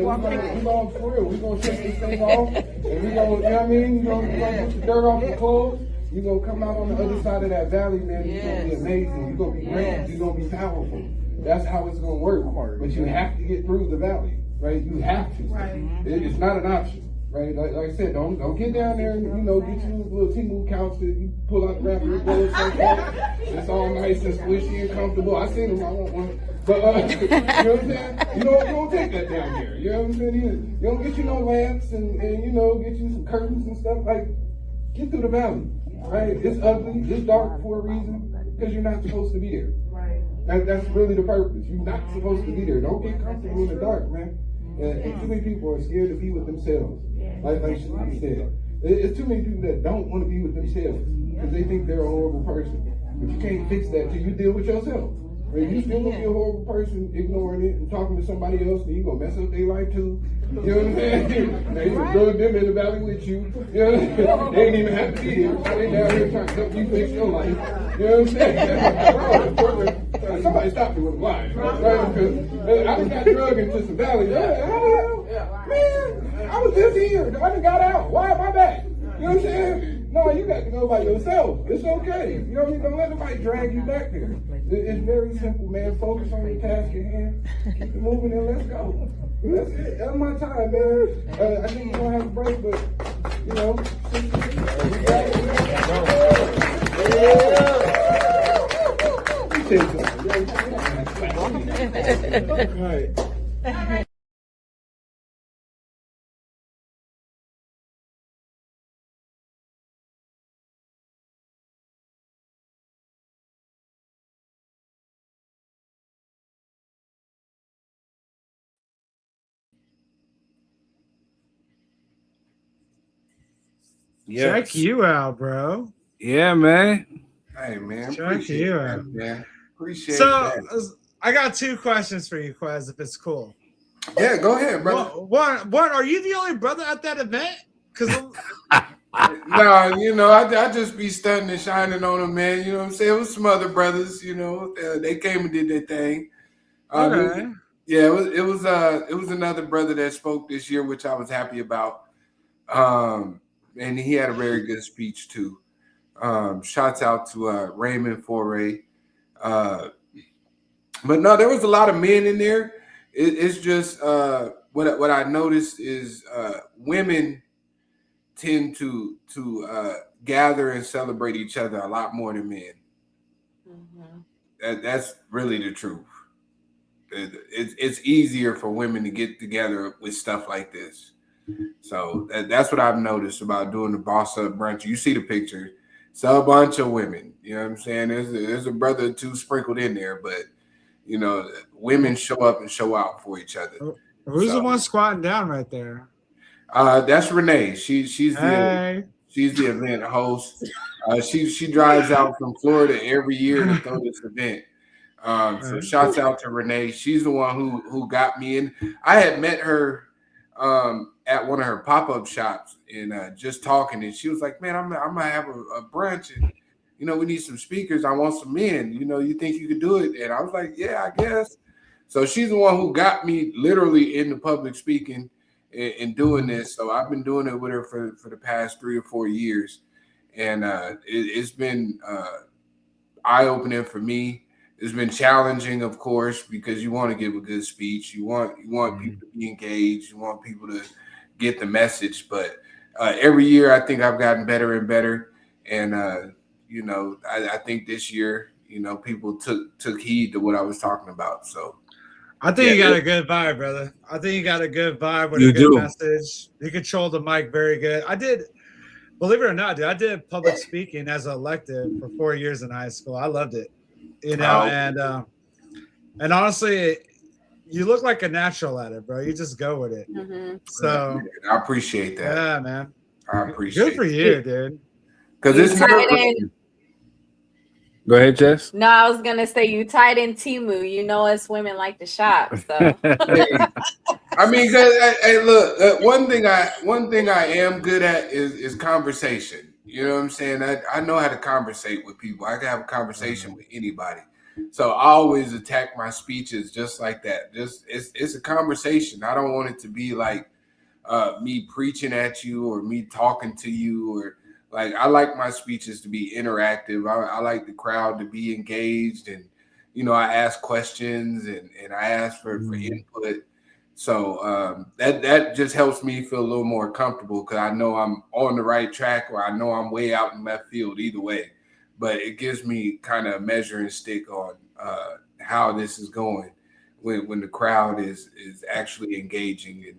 gonna for real. We gonna take this thing off, and we gonna, you know what I mean? We gonna get the dirt off the clothes. You gonna come out on the other side of that valley, man. You're gonna be amazing. You're gonna be great. You're gonna be powerful. That's how it's gonna work. But you have to get through the valley, right? You have to. Right. It's not an option. Right, like I said, don't get down there and, you know, get you a little T-move couch that you pull out the wrap your bullets like that. It's all nice and squishy and comfortable. I seen them, I want one. But you know what I'm saying? You don't take that down there. You know what I'm saying? You don't get you no lamps and you know, get you some curtains and stuff. Like, get through the valley. Right? It's ugly, it's dark for a reason, because you're not supposed to be there. Right. That's really the purpose. You're not supposed to be there. Don't get comfortable in the dark, man. And too many people are scared to be with themselves. Like she said, it's too many people that don't want to be with themselves because they think they're a horrible person. But you can't fix that till you deal with yourself. Right? You still gonna be a horrible person, ignoring it and talking to somebody else, and you gonna mess up their life too. You know what I'm saying? Now you can throw them in the valley with you. You know what I'm saying? They ain't even have to be here. They down here trying to help you fix your life. You know what I'm saying? Somebody stop me with a lie. Right? Because I just got drugged into some valley. How the hell? Man, I was just here. I just got out. Why am I back? You know what I'm saying? No, you got to go by yourself. It's okay. You know what I mean? Don't let nobody drag you back there. It's very simple, man. Focus on your task at hand. Keep it moving and let's go. That's it. That's my time, man. I think we're going to have a break, but, you know. Right. Yes. Check you out, bro. Yeah, man. Hey, man. Check you out, man. Appreciate that. So, I got two questions for you, Quaz, if it's cool. Yeah, go ahead, brother. One, are you the only brother at that event? No, you know, I just be stunting and shining on them, man. You know what I'm saying? It was some other brothers, you know, they came and did their thing. Okay. Yeah, it was another brother that spoke this year, which I was happy about. And he had a very good speech too. Shouts out to Raymond Foray. But no, there was a lot of men in there. It's just what I noticed is women tend to gather and celebrate each other a lot more than men. That's really the truth. It's easier for women to get together with stuff like this. So that's what I've noticed about doing the Boss Up Brunch. You see the picture. It's a bunch of women. You know what I'm saying? There's a brother or two sprinkled in there, but you know, women show up and show out for each other. Who's the one squatting down right there? That's Renee. She's the event host. She drives out from Florida every year to throw this event. So shouts out to Renee. She's the one who got me in. I had met her at one of her pop-up shops and just talking, and she was like, "Man, I'm gonna have a brunch, and you know, we need some speakers. I want some men. You know, you think you could do it?" And I was like, "Yeah, I guess." So she's the one who got me literally into public speaking and doing this. So I've been doing it with her for the past 3 or 4 years, and it's been eye-opening for me. It's been challenging, of course, because you want to give a good speech. You want people to be engaged. You want people to get the message. But every year, I think I've gotten better and better. And you know, I think this year, you know, people took heed to what I was talking about. So I think you got a good vibe, brother. I think you got a good vibe with a good message. You control the mic very good. Believe it or not, dude, I did public speaking as an elective for 4 years in high school. I loved it. You know, and honestly, you look like a natural at it, bro. You just go with it. So I appreciate that. Yeah, man. I appreciate it. Good for you, dude. Because it's Go ahead, Jess. No, I was gonna say you tied in Temu. You know, us women like to shop. So I mean, hey, look, one thing I am good at is conversation. You know what I'm saying? I know how to conversate with people. I can have a conversation with anybody. So I always attack my speeches just like that. Just it's a conversation. I don't want it to be like me preaching at you or me talking to you, or like, I like my speeches to be interactive. I like the crowd to be engaged, and you know, I ask questions and I ask for input. So that just helps me feel a little more comfortable, because I know I'm on the right track, or I know I'm way out in left field either way. But it gives me kind of a measuring stick on how this is going when the crowd is actually engaging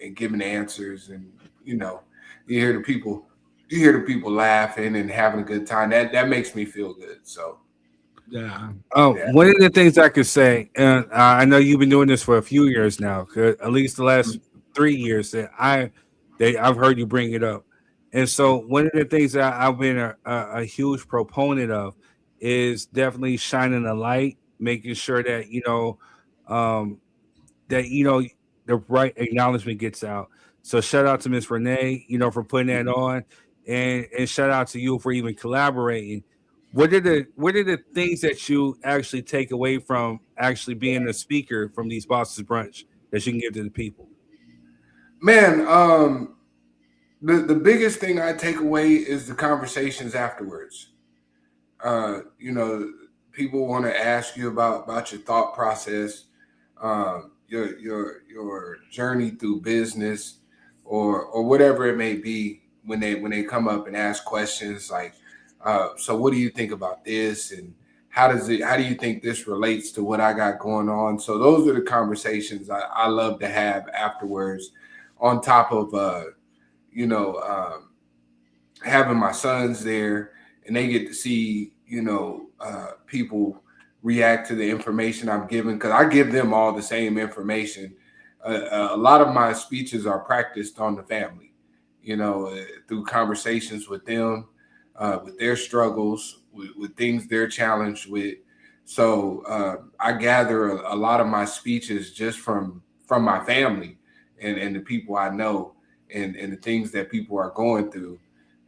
and giving answers, and you know, you hear the people laughing and having a good time. That makes me feel good. So. Yeah. One of the things I could say, and I know you've been doing this for a few years now, at least the last 3 years that I've heard you bring it up. And so one of the things that I've been a huge proponent of is definitely shining a light, making sure that, the right acknowledgement gets out. So shout out to Miss Renee, for putting that on, and shout out to you for even collaborating. What are the things that you actually take away from actually being a speaker from these Boss Up Brunch that you can give to the people? Man, the biggest thing I take away is the conversations afterwards. People want to ask you about your thought process, your journey through business, or whatever it may be, when they come up and ask questions like, so what do you think about this, and how do you think this relates to what I got going on? So those are the conversations I love to have afterwards, on top of having my sons there, and they get to see people react to the information I'm giving, because I give them all the same information. A lot of my speeches are practiced on the family, through conversations with them, with their struggles, with things they're challenged with. So I gather a lot of my speeches just from my family and the people I know, and the things that people are going through.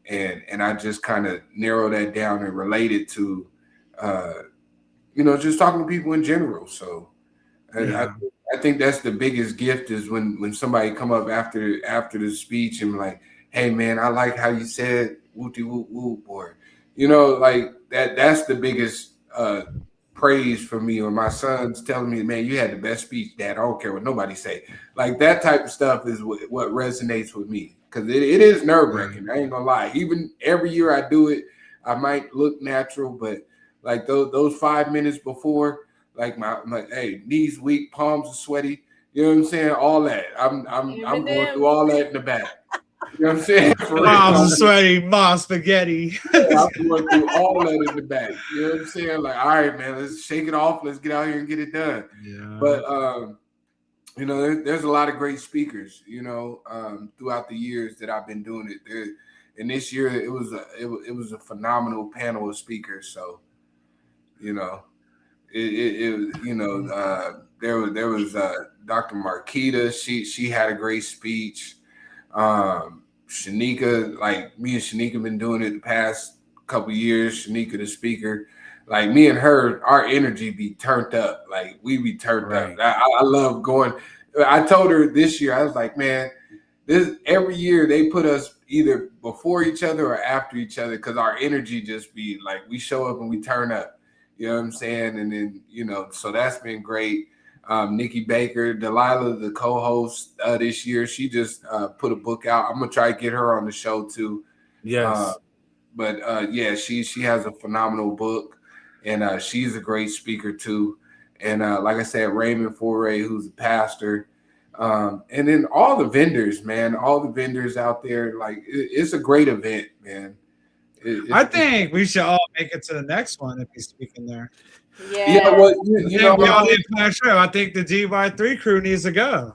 And I just kind of narrow that down and relate it to, just talking to people in general. So I think that's the biggest gift, is when somebody come up after the speech and like, hey man, I like how you said whoopty whoop whoop, or like that's the biggest praise for me. Or my son's telling me, man, you had the best speech, Dad. I don't care what nobody say. Like, that type of stuff is what resonates with me, because it is nerve-wracking. I ain't gonna lie. Even every year I do it, I might look natural, but like those 5 minutes before, like I'm like, hey, knees weak, palms are sweaty. You know what I'm saying? All that. I'm going through all that in the back. You know what I'm saying? Palms are sweaty, mom spaghetti. I'm going through all that in the back. You know what I'm saying? Like, all right, man, let's shake it off. Let's get out here and get it done. Yeah. But you know, there's a lot of great speakers, you know, throughout the years that I've been doing it. And this year it was a phenomenal panel of speakers. So, you know, there was Dr. Marquita. She had a great speech. Shanika, like me and Shanika been doing it the past couple years. Shanika, the speaker, like me and her, our energy be turned up. Like we be turned up. I love going. I told her this year, I was like, man, this every year they put us either before each other or after each other because our energy just be like we show up and we turn up. You know what I'm saying? And then, you know, so that's been great. Nikki Baker, Delilah, the co-host this year, she just put a book out. I'm gonna try to get her on the show too. Yes. Yeah, she has a phenomenal book, and she's a great speaker too. And like I said, Raymond Foray, who's a pastor, and then all the vendors, man, all the vendors out there. Like it's a great event, man. I think we should all make it to the next one if he's speaking there. Yeah, well, you know, I think the DY3 crew needs to go.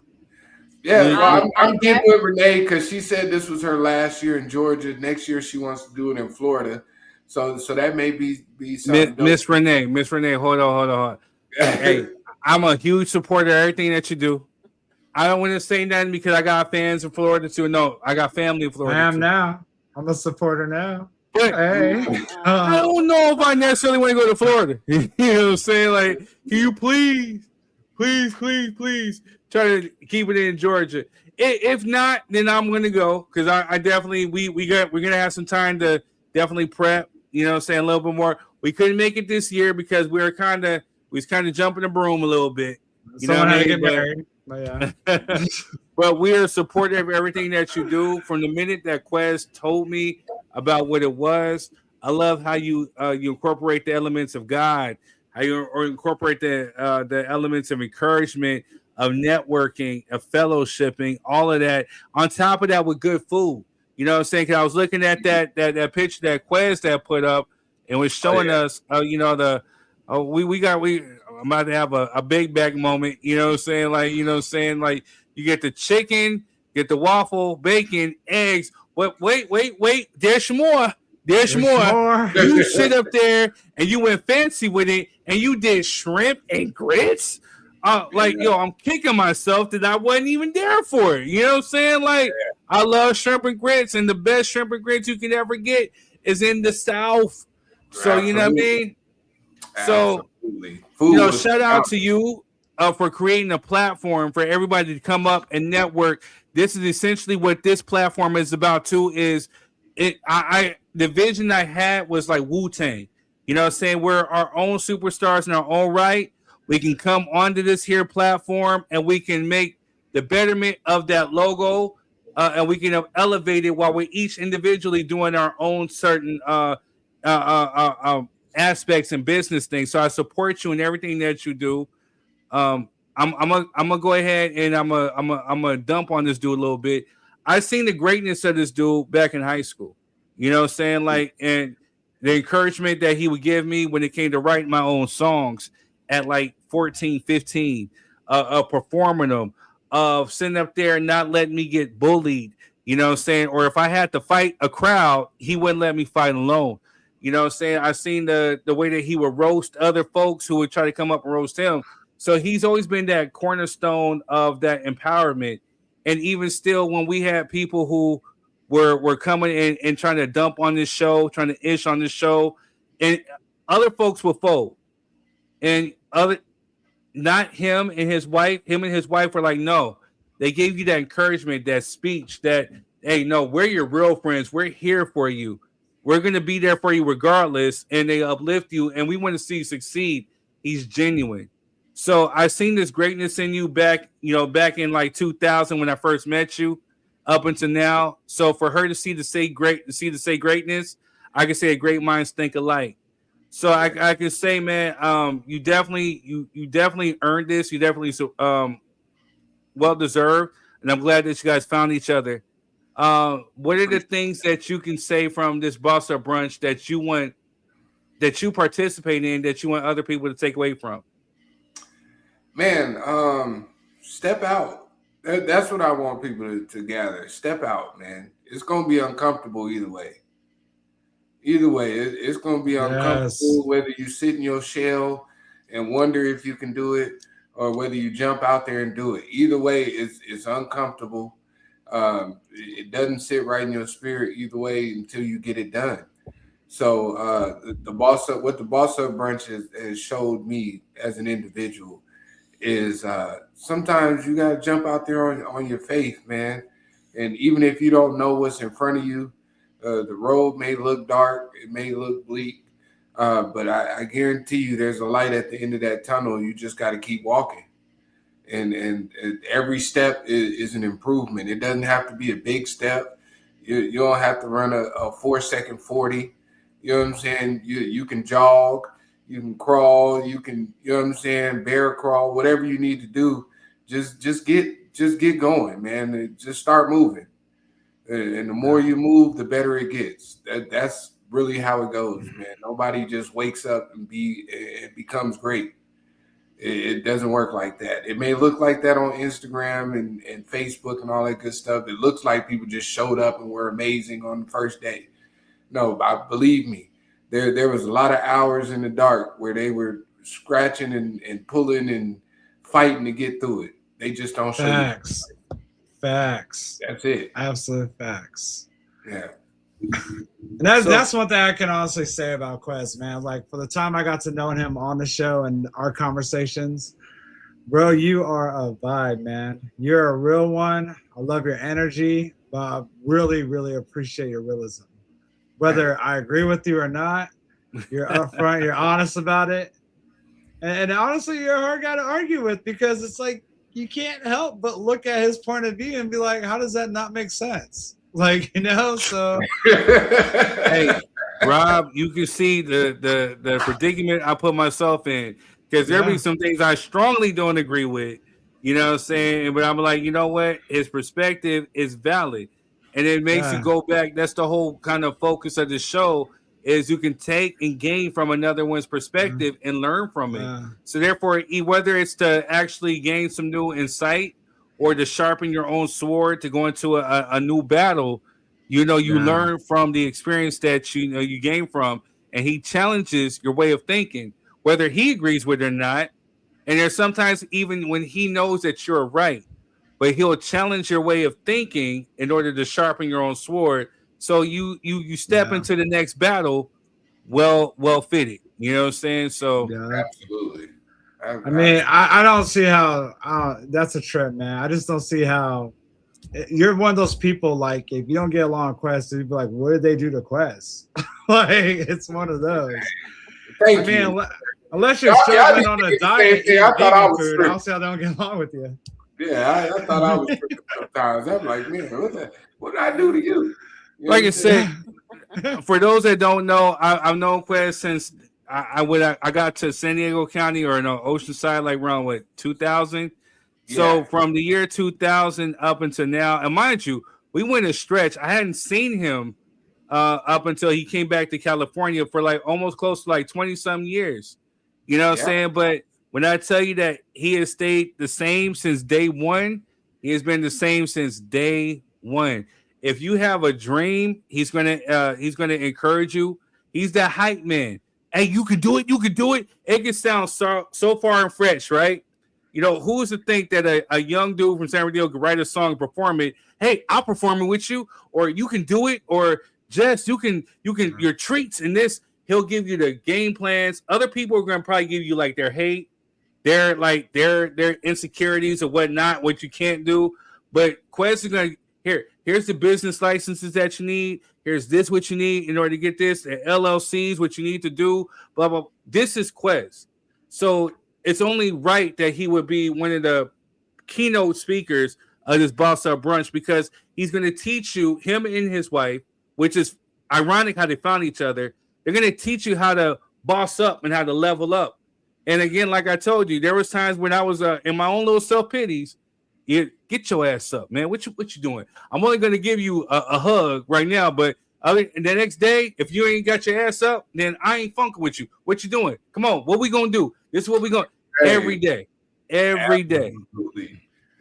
Yeah, well, I'm getting with Renee because she said this was her last year in Georgia. Next year she wants to do it in Florida. So that may be something. Miss Renee, hold on. Hey, I'm a huge supporter of everything that you do. I don't want to say nothing because I got fans in Florida too. No, I got family in Florida. I am too. now. I'm a supporter now. But hey, I don't know if I necessarily want to go to Florida. You know what I'm saying? Like, can you please try to keep it in Georgia? If not, then I'm gonna go because I definitely we're gonna have some time to definitely prep. You know what I'm saying? A little bit more. We couldn't make it this year because we was kind of jumping the broom a little bit. You someone know had to what I get married. But yeah. But we are supportive of everything that you do. From the minute that Quest told me about what it was, I love how you incorporate the elements of God, how you incorporate the elements of encouragement, of networking, of fellowshipping, all of that. On top of that, with good food. You know what I'm saying? Because I was looking at that picture that Quest that put up and was showing us, I'm about to have a big bag moment. You know what I'm saying? Like, you get the chicken, get the waffle, bacon, eggs. Wait. There's more. You sit up there and you went fancy with it and you did shrimp and grits. I'm kicking myself that I wasn't even there for it. You know what I'm saying? Like, I love shrimp and grits, and the best shrimp and grits you can ever get is in the South. So, you know what I mean? So, shout out to you for creating a platform for everybody to come up and network. This is essentially what this platform is about too. The vision I had was like Wu-Tang. You know what I'm saying? We're our own superstars in our own right. We can come onto this here platform and we can make the betterment of that logo and we can elevate it while we're each individually doing our own certain aspects and business things. So I support you in everything that you do. I'm gonna go ahead and I'm gonna dump on this dude a little bit. I seen the greatness of this dude back in high school. You know what I'm saying? Like, and the encouragement that he would give me when it came to writing my own songs at like 14, 15, performing them, of sitting up there and not letting me get bullied. You know what I'm saying? Or if I had to fight a crowd, he wouldn't let me fight alone. You know what I'm saying? I seen the way that he would roast other folks who would try to come up and roast him. So he's always been that cornerstone of that empowerment. And even still, when we had people who were coming in and trying to dump on this show, trying to ish on this show, and other folks will fold. And not him and his wife. Him and his wife were like, no. They gave you that encouragement, that speech, that, hey, no, we're your real friends. We're here for you. We're going to be there for you regardless. And they uplift you. And we want to see you succeed. He's genuine. So I seen this greatness in you back in like 2000 when I first met you up until now. So for her to see greatness, I can say great minds think alike. So I can say, man, you definitely earned this. You definitely well deserved, and I'm glad that you guys found each other. What are the things that you can say from this Boss Up Brunch that you participate in that you want other people to take away from? Man, step out. That's what I want people to gather. Step out, man. It's gonna be uncomfortable either way. Either way, it's gonna be uncomfortable whether you sit in your shell and wonder if you can do it, or whether you jump out there and do it. Either way, it's uncomfortable. It doesn't sit right in your spirit either way until you get it done. So the Boss Up Brunch has showed me as an individual is sometimes you gotta jump out there on your faith, man. And even if you don't know what's in front of you, the road may look dark, it may look bleak, but I guarantee you there's a light at the end of that tunnel. You just got to keep walking. And every step is an improvement. It doesn't have to be a big step. You don't have to run a 4-second 40. You know what I'm saying? You can jog, you can crawl, you can, you know what I'm saying, bear crawl, whatever you need to do. Just get going, man. Just start moving. And the more you move, the better it gets. That's really how it goes, man. Nobody just wakes up and becomes great. It doesn't work like that. It may look like that on Instagram and Facebook and all that good stuff. It looks like people just showed up and were amazing on the first day. No, believe me, there was a lot of hours in the dark where they were scratching and pulling and fighting to get through it. They just don't show you. Facts. That's it. Absolute facts. Yeah. And that's one thing I can honestly say about Quest, man. Like, for the time I got to know him on the show and our conversations, bro, you are a vibe, man. You're a real one. I love your energy, but I really, really appreciate your realism. Whether I agree with you or not, you're upfront, you're honest about it. And honestly, you're a hard guy to argue with, because it's like, you can't help but look at his point of view and be like, how does that not make sense? Like, you know, so hey, Rob, you can see the predicament I put myself in, because there be some things I strongly don't agree with, you know what I'm saying? But I'm like, you know what? His perspective is valid. And it makes you go back. That's the whole kind of focus of the show, is you can take and gain from another one's perspective and learn from it. So therefore, whether it's to actually gain some new insight or to sharpen your own sword to go into a new battle, you know, you learn from the experience that you gain from, and he challenges your way of thinking, whether he agrees with it or not. And there's sometimes even when he knows that you're right, but he'll challenge your way of thinking in order to sharpen your own sword. So you step into the next battle well fitted. You know what I'm saying? So absolutely. I mean, I don't see how that's a trip, man. I just don't see how you're one of those people, like, if you don't get along with Quest, you'd be like, what did they do to Quest? Like, it's one of those. Thank you. Unless you're struggling on a diet, I thought I was food, I'll say I don't get along with you. Yeah, I thought I was tripping sometimes. I'm like, man, what did I do to you? Like I said, for those that don't know, I've known Quest since I got to San Diego County, or Oceanside, like around 2000. So from the year 2000 up until now, and mind you, we went a stretch. I hadn't seen him up until he came back to California for like almost close to like 20-some years. You know what I'm saying? But when I tell you that he has stayed the same since day one, he has been the same since day one. If you have a dream, he's gonna encourage you. He's that hype man. Hey, you can do it. You can do it. It can sound so far and fresh, right? You know, who is to think that a young dude from San Diego could write a song and perform it? Hey, I'll perform it with you, or you can do it, or Jess, you can your treats in this. He'll give you the game plans. Other people are gonna probably give you like their hate, their insecurities or whatnot, what you can't do. But Quest is gonna here's the business licenses that you need. Here's this what you need in order to get this. The LLCs, what you need to do. Blah blah. This is Quest. So it's only right that he would be one of the keynote speakers of this Boss Up Brunch, because he's going to teach you, him and his wife, which is ironic how they found each other. They're going to teach you how to boss up and how to level up. And again, like I told you, there was times when I was in my own little self-pities. Get your ass up, man. What you doing? I'm only going to give you a hug right now, but the next day, if you ain't got your ass up, then I ain't funking with you. What you doing? Come on, what we going to do? This is what we going to every day.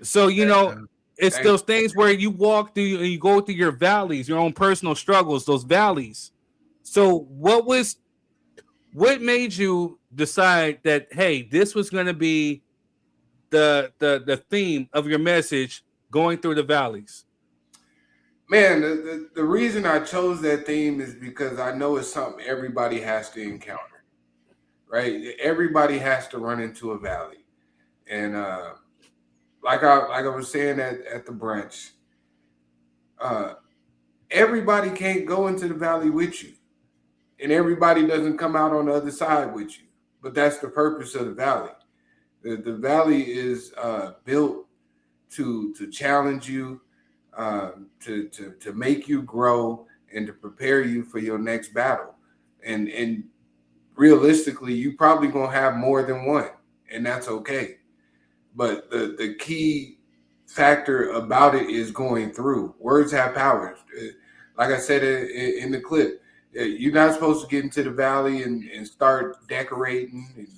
So, it's those things where you walk through and you go through your valleys, your own personal struggles, those valleys. So what made you decide that, hey, this was going to be the theme of your message, going through the valleys? Man, the reason I chose that theme is because I know it's something everybody has to encounter, right? Everybody has to run into a valley. And like I was saying at the brunch, everybody can't go into the valley with you. And everybody doesn't come out on the other side with you. But that's the purpose of the valley. The valley is built to challenge you, to make you grow, and to prepare you for your next battle. And realistically, you probably gonna have more than one, and that's okay. But the key factor about it is going through. Words have power. Like I said in the clip, you're not supposed to get into the valley and start decorating and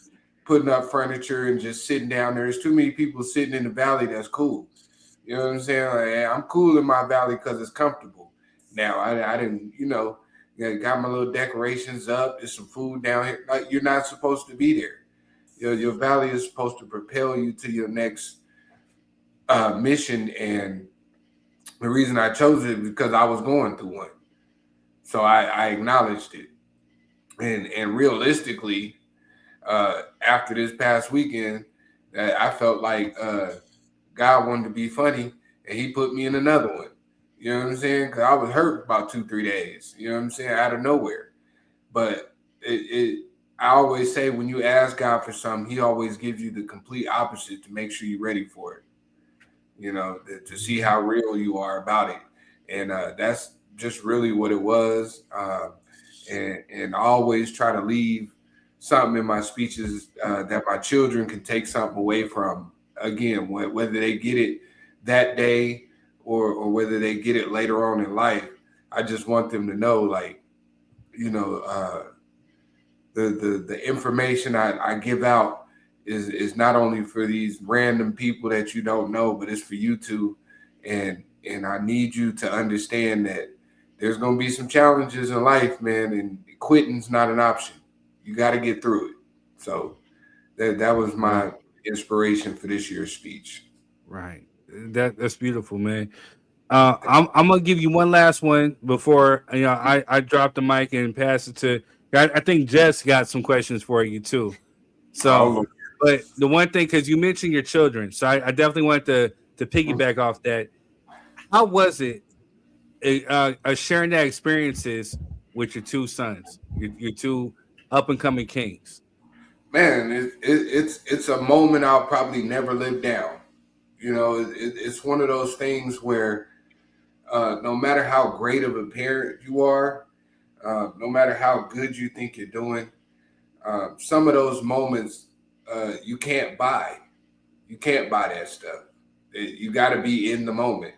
putting up furniture and just sitting down there. There's too many people sitting in the valley that's cool. You know what I'm saying? Like, hey, I'm cool in my valley because it's comfortable. Now, I didn't, got my little decorations up. There's some food down here. Like, you're not supposed to be there. Your valley is supposed to propel you to your next mission. And the reason I chose it is because I was going through one. So I acknowledged it. And realistically, after this past weekend, I felt like God wanted to be funny, and he put me in another one. You know what I'm saying? Because I was hurt about 2-3 days. You know what I'm saying? Out of nowhere. But I always say, when you ask God for something, he always gives you the complete opposite to make sure you're ready for it. To see how real you are about it. And that's just really what it was. And I always try to leave something in my speeches that my children can take something away from. Again, whether they get it that day or whether they get it later on in life, I just want them to know, like, the information I give out is not only for these random people that you don't know, but it's for you too. And I need you to understand that there's going to be some challenges in life, man, and quitting's not an option. You got to get through it. So that was my inspiration for this year's speech. Right. That's beautiful, man. I'm gonna give you one last one before I drop the mic and pass it to. I think Jess got some questions for you too. So, but the one thing, because you mentioned your children, so I definitely want to piggyback off that. How was it sharing that experiences with your two sons, your two up and coming kings? Man, it's a moment I'll probably never live down. It's one of those things where no matter how great of a parent you are, no matter how good you think you're doing, some of those moments you can't buy. You can't buy that stuff. You got to be in the moment,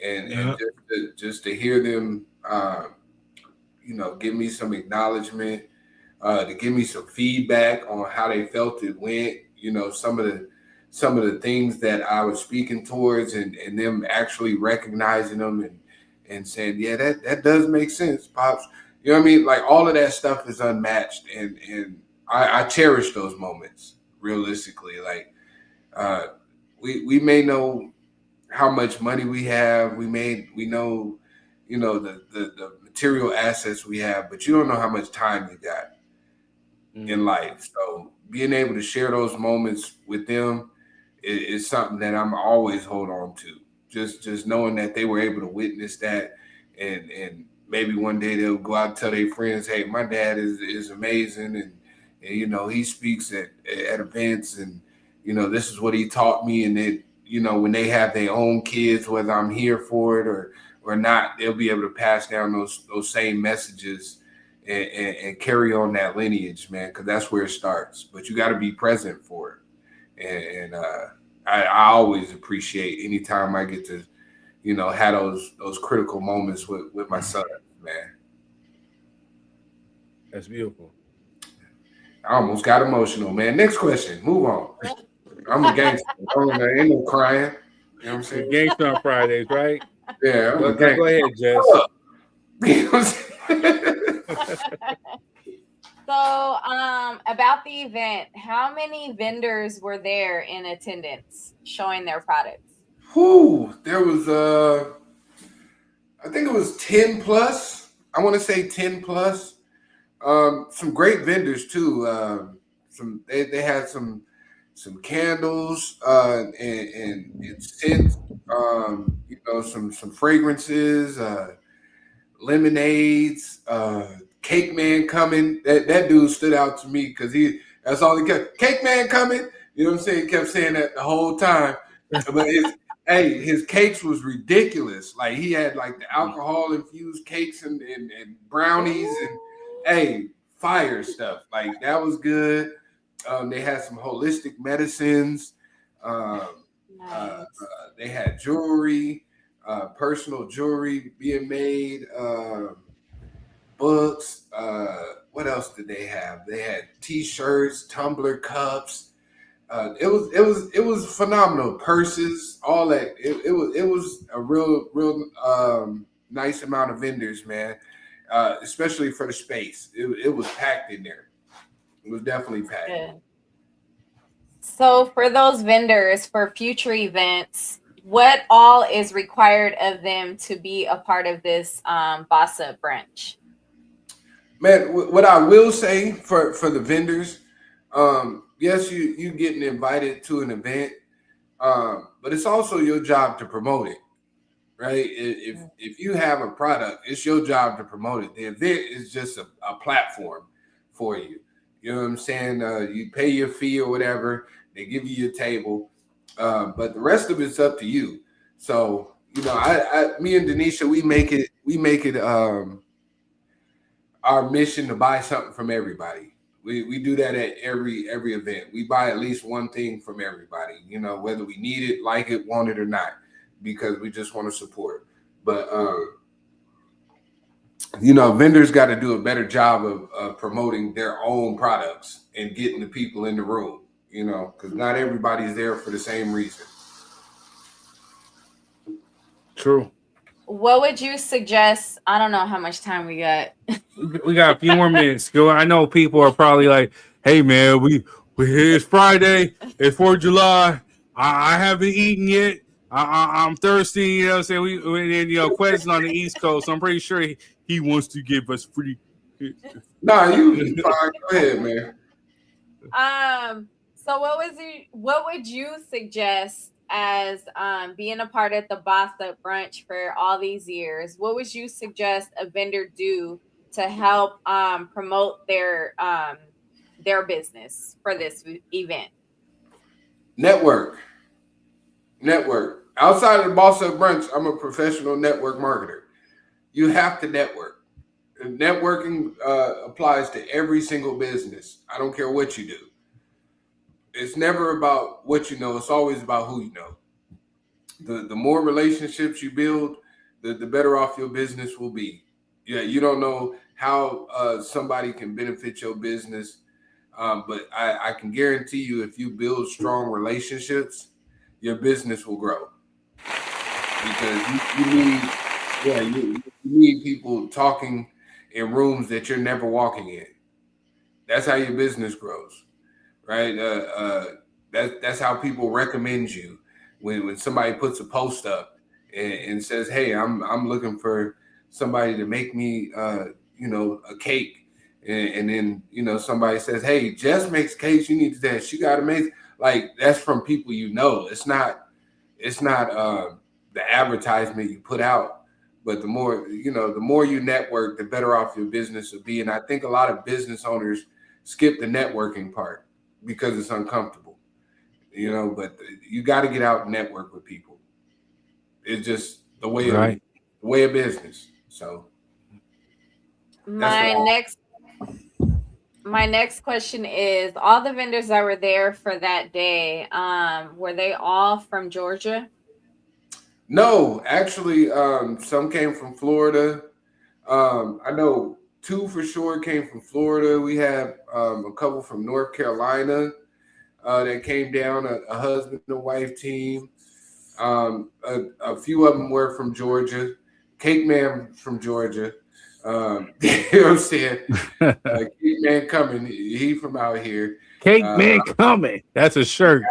and just to hear them, give me some acknowledgement, to give me some feedback on how they felt it went. Some of the things that I was speaking towards, and them actually recognizing them and saying, yeah, that does make sense, Pops. You know what I mean? Like, all of that stuff is unmatched, and I cherish those moments. Realistically, like, we may know how much money we have, we know, the material assets we have, but you don't know how much time you got in life. So being able to share those moments with them is something that I'm always hold on to. Just knowing that they were able to witness that, and maybe one day they'll go out and tell their friends, hey, my dad is amazing, and he speaks at events, and this is what he taught me. And it, when they have their own kids, whether I'm here for it or not, they'll be able to pass down those same messages and carry on that lineage, man, because that's where it starts. But you got to be present for it. And I always appreciate anytime I get to, have those critical moments with my son, man. That's beautiful. I almost got emotional, man. Next question. Move on. I'm a gangster. Ain't no crying. You know what I'm saying? Gangster on Fridays, right? Yeah, I'm a Go ahead, Jess. You know what I'm saying? So, about the event, how many vendors were there in attendance showing their products? There was I think it was 10 plus. I want to say 10 plus. Some great vendors too. They had some candles and scents. Some fragrances, lemonades. Cake Man coming. That dude stood out to me because that's all he kept. Cake Man coming. You know what I'm saying? He kept saying that the whole time. But his cakes was ridiculous. Like he had like the alcohol infused cakes and brownies and fire stuff. Like that was good. They had some holistic medicines. They had jewelry, personal jewelry being made. Books. What else did they have? They had T-shirts, tumbler cups. It was phenomenal. Purses, all that. It was a real nice amount of vendors, man. Especially for the space. It was packed in there. It was definitely packed. Good. So for those vendors for future events, what all is required of them to be a part of this Boss Up Brunch? Man, what I will say for the vendors, yes, you getting invited to an event, but it's also your job to promote it, right? If you have a product, it's your job to promote it. The event is just a platform for you. You know what I'm saying? You pay your fee or whatever, they give you your table, but the rest of it's up to you. So me and Denisha, we make it our mission to buy something from everybody. We do that at every event. We buy at least one thing from everybody, whether we need it, like it, want it or not, because we just want to support. But vendors got to do a better job of promoting their own products and getting the people in the room, because not everybody's there for the same reason. True. What would you suggest? I don't know how much time we got. We got a few more minutes. I know people are probably like, "Hey, man, we it's Friday. It's 4th of July. I haven't eaten yet. I'm thirsty." You know what I'm saying? And Quest is on the East Coast, so I'm pretty sure he wants to give us free. Nah, you fine. Go ahead, man. So what would you suggest as being a part of the Boss Up Brunch for all these years? What would you suggest a vendor do to help promote their business for this event? Network. Outside of the Boss Up Brunch, I'm a professional network marketer. You have to network. Networking applies to every single business. I don't care what you do. It's never about what you know. It's always about who you know. The more relationships you build, the better off your business will be. Yeah, you don't know how somebody can benefit your business, but I can guarantee you, if you build strong relationships, your business will grow. Because you need people talking in rooms that you're never walking in. That's how your business grows. Right, that's how people recommend you. When somebody puts a post up and says, "Hey, I'm looking for somebody to make me, a cake," and then somebody says, "Hey, Jess makes cakes. You need to that. She got to make." Like, that's from people you know. It's not the advertisement you put out, but the more you network, the better off your business will be. And I think a lot of business owners skip the networking part because it's uncomfortable, but you got to get out and network with people. It's just the way of business. So My next question is, all the vendors that were there for that day, were they all from Georgia? No, actually, some came from Florida. I know 2 for sure came from Florida. We had a couple from North Carolina that came down, a husband and wife team. A few of them were from Georgia. Cake Man from Georgia. You know what I'm saying? Cake Man coming. He from out here. Cake Man coming. That's a shirt.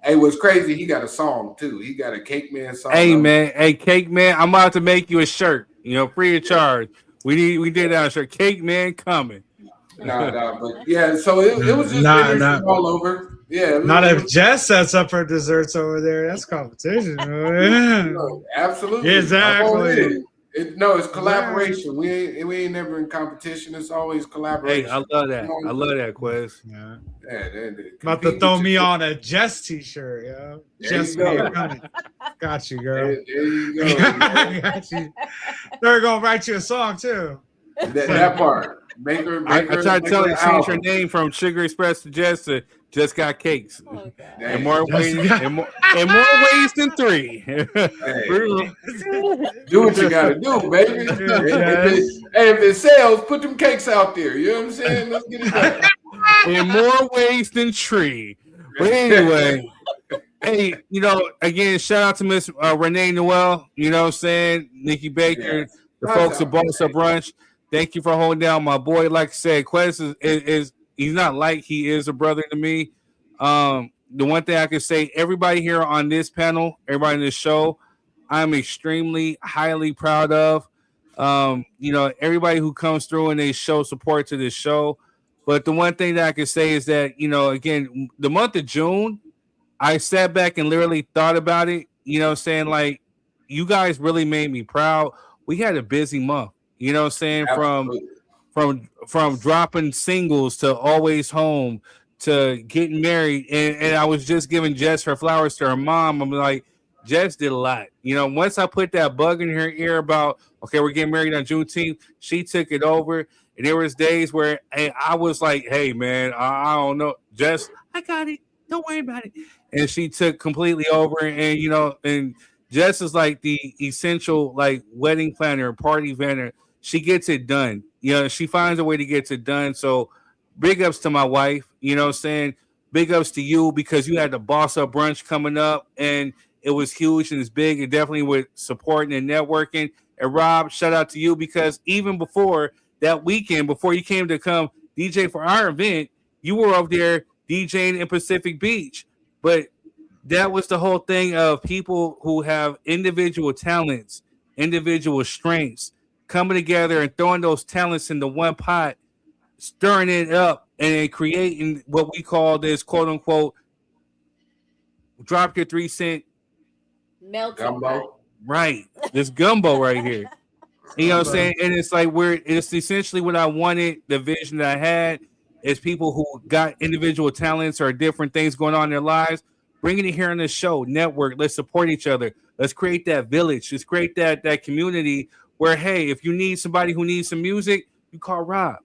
Hey, what's crazy? He got a song too. He got a Cake Man song. Hey man, Cake Man, I'm about to make you a shirt. Free of charge. We did that shirt. Cake Man coming. Nah, but yeah. So it was just vendors from all over. Yeah. Not if Jess sets up her desserts over there. That's competition. Absolutely. Exactly. It's collaboration. We ain't never in competition. It's always collaboration. Hey, I love that. I love that, Quez. Yeah. About to throw me on a Jess t-shirt, yeah. Jess coming. Got you, girl. There you go. Got you. They're gonna write you a song too. That part. I tried to tell her to change her name from Sugar Express to Jess to Just Got Cakes. In more ways than 3. Do what you gotta do, baby. If it sells, put them cakes out there. You know what I'm saying? Let's get it done. In more ways than 3. But anyway, hey, again, shout out to Miss Renee Noel, you know what I'm saying? Nikki Baker, the folks at Boss Up Brunch. Thank you for holding down my boy. Like I said, Quest is he's not like he is a brother to me. The one thing I can say, everybody here on this panel, everybody in this show, I'm extremely highly proud of. Everybody who comes through and they show support to this show. But the one thing that I can say is that, again, the month of June, I sat back and literally thought about it, saying, like, you guys really made me proud. We had a busy month, saying, from dropping singles to Always Home to getting married. And I was just giving Jess her flowers to her mom. I'm like, Jess did a lot. Once I put that bug in her ear about, okay, we're getting married on Juneteenth, she took it over. And there was days where I was like, hey, man, I don't know. Jess, I got it. Don't worry about it. And she took completely over. And, and Jess is like the essential, like, wedding planner, party planner. She gets it done. She finds a way to get it done. So big ups to my wife. Saying big ups to you because you had the Boss Up Brunch coming up. And it was huge and it's big. And definitely with supporting and networking. And Rob, shout out to you because even before that weekend, before you came to come DJ for our event, you were up there DJing in Pacific Beach. But that was the whole thing of people who have individual talents, individual strengths, coming together and throwing those talents into one pot, stirring it up and creating what we call this quote unquote drop your 3 cent gumbo. Right. This gumbo right here. You know what I'm saying? And it's like it's essentially what I wanted, the vision that I had is people who got individual talents or different things going on in their lives, bringing it here on the show, network, let's support each other. Let's create that village. Let's create that community where, hey, if you need somebody who needs some music, you call Rob.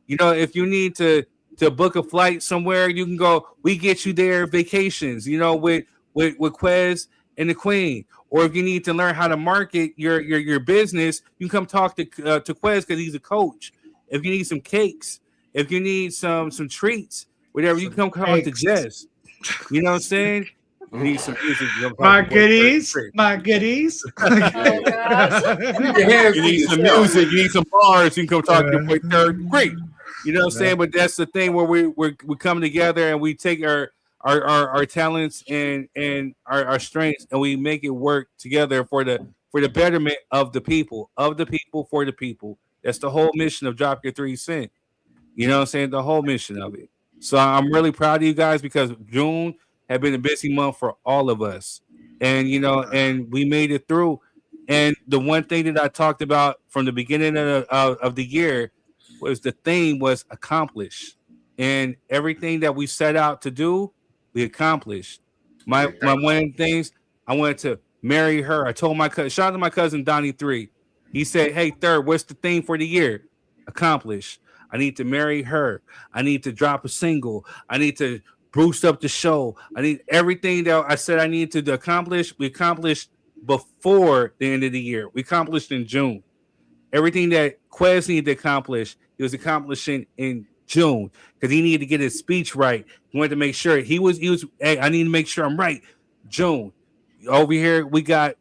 If you need to book a flight somewhere, you can go, we get you there vacations, with Quez and the Queen. Or if you need to learn how to market your business, you can come talk to Quez because he's a coach. If you need some cakes, if you need some treats, whatever, you can come talk to Jess. You know what I'm saying? You need some music. My goodies. You need some music. You need some bars. You can come talk to your boy Third. Great. You know what I'm saying? But that's the thing where we come together and we take our talents and our strengths and we make it work together for the betterment of the people for the people. That's the whole mission of Drop Your 3 Cent. You know what I'm saying? The whole mission of it. So I'm really proud of you guys because June had been a busy month for all of us. And, and we made it through. And the one thing that I talked about from the beginning of the year was the theme was accomplish. And everything that we set out to do, we accomplished. My one of the things, I wanted to marry her. I told my cousin, shout out to my cousin Donnie 3. He said, hey, Third, what's the theme for the year? accomplish. I need to marry her. I need to drop a single. I need to boost up the show. I need everything that I said I need to accomplish. We accomplished before the end of the year. We accomplished in June. Everything that Quas needed to accomplish, he was accomplishing in June because he needed to get his speech right. He wanted to make sure he was. Hey, I need to make sure I'm right. June. Over here, we got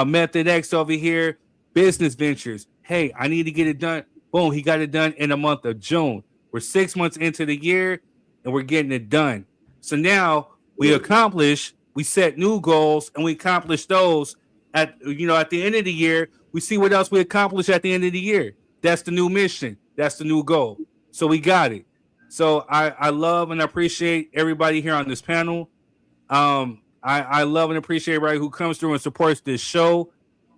Method X over here. Business ventures. Hey, I need to get it done. Boom, he got it done in the month of June. We're 6 months into the year, and we're getting it done. So now we set new goals, and we accomplish those at the end of the year. We see what else we accomplish at the end of the year. That's the new mission. That's the new goal. So we got it. So I love and appreciate everybody here on this panel. I love and appreciate everybody who comes through and supports this show.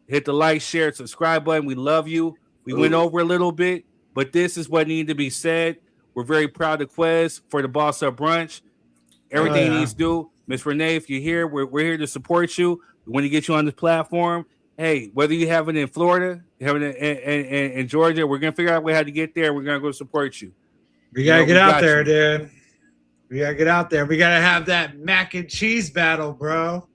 Hit the like, share, subscribe button. We love you. We went over a little bit, but this is what needed to be said. We're very proud of Quas for the Boss Up Brunch. Everything he needs to do. Miss Renee, if you're here, we're here to support you. We want to get you on this platform. Hey, whether you have it in Florida, you have it in Georgia, we're going to figure out a way how to get there. We're going to go support you. We got to get out there, dude. We got to get out there. We got to have that mac and cheese battle, bro.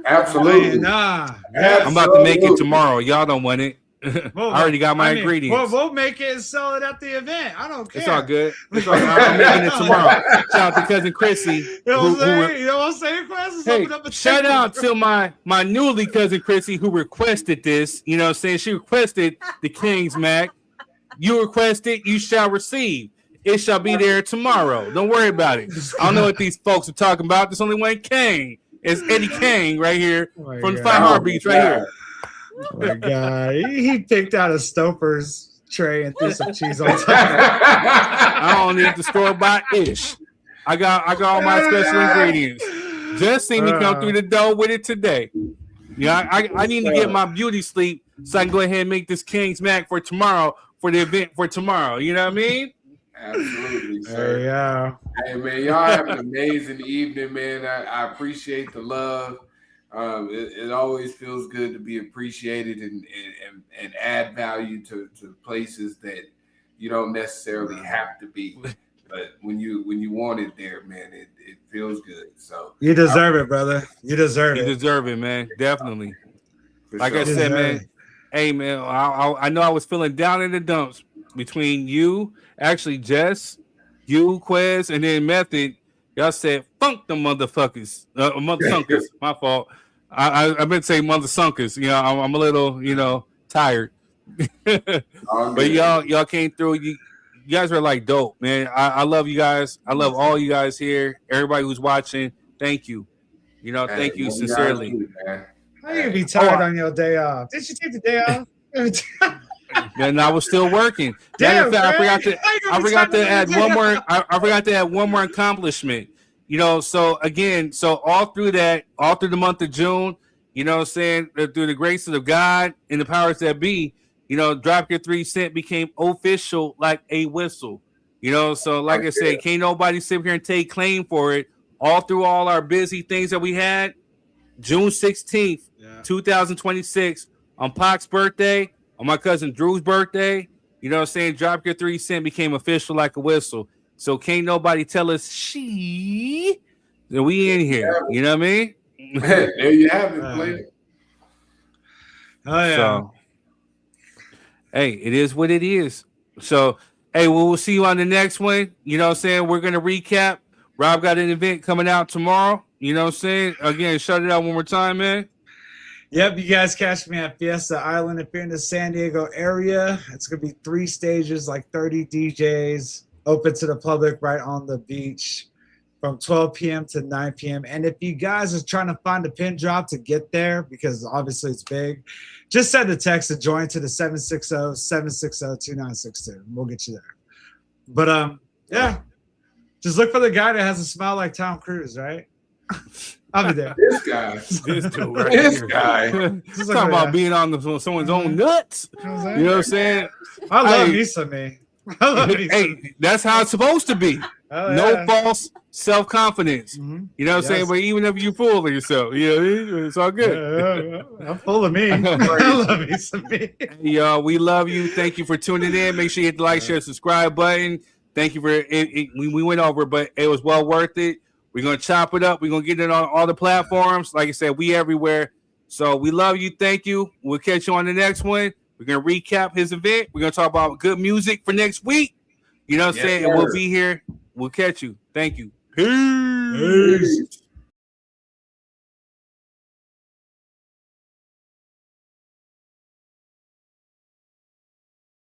Absolutely. I'm about to make it tomorrow. Y'all don't want it. I already got my ingredients. We'll make it and sell it at the event. I don't care. It's all good. It's all good. I'm making it tomorrow. Shout out to cousin Chrissy. You know what I'm saying? Hey, shout out to my newly cousin Chrissy who requested this. You know what I'm saying? She requested the King's Mac. You requested, you shall receive. It shall be there tomorrow. Don't worry about it. I don't know what these folks are talking about. There's only one Kane. It's Eddie Kane right here from the 5 Heartbeats right here. Oh my God. He picked out a Stouffer's tray and threw some cheese on top. I don't need the store-bought ish. I got all my special ingredients. Just seen me come through the door with it today. Yeah, I need to get my beauty sleep so I can go ahead and make this King's Mac for tomorrow, for the event for tomorrow. You know what I mean? Absolutely, sir. Yeah. Hey, man, y'all have an amazing evening, man. I appreciate the love. It always feels good to be appreciated and add value to places that you don't necessarily have to be. But when you want it there, man, it feels good. So you deserve it, brother. You deserve it. You deserve it, man. Definitely. Like I said, man. Hey, man, I know I was feeling down in the dumps between you, actually, Jess, you, Quas, and then Method. Y'all said, "Funk the motherfuckers, mother sunkers." My fault. I meant to say mother sunkers. You know, I'm a little, tired. But y'all came through. You guys are like dope, man. I love you guys. I love all you guys here. Everybody who's watching, thank you. Thank you sincerely. How you be tired on your day off? Did you take the day off? Man, I was still working. Damn, I forgot to add one more. I forgot to add one more accomplishment. So all through the month of June, you know what I'm saying, through the grace of God and the powers that be, Drop Your 3 Cent became official like a whistle. So like I said, can't nobody sit here and take claim for it. All through all our busy things that we had, June 16th, 2026, on Pac's birthday, on my cousin Drew's birthday, you know what I'm saying, Drop Your 3 Cent became official like a whistle. So can't nobody tell us that we in here. You know what I mean? There you have it, player. Oh yeah. So, hey, it is what it is. So, hey, we'll see you on the next one. You know what I'm saying? We're gonna recap. Rob got an event coming out tomorrow. You know what I'm saying? Again, shut it out one more time, man. Yep, you guys catch me at Fiesta Island if you're in the San Diego area. It's gonna be 3 stages, like 30 DJs, open to the public right on the beach from 12 p.m. to 9 p.m. And if you guys are trying to find a pin drop to get there, because obviously it's big, just send a text to join to the 760-760-2962. We'll get you there. But yeah, just look for the guy that has a smile like Tom Cruise, right? I'll be there. This guy. This dude right This here. guy. Talking about being on someone's own nuts. You know what I'm saying? I love me some me. Hey, that's how it's supposed to be. No false self-confidence. Mm-hmm. You know what I'm saying? But even if you're full of yourself, it's all good. I'm full of me. I love me some me. Y'all, we love you. Thank you for tuning in. Make sure you hit the like, share, subscribe button. Thank you for it. We went over, but it was well worth it. We're going to chop it up. We're going to get it on all the platforms. Like I said, we everywhere. So we love you. Thank you. We'll catch you on the next one. We're going to recap his event. We're going to talk about good music for next week. You know what I'm saying? And we'll be here. We'll catch you. Thank you. Peace.